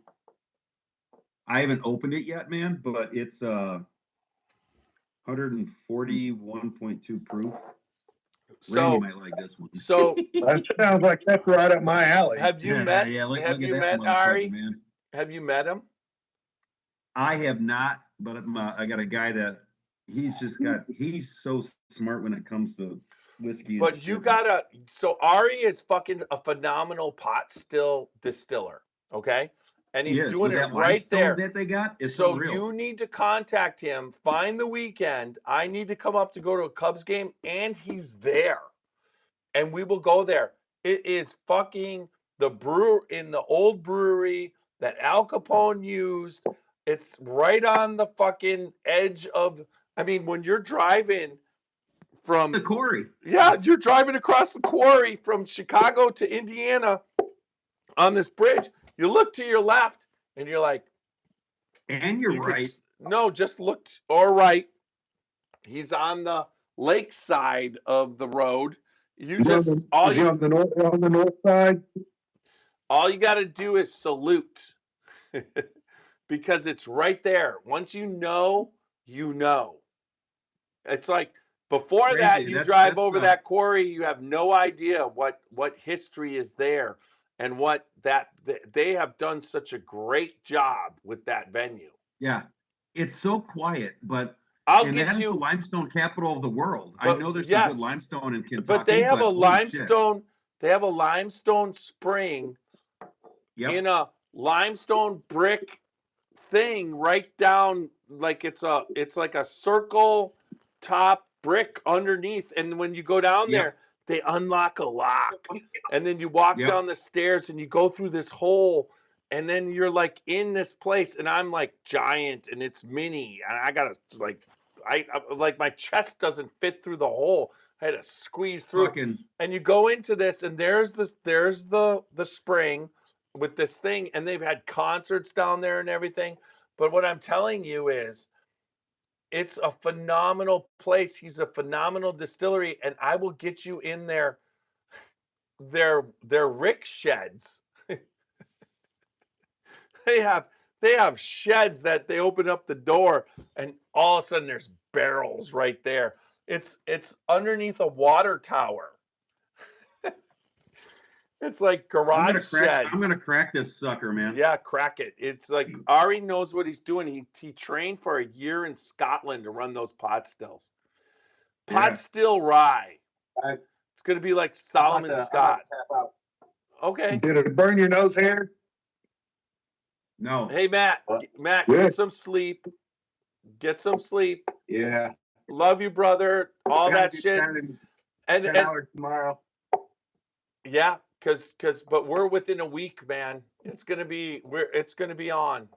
I haven't opened it yet, man, but it's 141.2 proof. Randy might like this one. So that sounds like that's right up my alley. Have you met Ari? Man. Have you met him? I have not, but I got a guy that he's so smart when it comes to whiskey. But you gotta. So Ari is fucking a phenomenal pot still distiller. Okay. And he's doing it right there. That they got. So you need to contact him. Find the weekend. I need to come up to go to a Cubs game, and he's there, and we will go there. It is fucking the brewer in the old brewery that Al Capone used. It's right on the fucking edge of. I mean, when you're driving from the quarry, you're driving across the quarry from Chicago to Indiana on this bridge. You look to your left and you're like, and you're right. No, just look or right. He's on the lake side of the road. On the north side. All you got to do is salute because it's right there. Once you know, you know. It's like before that, you drive over that quarry, you have no idea what history is there. And they have done such a great job with that venue. Yeah, it's so quiet, but that's the limestone capital of the world. I know there's some good limestone in Kentucky, but they have a limestone. They have a limestone spring in a limestone brick thing right down, like it's like a circle top brick underneath, and when you go down there. They unlock a lock, and then you walk down the stairs and you go through this hole, And then you're like in this place, and I'm like giant, and it's mini, and I gotta like, I like my chest doesn't fit through the hole. I had to squeeze through. Fucking And you go into this, and there's the spring with this thing, and they've had concerts down there and everything. But what I'm telling you is, it's a phenomenal place. He's a phenomenal distillery, and I will get you in their rick sheds. They have sheds that they open up the door, and all of a sudden there's barrels right there. It's underneath a water tower. It's like garage sheds. I'm gonna crack this sucker, man. Yeah, crack it. It's like Ari knows what he's doing. He trained for a year in Scotland to run those pot stills. Pot still rye. It's gonna be like Solomon Scott. Okay. Did it burn your nose hair? No. Hey Matt, Good. get some sleep. Get some sleep. Yeah. Love you, brother. All that shit. 10 hours tomorrow. Yeah, but we're within a week, man. It's gonna be on.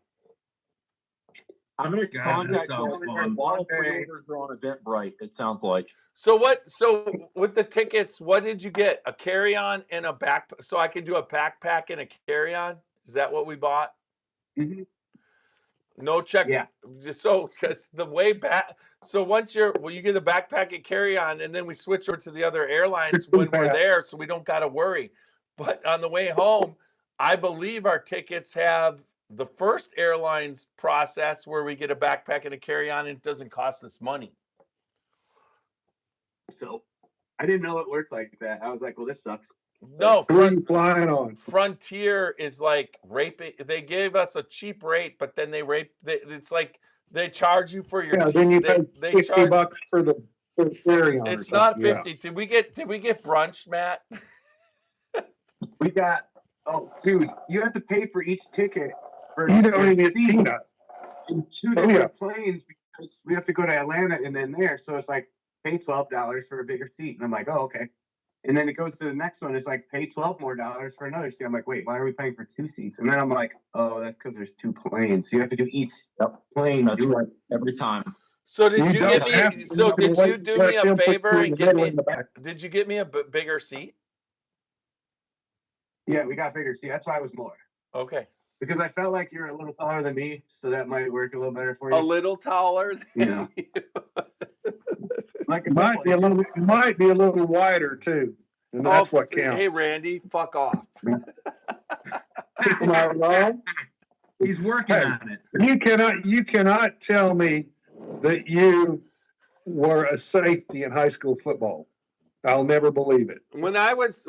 I'm gonna God, that contact sounds you. fun. A lot of pre-orders are on Eventbrite, it sounds like. So with the tickets, what did you get? A carry-on and a back, so I could do a backpack and a carry-on? Is that what we bought? Mhm. No check. Yeah. So because the way back, so once you get a backpack and carry-on, and then we switch over to the other airlines when we're there, so we don't gotta worry. But on the way home, I believe our tickets have the first airlines process where we get a backpack and a carry-on, and it doesn't cost us money. So I didn't know it worked like that. I was like, well, this sucks. No, Who are you flying on? Frontier is like raping. They gave us a cheap rate, but then it's like they charge you for your. Yeah, then you they, pay they 50 charge. bucks for the carry-on. or It's not something. 50. Did we get brunch, Matt? We got, oh, dude, you have to pay for each ticket for You don't even seat see that. in two Oh, different yeah. planes because we have to go to Atlanta and then there. So it's like pay $12 for a bigger seat. And I'm like, oh, okay. And then it goes to the next one. It's like pay $12 more for another seat. I'm like, wait, why are we paying for two seats? And then I'm like, oh, that's because there's two planes. So you have to do each plane. That's right. Every time. So did You you don't get have me? to. So You did can you wait do let me a them put favor you in and the get middle me? in the back. Did you get me a bigger seat? Yeah, we got bigger seat. That's why I was more. Okay. Because I felt like you're a little taller than me, so that might work a little better for you. A little taller. Yeah. Like It might be a little wider too, and that's what counts. Hey Randy, fuck off. Am I wrong? He's working Hey. on it. You cannot tell me that you were a safety in high school football. I'll never believe it. When I was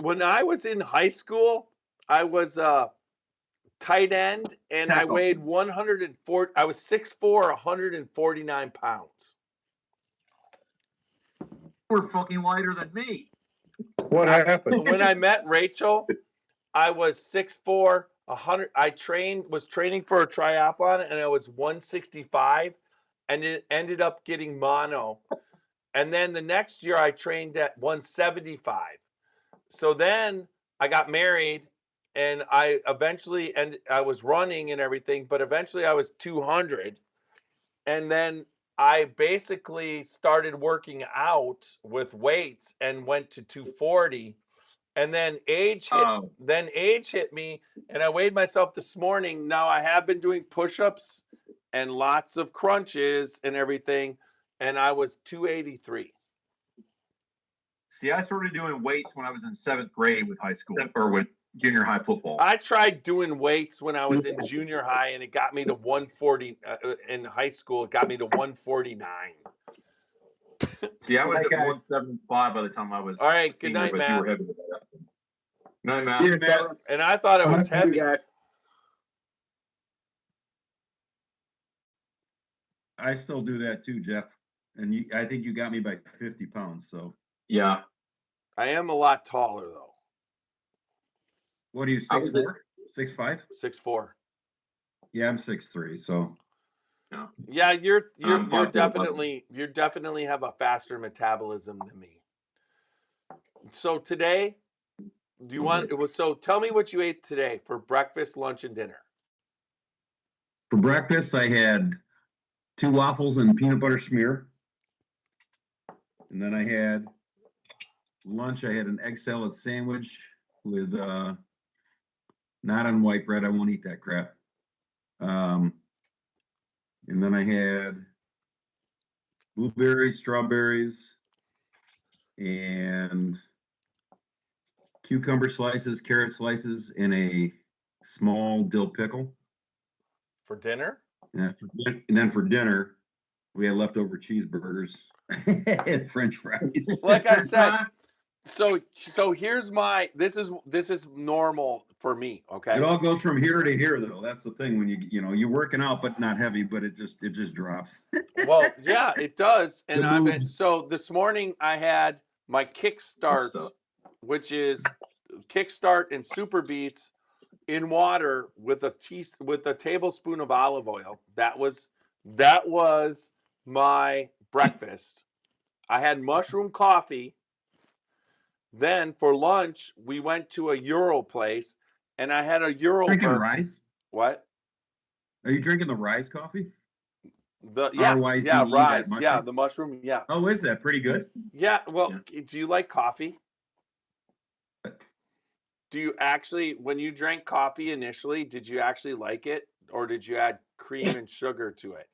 in high school, I was tight end, and I Tackle. weighed 104. I was 6'4", 149 pounds. You were fucking lighter than me. What happened? When I met Rachel, I was 6'4", 100. I was training for a triathlon, and I was 165, and it ended up getting mono. And then the next year I trained at 175. So then I got married, and I was running and everything, but eventually I was 200. And then I basically started working out with weights and went to 240. And then age hit me, and I weighed myself this morning. Now I have been doing push-ups and lots of crunches and everything, and I was 283. See, I started doing weights when I was in 7th grade with high school or with junior high football. I tried doing weights when I was in junior high, and it got me to 140. In high school, it got me to 149. See, I was at 175 by the time I was. All right, good senior, night, but Matt. You were heavy with that. Night, Matt. Yeah, Matt. And I thought it was heavy. I still do that too, Jeff. And I think you got me by 50 pounds. So Yeah. I am a lot taller though. what are you, 6'4", 6'5"? 6'4". Yeah, I'm 6'3", so Yeah, you're 5'4". definitely have a faster metabolism than me. So today, so tell me what you ate today for breakfast, lunch, and dinner. For breakfast, I had 2 waffles and peanut butter smear. And then I had lunch. I had an egg salad sandwich with, not on white bread. I won't eat that crap. And then I had blueberries, strawberries, and cucumber slices, carrot slices, and a small dill pickle. For dinner? And then for dinner, we had leftover cheeseburgers and French fries. Like I said, so here's my this is normal for me, okay? It all goes from here to here, though. That's the thing when you're working out, but not heavy, but it just drops. Well, yeah, it does. And The I've been boobs. so this morning I had my kickstart, which is kickstart and super beets in water with a tablespoon of olive oil. That was my breakfast. I had mushroom coffee. Then for lunch, we went to a Euro place and I had a Euro. Drinking Rise? What? Are you drinking the Rise coffee? Rise, yeah, the mushroom, yeah. Oh, is that pretty good? Yeah, well, do you like coffee? Do you actually, when you drank coffee initially, did you actually like it? Or did you add cream and sugar to it?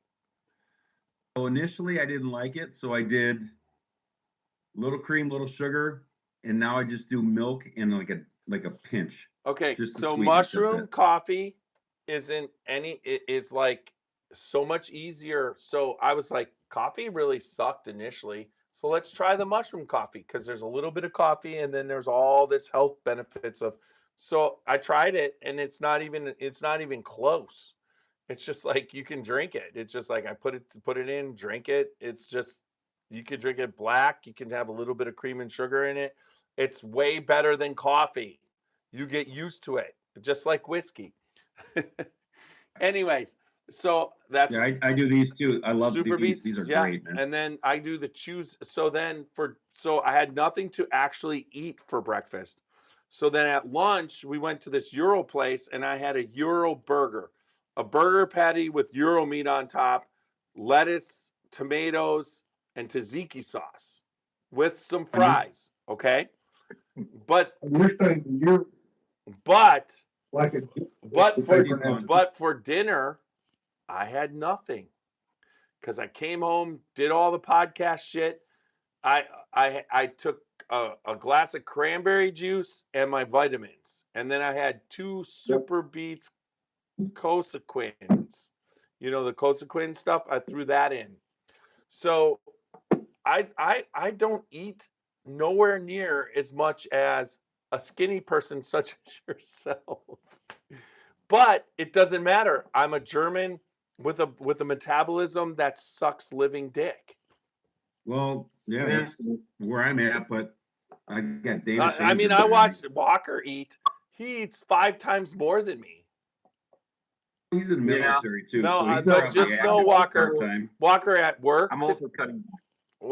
So initially I didn't like it, so I did little cream, little sugar, and now I just do milk and like a pinch. Okay, Just to so sweeten it, mushroom that's it. coffee it is like so much easier. So I was like, coffee really sucked initially. So let's try the mushroom coffee because there's a little bit of coffee and then there's all this health benefits of. So I tried it and it's not even close. It's just like you can drink it. It's just like I put it in, drink it. It's just you could drink it black. You can have a little bit of cream and sugar in it. It's way better than coffee. You get used to it, just like whiskey. Anyways, so that's I do these too. I love super these. beets. These are Yeah. great, man. And then I do the choose. So I had nothing to actually eat for breakfast. So then at lunch, we went to this Euro place and I had a Euro burger, a burger patty with Euro meat on top, lettuce, tomatoes, and tzatziki sauce with some fries. Okay. But You're saying you're but like a. but for dinner, I had nothing because I came home, did all the podcast shit. I took a glass of cranberry juice and my vitamins, and then I had 2 super beets Cosequins. You know the Cosequin stuff. I threw that in. So I don't eat nowhere near as much as a skinny person such as yourself. But it doesn't matter. I'm a German with a metabolism that sucks living dick. Well, yeah, that's where I'm at, but I got Dana. I watched Walker eat. He eats 5 times more than me. He's in the military too. No, so he's but probably just active know, Walker. part-time. Walker at work. I'm also cutting.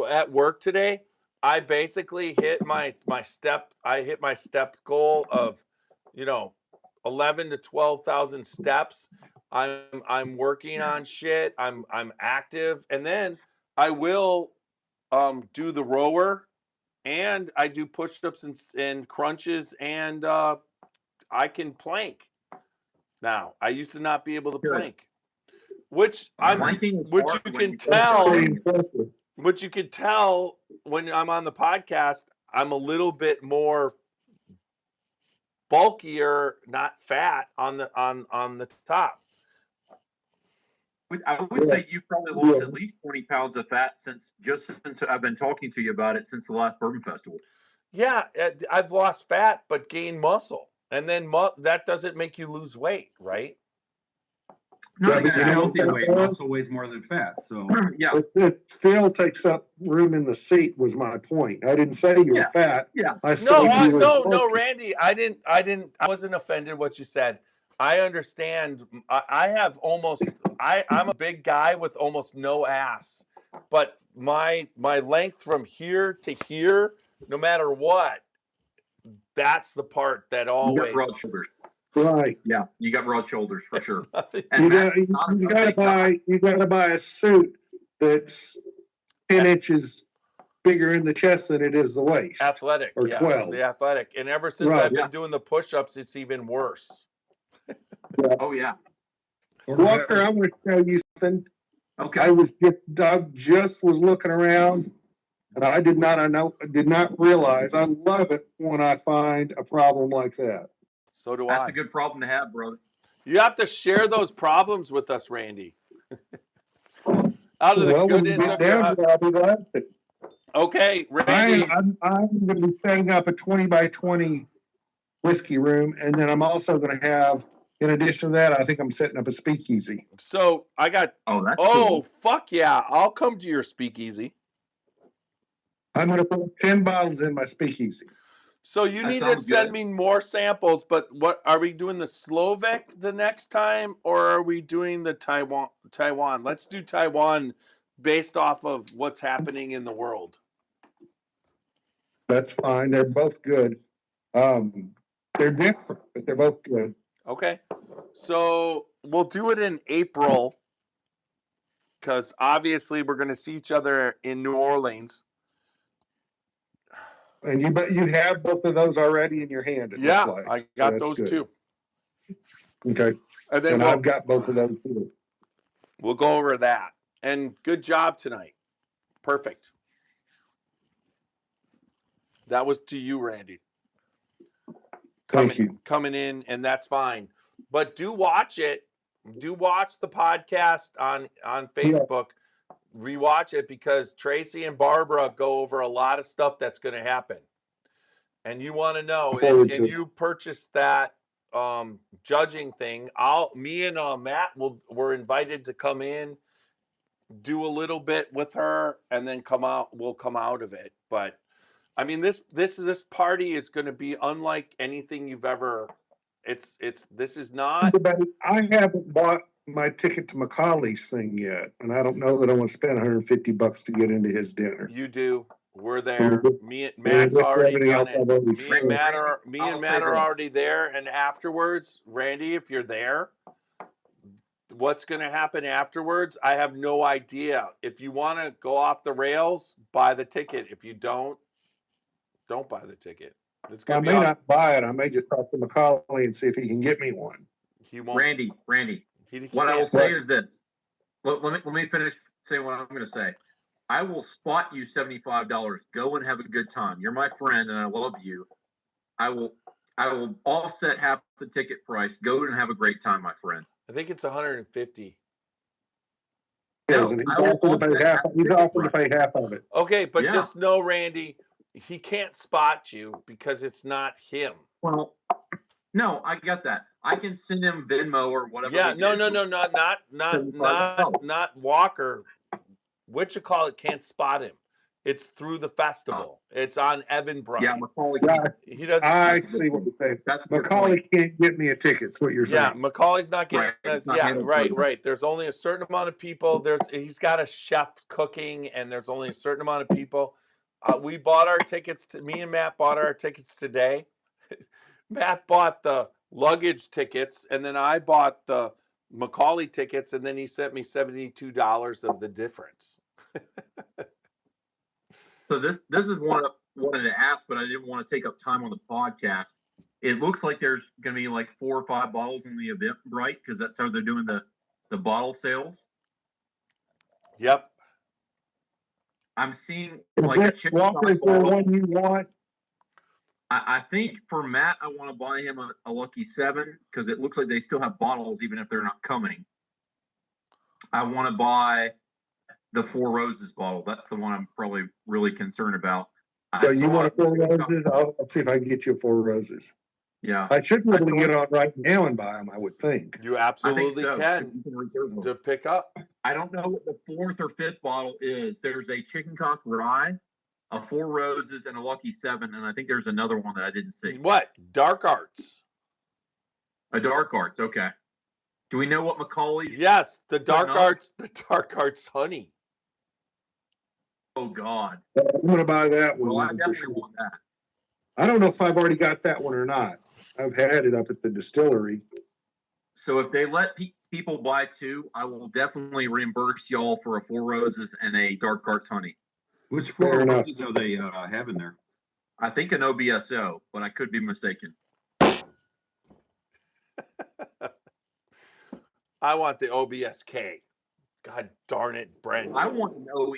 At work today, I basically hit my step. I hit my step goal of, 11 to 12,000 steps. I'm working on shit. I'm active, and then I will do the rower, and I do push-ups and crunches, and I can plank. Now I used to not be able to plank, which you can tell when I'm on the podcast. I'm a little bit more bulkier, not fat on the top. I would say you've probably lost at least 20 pounds of fat since I've been talking to you about it since the last Bourbon Festival. Yeah, I've lost fat but gained muscle, and then that doesn't make you lose weight, right? No, It's a healthy weight. Muscle weighs more than fat, so yeah. It still takes up room in the seat. Was my point. I didn't say you were fat. Yeah. I said No, Randy. I wasn't offended what you said. I understand. I'm a big guy with almost no ass, but my length from here to here, no matter what, that's the part that always. Broad shoulders. Right. Yeah, you got broad shoulders for It's sure. nothing. And You Matt's got, not a you gotta big guy. buy a suit that's 10 inches bigger in the chest than it is the waist. Athletic, Or yeah, 12. the athletic. And ever since Right. I've been Yeah. doing the push-ups, it's even worse. Oh yeah. Walker, I'm gonna tell you something. Okay. Doug just was looking around and I did not realize, I love it when I find a problem like that. So do That's I. a good problem to have, brother. You have to share those problems with us, Randy. Out of the Well, when we goodness get of your down heart. there, I'll be glad to. Okay, Randy. I'm gonna be setting up a 20 by 20 whiskey room, and then I'm also gonna have, in addition to that, I think I'm setting up a speakeasy. So I got. Oh, that's Oh, cool. fuck yeah! I'll come to your speakeasy. I'm gonna put 10 bottles in my speakeasy. So you That need to sounds send good. me more samples. But what are we doing, the Slovak the next time, or are we doing the Taiwan? Let's do Taiwan, based off of what's happening in the world. That's fine. They're both good. They're different, but they're both good. Okay, so we'll do it in April, because obviously we're going to see each other in New Orleans. And you have both of those already in your hand. It Yeah, looks like. I So got that's those good. too. Okay. And then And we'll, I've got both of those too. we'll go over that. And good job tonight. Perfect. That was to you, Randy. Thank you. Coming in, and that's fine. But do watch it. Do watch the podcast on Facebook. Rewatch it, because Tracy and Barbara go over a lot of stuff that's going to happen. And you want to know, and you purchased that judging thing. Me and Matt were invited to come in, do a little bit with her, and then we'll come out of it. But I mean, this party is going to be unlike anything you've ever. This is not. I haven't bought my ticket to Macaulay's thing yet, and I don't know that I want to spend $150 to get into his dinner. You do. We're there. Matt's already done it. Me and Matt are already there. And afterwards, Randy, if you're there, what's going to happen afterwards? I have no idea. If you want to go off the rails, buy the ticket. If you don't buy the ticket. It's I going to may be. not buy it. I may just talk to Macaulay and see if he can get me one. He won't. Randy, He what I will can't. say is this. Let me finish saying what I'm going to say. I will spot you $75. Go and have a good time. You're my friend, and I love you. I will offset half the ticket price. Go and have a great time, my friend. I think it's 150. No, He's I will offered to pay offset half. half the He's ticket offered to price. pay half of it. Okay, but Yeah. just know, Randy, he can't spot you because it's not him. Well, no, I get that. I can send him Venmo or whatever. Yeah, we did. not Walker. What you call it? Can't spot him. It's through the festival. It's on Evan Bright. Yeah, Macaulay. He doesn't. I see what you're saying. That's the Macaulay point. can't get me a ticket. That's what you're saying. Yeah, Macaulay's not getting. Right, it's not Yeah, handled right, through. right. There's only a certain amount of people. He's got a chef cooking, and there's only a certain amount of people. We bought our tickets. Me and Matt bought our tickets today. Matt bought the luggage tickets, and then I bought the Macaulay tickets, and then he sent me $72 of the difference. So this is one I wanted to ask, but I didn't want to take up time on the podcast. It looks like there's going to be like 4 or 5 bottles in the Eventbrite, because that's how they're doing the bottle sales. Yep. I'm seeing like a chicken Walker, is there one you want? I think for Matt, I want to buy him a Lucky 7, because it looks like they still have bottles even if they're not coming. I want to buy the 4 Roses bottle. That's the one I'm probably really concerned about. So you want a 4 Roses? I'll see if I can get you a 4 Roses. Yeah. I should be able to get on right now and buy them, I would think. You I absolutely think so. can You can reserve them. to pick up. I don't know what the 4th or 5th bottle is. There's a Chicken Cock Rye, a 4 Roses, and a Lucky 7, and I think there's another one that I didn't see. What? Dark Arts. A Dark Arts, okay. Do we know what Macaulay's? Yes, the Dark Putting up? Arts. The Dark Arts honey. Oh God. I'm gonna buy that one. Well, I for definitely sure. want that. I don't know if I've already got that one or not. I've had it up at the distillery. So if they let people buy 2, I will definitely reimburse y'all for a Four Roses and a Dark Arts Honey. Which Fair Four enough. Roses are they having there? I think an OBSO, but I could be mistaken. I want the OBSK. God darn it, Brent. I want an OE.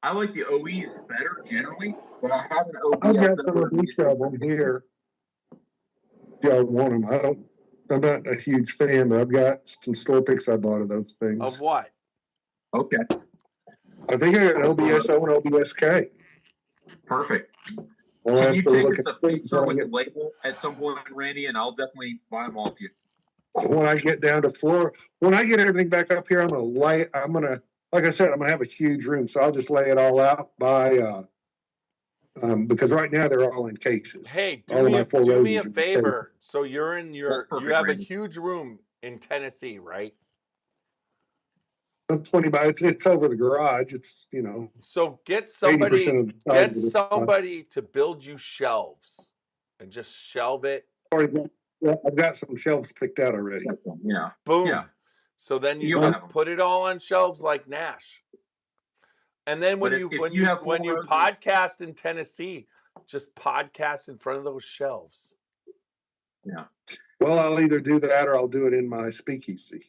I like the OEs better generally, but I have an I've got OBSO. some of these of them here. If y'all want them, I'm not a huge fan, but I've got some store picks I bought of those things. Of what? Okay, I think I got an OBSO and OBSK. perfect. I'll Can have you to take look us at a the picture with the things label at some point, Randy, and I'll definitely buy them off you. when I get down to Florida. When I get everything back up here, like I said, I'm gonna have a huge room, so I'll just lay it all out by because right now they're all in cases. Hey, all of my Four do me a Roses are favor. So you're in That's you perfect, have a Randy. huge room in Tennessee, right? 20 by it's over the garage. It's So get 80% somebody of the size of the garage. to build you shelves and just shelve it. Yeah, I've got some shelves picked out already. Yeah. Boom. Yeah. So then you You'll just have 'em. put it all on shelves like Nash. And then when But you if when you you have when Four you Roses- podcast in Tennessee, just podcast in front of those shelves. Yeah. Well, I'll either do that or I'll do it in my speakeasy.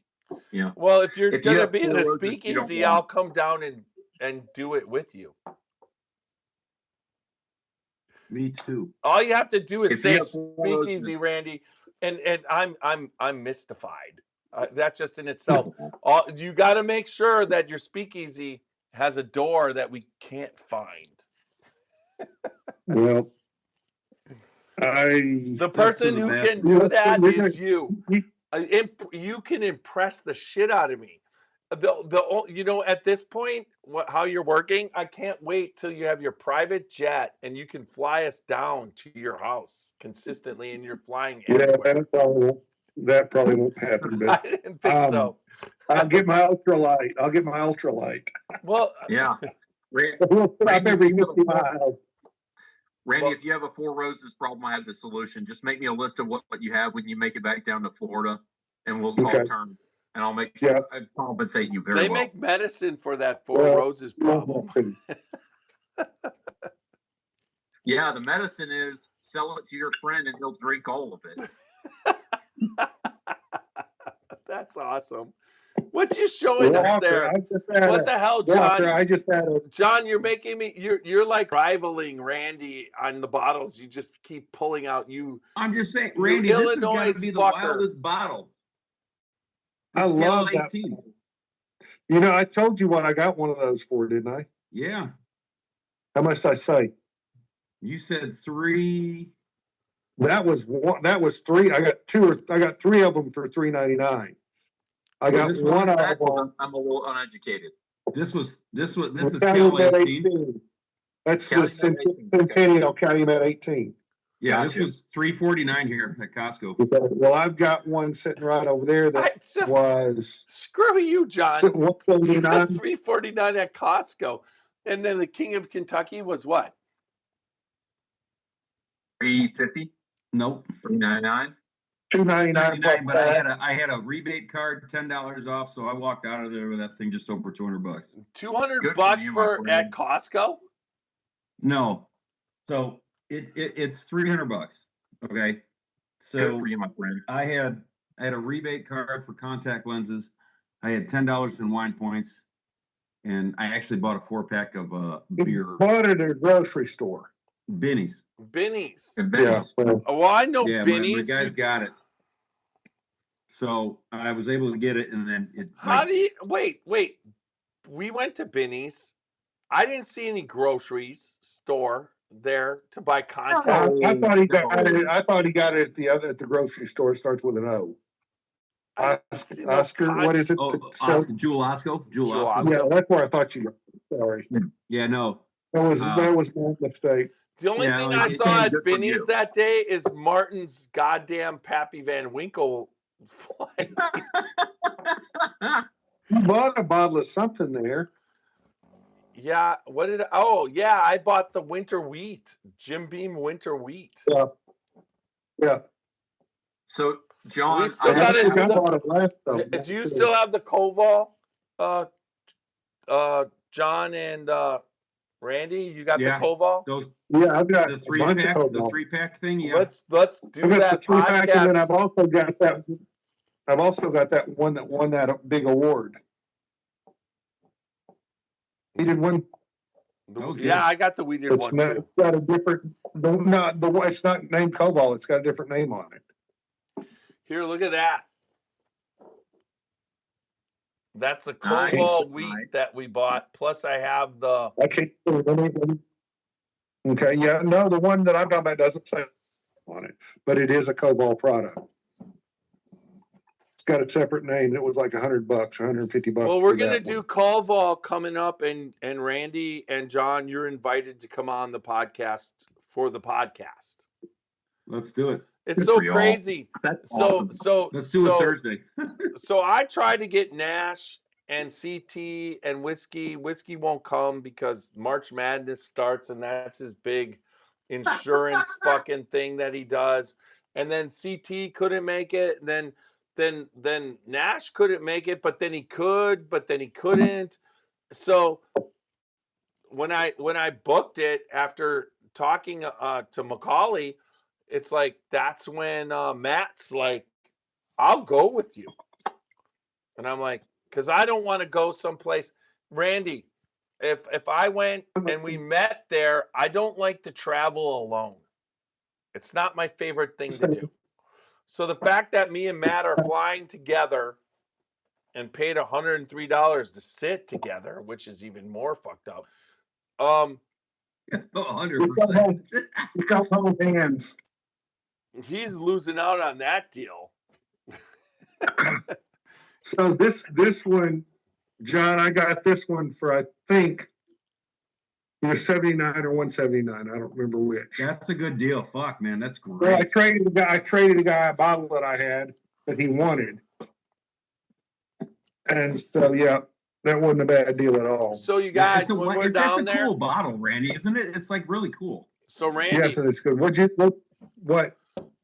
Yeah. Well, if you're If you gonna have be in Four a Roses, you don't speakeasy, want- I'll come down and do it with you. Me too. All you have to do is If you say have Four Roses- speakeasy, Randy, and I'm mystified. That's just in itself. You got to make sure that your speakeasy has a door that we can't find. Well, The person who can do that is you. You can impress the shit out of me. At this point, how you're working, I can't wait till you have your private jet and you can fly us down to your house consistently, and you're flying everywhere. that probably won't happen. But I didn't think so. I'll get my ultralight. Well, Yeah. We'll stop every 50 miles. Randy, if you have a Four Roses problem, I have the solution. Just make me a list of what you have when you make it back down to Florida, and we'll talk terms. And I'll make sure I compensate you very well. They make medicine for that Four Roses problem. Yeah, the medicine is sell it to your friend and he'll drink all of it. That's awesome. What you showing us there? What the hell, John? I just had a John, you're making me. You're like rivaling Randy on the bottles. You just keep pulling out. I'm just saying, Randy, this has got to be the wildest bottle. I love that. I told you what I got one of those for, didn't I? Yeah. How much did I say? You said 3. That was one. That was 3. I got 3 of them for $3.99. I got one of them. I'm a little uneducated. This is Calumet 18. That's the Centennial Calumet 18. Yeah, this was $3.49 here at Costco. Well, I've got one sitting right over there that was. Screw you, John. $1.49. $3.49 at Costco, and then the King of Kentucky was what? $3.50. Nope. $3.99. $2.99. But I had a rebate card, $10 off, so I walked out of there with that thing just over $200. $200 for at Costco? No, so it's $300. Okay, so good for you, my friend. I had a rebate card for contact lenses. I had $10 in wine points, and I actually bought a 4-pack of beer. Bought it at a grocery store. Binny's. Yeah. Well, I know My Binny's. guys got it. So I was able to get it, and then it. How do you wait? We went to Binny's. I didn't see any groceries store there to buy contact. I thought he got it. I thought he got it at the grocery store. It starts with an O. Oscar, what is it? Jewel Osco. Yeah, that's where I thought you were. Sorry. Yeah, no. That was my mistake. The only thing I saw at Binny's that day is Martin's goddamn Pappy Van Winkle flight. You bought a bottle of something there. Yeah, I bought the winter wheat, Jim Beam winter wheat. Yeah. So, John, We still I got have it. to I ask- bought it last though. Do you still have the Koval, John and Randy? You got Yeah. the Koval? Those, Yeah, I've got the a three bunch of pack, the Cobalt. 3-pack thing. Yeah. Let's do I've got the that 3-pack, and then podcast. I've also got that. I've also got that one that won that big award. He did one. That was Yeah, good. I got the weeded It's one not, too. it's got a different. Not the one. It's not named Koval. It's got a different name on it. Here, look at that. That's a Nice, Koval wheat nice. that we bought. Plus, I have the. Okay. Okay. Yeah. No, the one that I'm talking about doesn't say on it, but it is a Koval product. It's got a separate name. It was like $100, $150. Well, we're for gonna that do one. Koval coming up, and Randy and John, you're invited to come on the podcast for the podcast. Let's do it. It's Good so for y'all. crazy. That's So awesome. so Let's do it so Thursday. so I tried to get Nash and CT and Whiskey. Whiskey won't come because March Madness starts, and that's his big insurance fucking thing that he does. And then CT couldn't make it. And then Nash couldn't make it, but then he could, but then he couldn't. So when I booked it after talking to Macaulay, it's like that's when Matt's like, I'll go with you. And I'm like, because I don't want to go someplace. Randy, if I went and we met there, I don't like to travel alone. It's not my favorite thing to do. So the fact that me and Matt are flying together and paid $103 to sit together, which is even more fucked up. 100%. He's got both hands. He's losing out on that deal. So this one, John, I got this one for I think either 79 or 179. I don't remember which. That's a good deal. Fuck, man. That's Well, I great. traded the guy a bottle that I had that he wanted. And so yeah, that wasn't a bad deal at all. So you Yeah, guys, when we're that's down a there, cool bottle, Randy, isn't it? It's like really cool. so Randy, Yes, and it's good. What?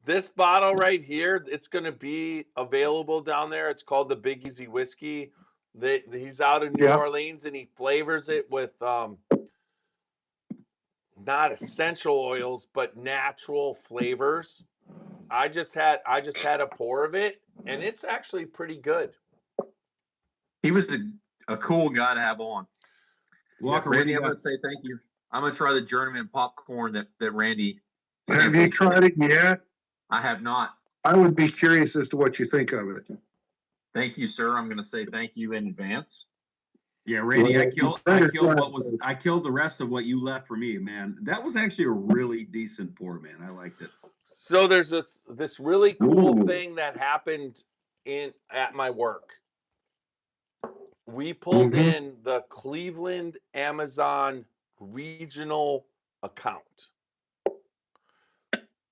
this bottle right here, it's going to be available down there. It's called the Big Easy Whiskey. He's out in New Yeah. Orleans, and he flavors it with not essential oils, but natural flavors. I just had a pour of it, and it's actually pretty good. He was a cool guy to have on. Walker, what do Randy, you I'm got? going to say thank you. I'm going to try the Journeyman popcorn that Randy. Have you tried it yet? I have not. I would be curious as to what you think of it. Thank you, sir. I'm going to say thank you in advance. Yeah, Randy, I Well, killed the rest of what you left for me, man. That was actually a really decent pour, man. I liked it. So there's this really cool Ooh. thing that happened at my work. We pulled Mhm. in the Cleveland Amazon regional account,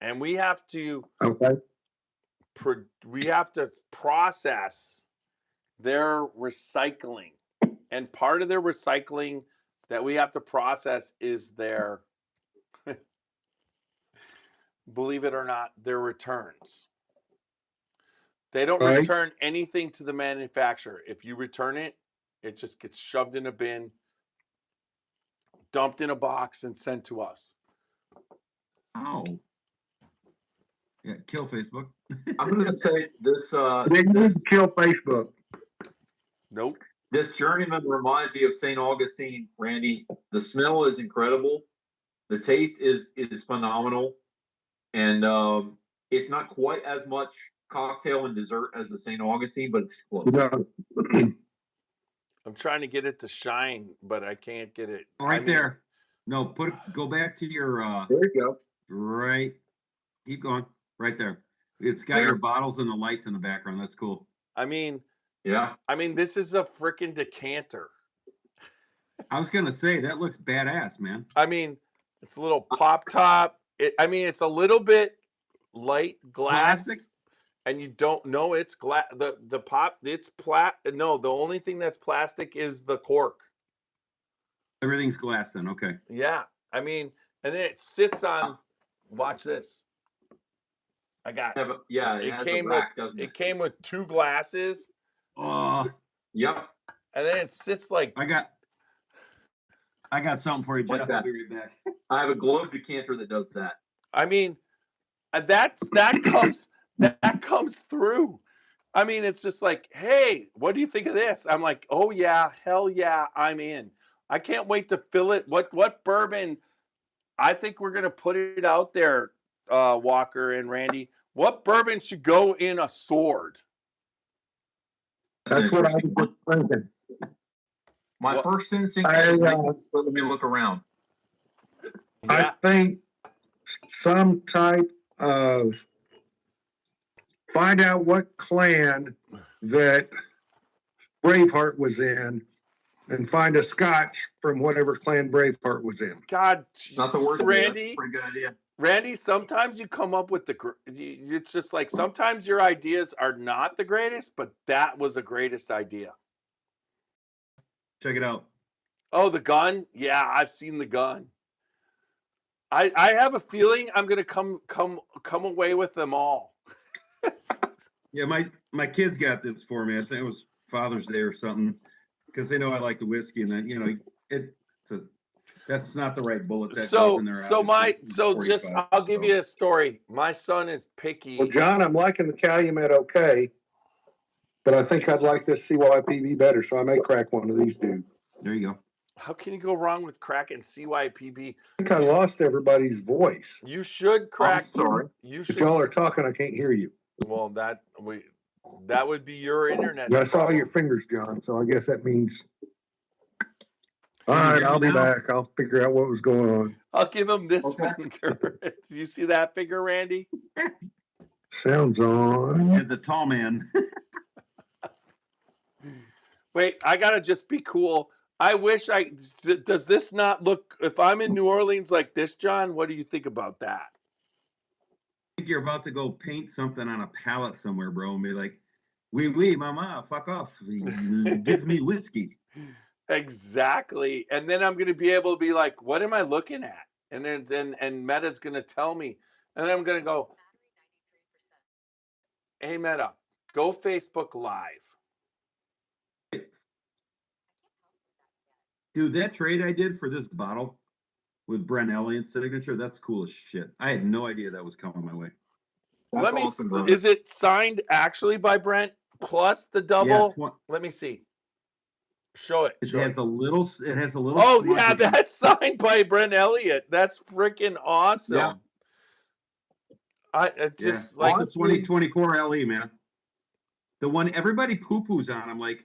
and we have to Okay. process their recycling, and part of their recycling that we have to process is their believe it or not, their returns. They don't Right. return anything to the manufacturer. If you return it, it just gets shoved in a bin, dumped in a box, and sent to us. Oh. Yeah, kill Facebook. I'm going to say this. They need to kill Facebook. Nope. This Journeyman reminds me of St. Augustine, Randy. The smell is incredible. The taste is phenomenal. And it's not quite as much cocktail and dessert as the St. Augustine, but it's close. No. I'm trying to get it to shine, but I can't get it. Right there. No, go back to your There you go. right. Keep going. Right there. It's got your bottles and the lights in the background. That's cool. I mean, Yeah. this is a freaking decanter. I was gonna say that looks badass, man. It's a little pop top. It's a little bit light glass. Plastic? And you don't know it's glass. The pop, it's No, the only thing that's plastic is the cork. Everything's glass then. Okay. Yeah, and then it sits on. Watch this. I got Yeah, it it has came a with rack, doesn't it? it came with 2 glasses, Oh, Yep. and then it sits like I got something for you, Like Jeff. that. I'll be right back. I have a globe decanter that does that. I mean, that comes through. I mean, it's just like, hey, what do you think of this? I'm like, oh yeah, hell yeah, I'm in. I can't wait to fill it. What bourbon? I think we're gonna put it out there, Walker and Randy. What bourbon should go in a sword? That's what I was just thinking. My What- first instinct I, is let me look around. Yeah, I think some type of, find out what clan that Braveheart was in and find a scotch from whatever clan Braveheart was in. God, Not the word. Randy. Pretty good idea. Randy, sometimes you come up with it's just like sometimes your ideas are not the greatest, but that was the greatest idea. Check it out. Oh, the gun? Yeah, I've seen the gun. I have a feeling I'm gonna come away with them all. Yeah, my kids got this for me. I think it was Father's Day or something, because they know I like the whiskey, and then that's not the right bullet that goes in there. Just I'll give you a story. My son is picky. Well, John, I'm liking the Calumet okay, but I think I'd like this CYPB better, so I may crack one of these dudes. There you go. How can you go wrong with cracking CYPB? I think I lost everybody's voice. You should crack. sorry. You If should. y'all are talking, I can't hear you. Well, that would be your internet. I saw your fingers, John, so I guess that means. All Can you right, hear I'll me be now? back. I'll figure out what was going on. I'll give him this Okay. finger. Do you see that finger, Randy? Sounds on. And the tall man. Wait, I gotta just be cool. I wish does this not look, if I'm in New Orleans like this, John, what do you think about that? I think you're about to go paint something on a pallet somewhere, bro, and be like, "Oui, mama, fuck off. Give me whiskey." Exactly. And then I'm gonna be able to be like, what am I looking at? And then Meta's gonna tell me. And then I'm gonna go, hey Meta, go Facebook Live. Dude, that trade I did for this bottle with Brent Elliott's signature, that's cool as shit. I had no idea that was coming my way. Let me awesome, bro. is it signed actually by Brent plus the double? Yeah, Let me see. Show it. it Show has it. a little. It has a little. Oh smudge yeah, in it. that's signed by Brent Elliott. That's freaking awesome. Yeah. I just Yeah, like it's a 2024 LE, man. The one everybody poo-poos on. I'm like,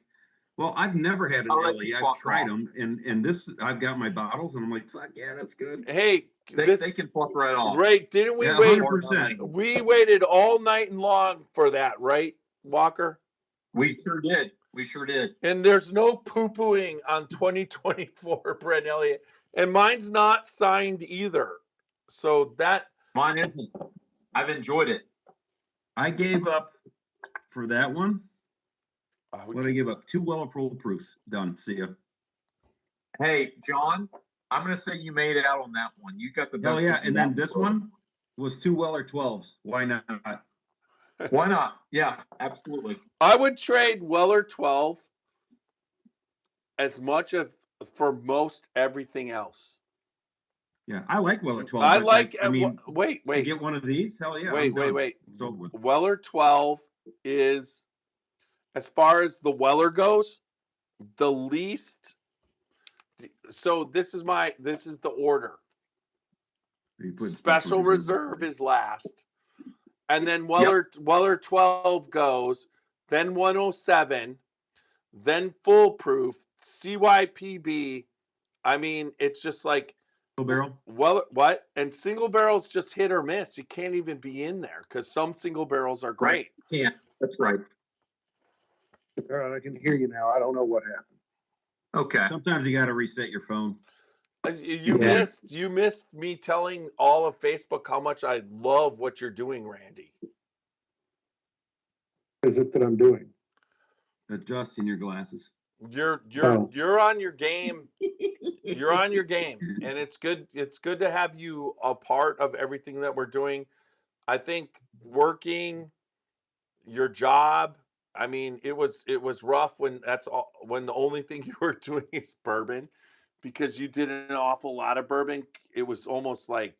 well, I've never had an I like LE. the I've fuck tried off. them, and this I've got my bottles, and I'm like, fuck yeah, that's good. hey, They can fuck right off. right, didn't we Yeah, wait? 100%. We waited all night and long for that, right, Walker? We sure did. We sure did. And there's no poo-pooing on 2024 Brent Elliott. And mine's not signed either. So that Mine isn't. I've enjoyed it. I gave up for that one. oh, What did I give up? 2 Weller foolproofs. Done. See ya. Hey, John, I'm gonna say you made it out on that one. You got the best. Oh yeah, of and that then this bro. one was 2 Weller 12s. Why not? Why not? Yeah, absolutely. I would trade Weller 12 as much of for most everything else. Yeah, I like Weller 12. I but, like I mean, wait, to get one of these, hell yeah. Wait, I'm done. wait. It's over with. Weller 12 is, as far as the Weller goes, the least. So this is the order. You put Special reserve is last, and then Weller 12 goes, then 107, then foolproof, CYPB. I mean, it's just like Single barrel. what? And single barrels just hit or miss. You can't even be in there because some single barrels are great. Can't. That's right. All right, I can hear you now. I don't know what happened. Okay. Sometimes you got to reset your phone. You Yeah. missed me telling all of Facebook how much I love what you're doing, Randy. Is it that I'm doing? Adjusting your glasses. You're Oh. you're on your game. You're on your game, and it's good. It's good to have you a part of everything that we're doing. I think working your job, I mean, it was rough when when the only thing you were doing is bourbon, because you did an awful lot of bourbon. It was almost like,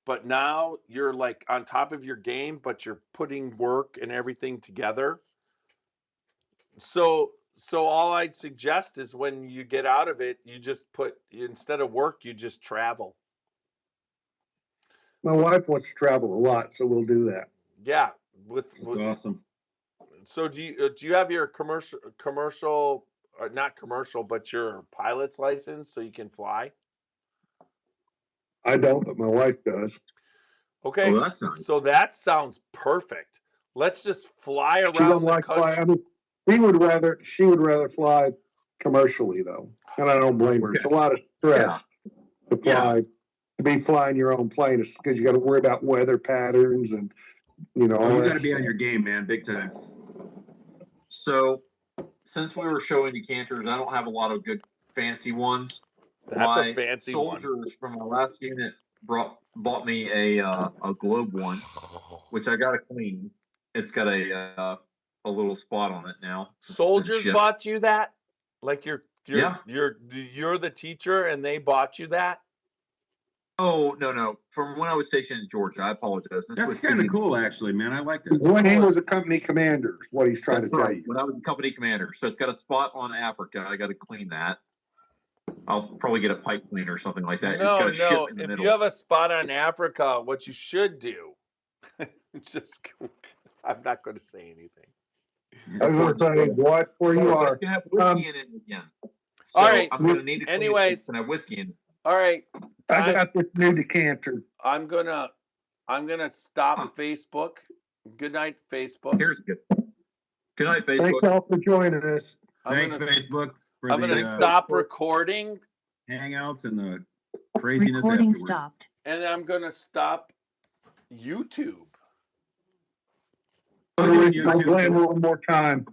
but now you're like on top of your game, but you're putting work and everything together. So all I'd suggest is when you get out of it, you just instead of work, you just travel. My wife wants to travel a lot, so we'll do that. Yeah. That's awesome. So do you have your commercial, or not commercial, but your pilot's license so you can fly? I don't, but my wife does. Okay, Oh, that's nice. so that sounds perfect. Let's just fly She around don't the like country. fly. I mean, she would rather fly commercially though, and I don't blame her. It's a lot of stress to fly, to be flying your own plane, because you got to worry about weather patterns and all Oh, you that got to be on stuff. your game, man, big time. So, since we were showing decanters, I don't have a lot of good fancy ones. That's My a fancy one. soldiers from my last unit bought me a globe one, which I got to clean. It's got a little spot on it now. It's been Soldiers shipped. bought you that? Like you're Yeah. the teacher and they bought you that? Oh no! From when I was stationed in Georgia, I apologize. This That's was kind of 2 cool, actually, man. I like that. When he was a company commander, is what he's trying That's to tell right. you. When I was a company commander, so it's got a spot on Africa. I got to clean that. I'll probably get a pipe cleaner or something like that. It's got a ship in the If middle. you have a spot on Africa, what you should do, I'm not going to say anything. I was going to say, what, where you are. It's gonna have whiskey in it again. So All right. I'm gonna need to clean Anyways. it. It's gonna have whiskey in it. All right. I got this new decanter. I'm gonna stop Facebook. Good night, Facebook. Here's good. Good night, Thanks Facebook. all for joining us. Thanks, Facebook, for I'm gonna stop recording, hangouts and the craziness Recording afterward. stopped. and I'm gonna stop YouTube. I'm playing one more time.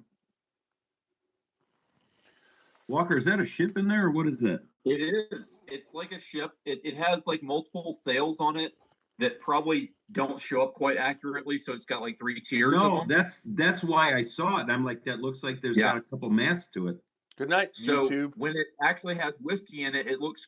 Walker, is that a ship in there, or what is that? It is. It's like a ship. It has like multiple sails on it that probably don't show up quite accurately. So it's got like 3 tiers. No, of them. that's why I saw it. I'm like, that looks like there's got a couple masts to it. Good night, So YouTube. when it actually has whiskey in it, it looks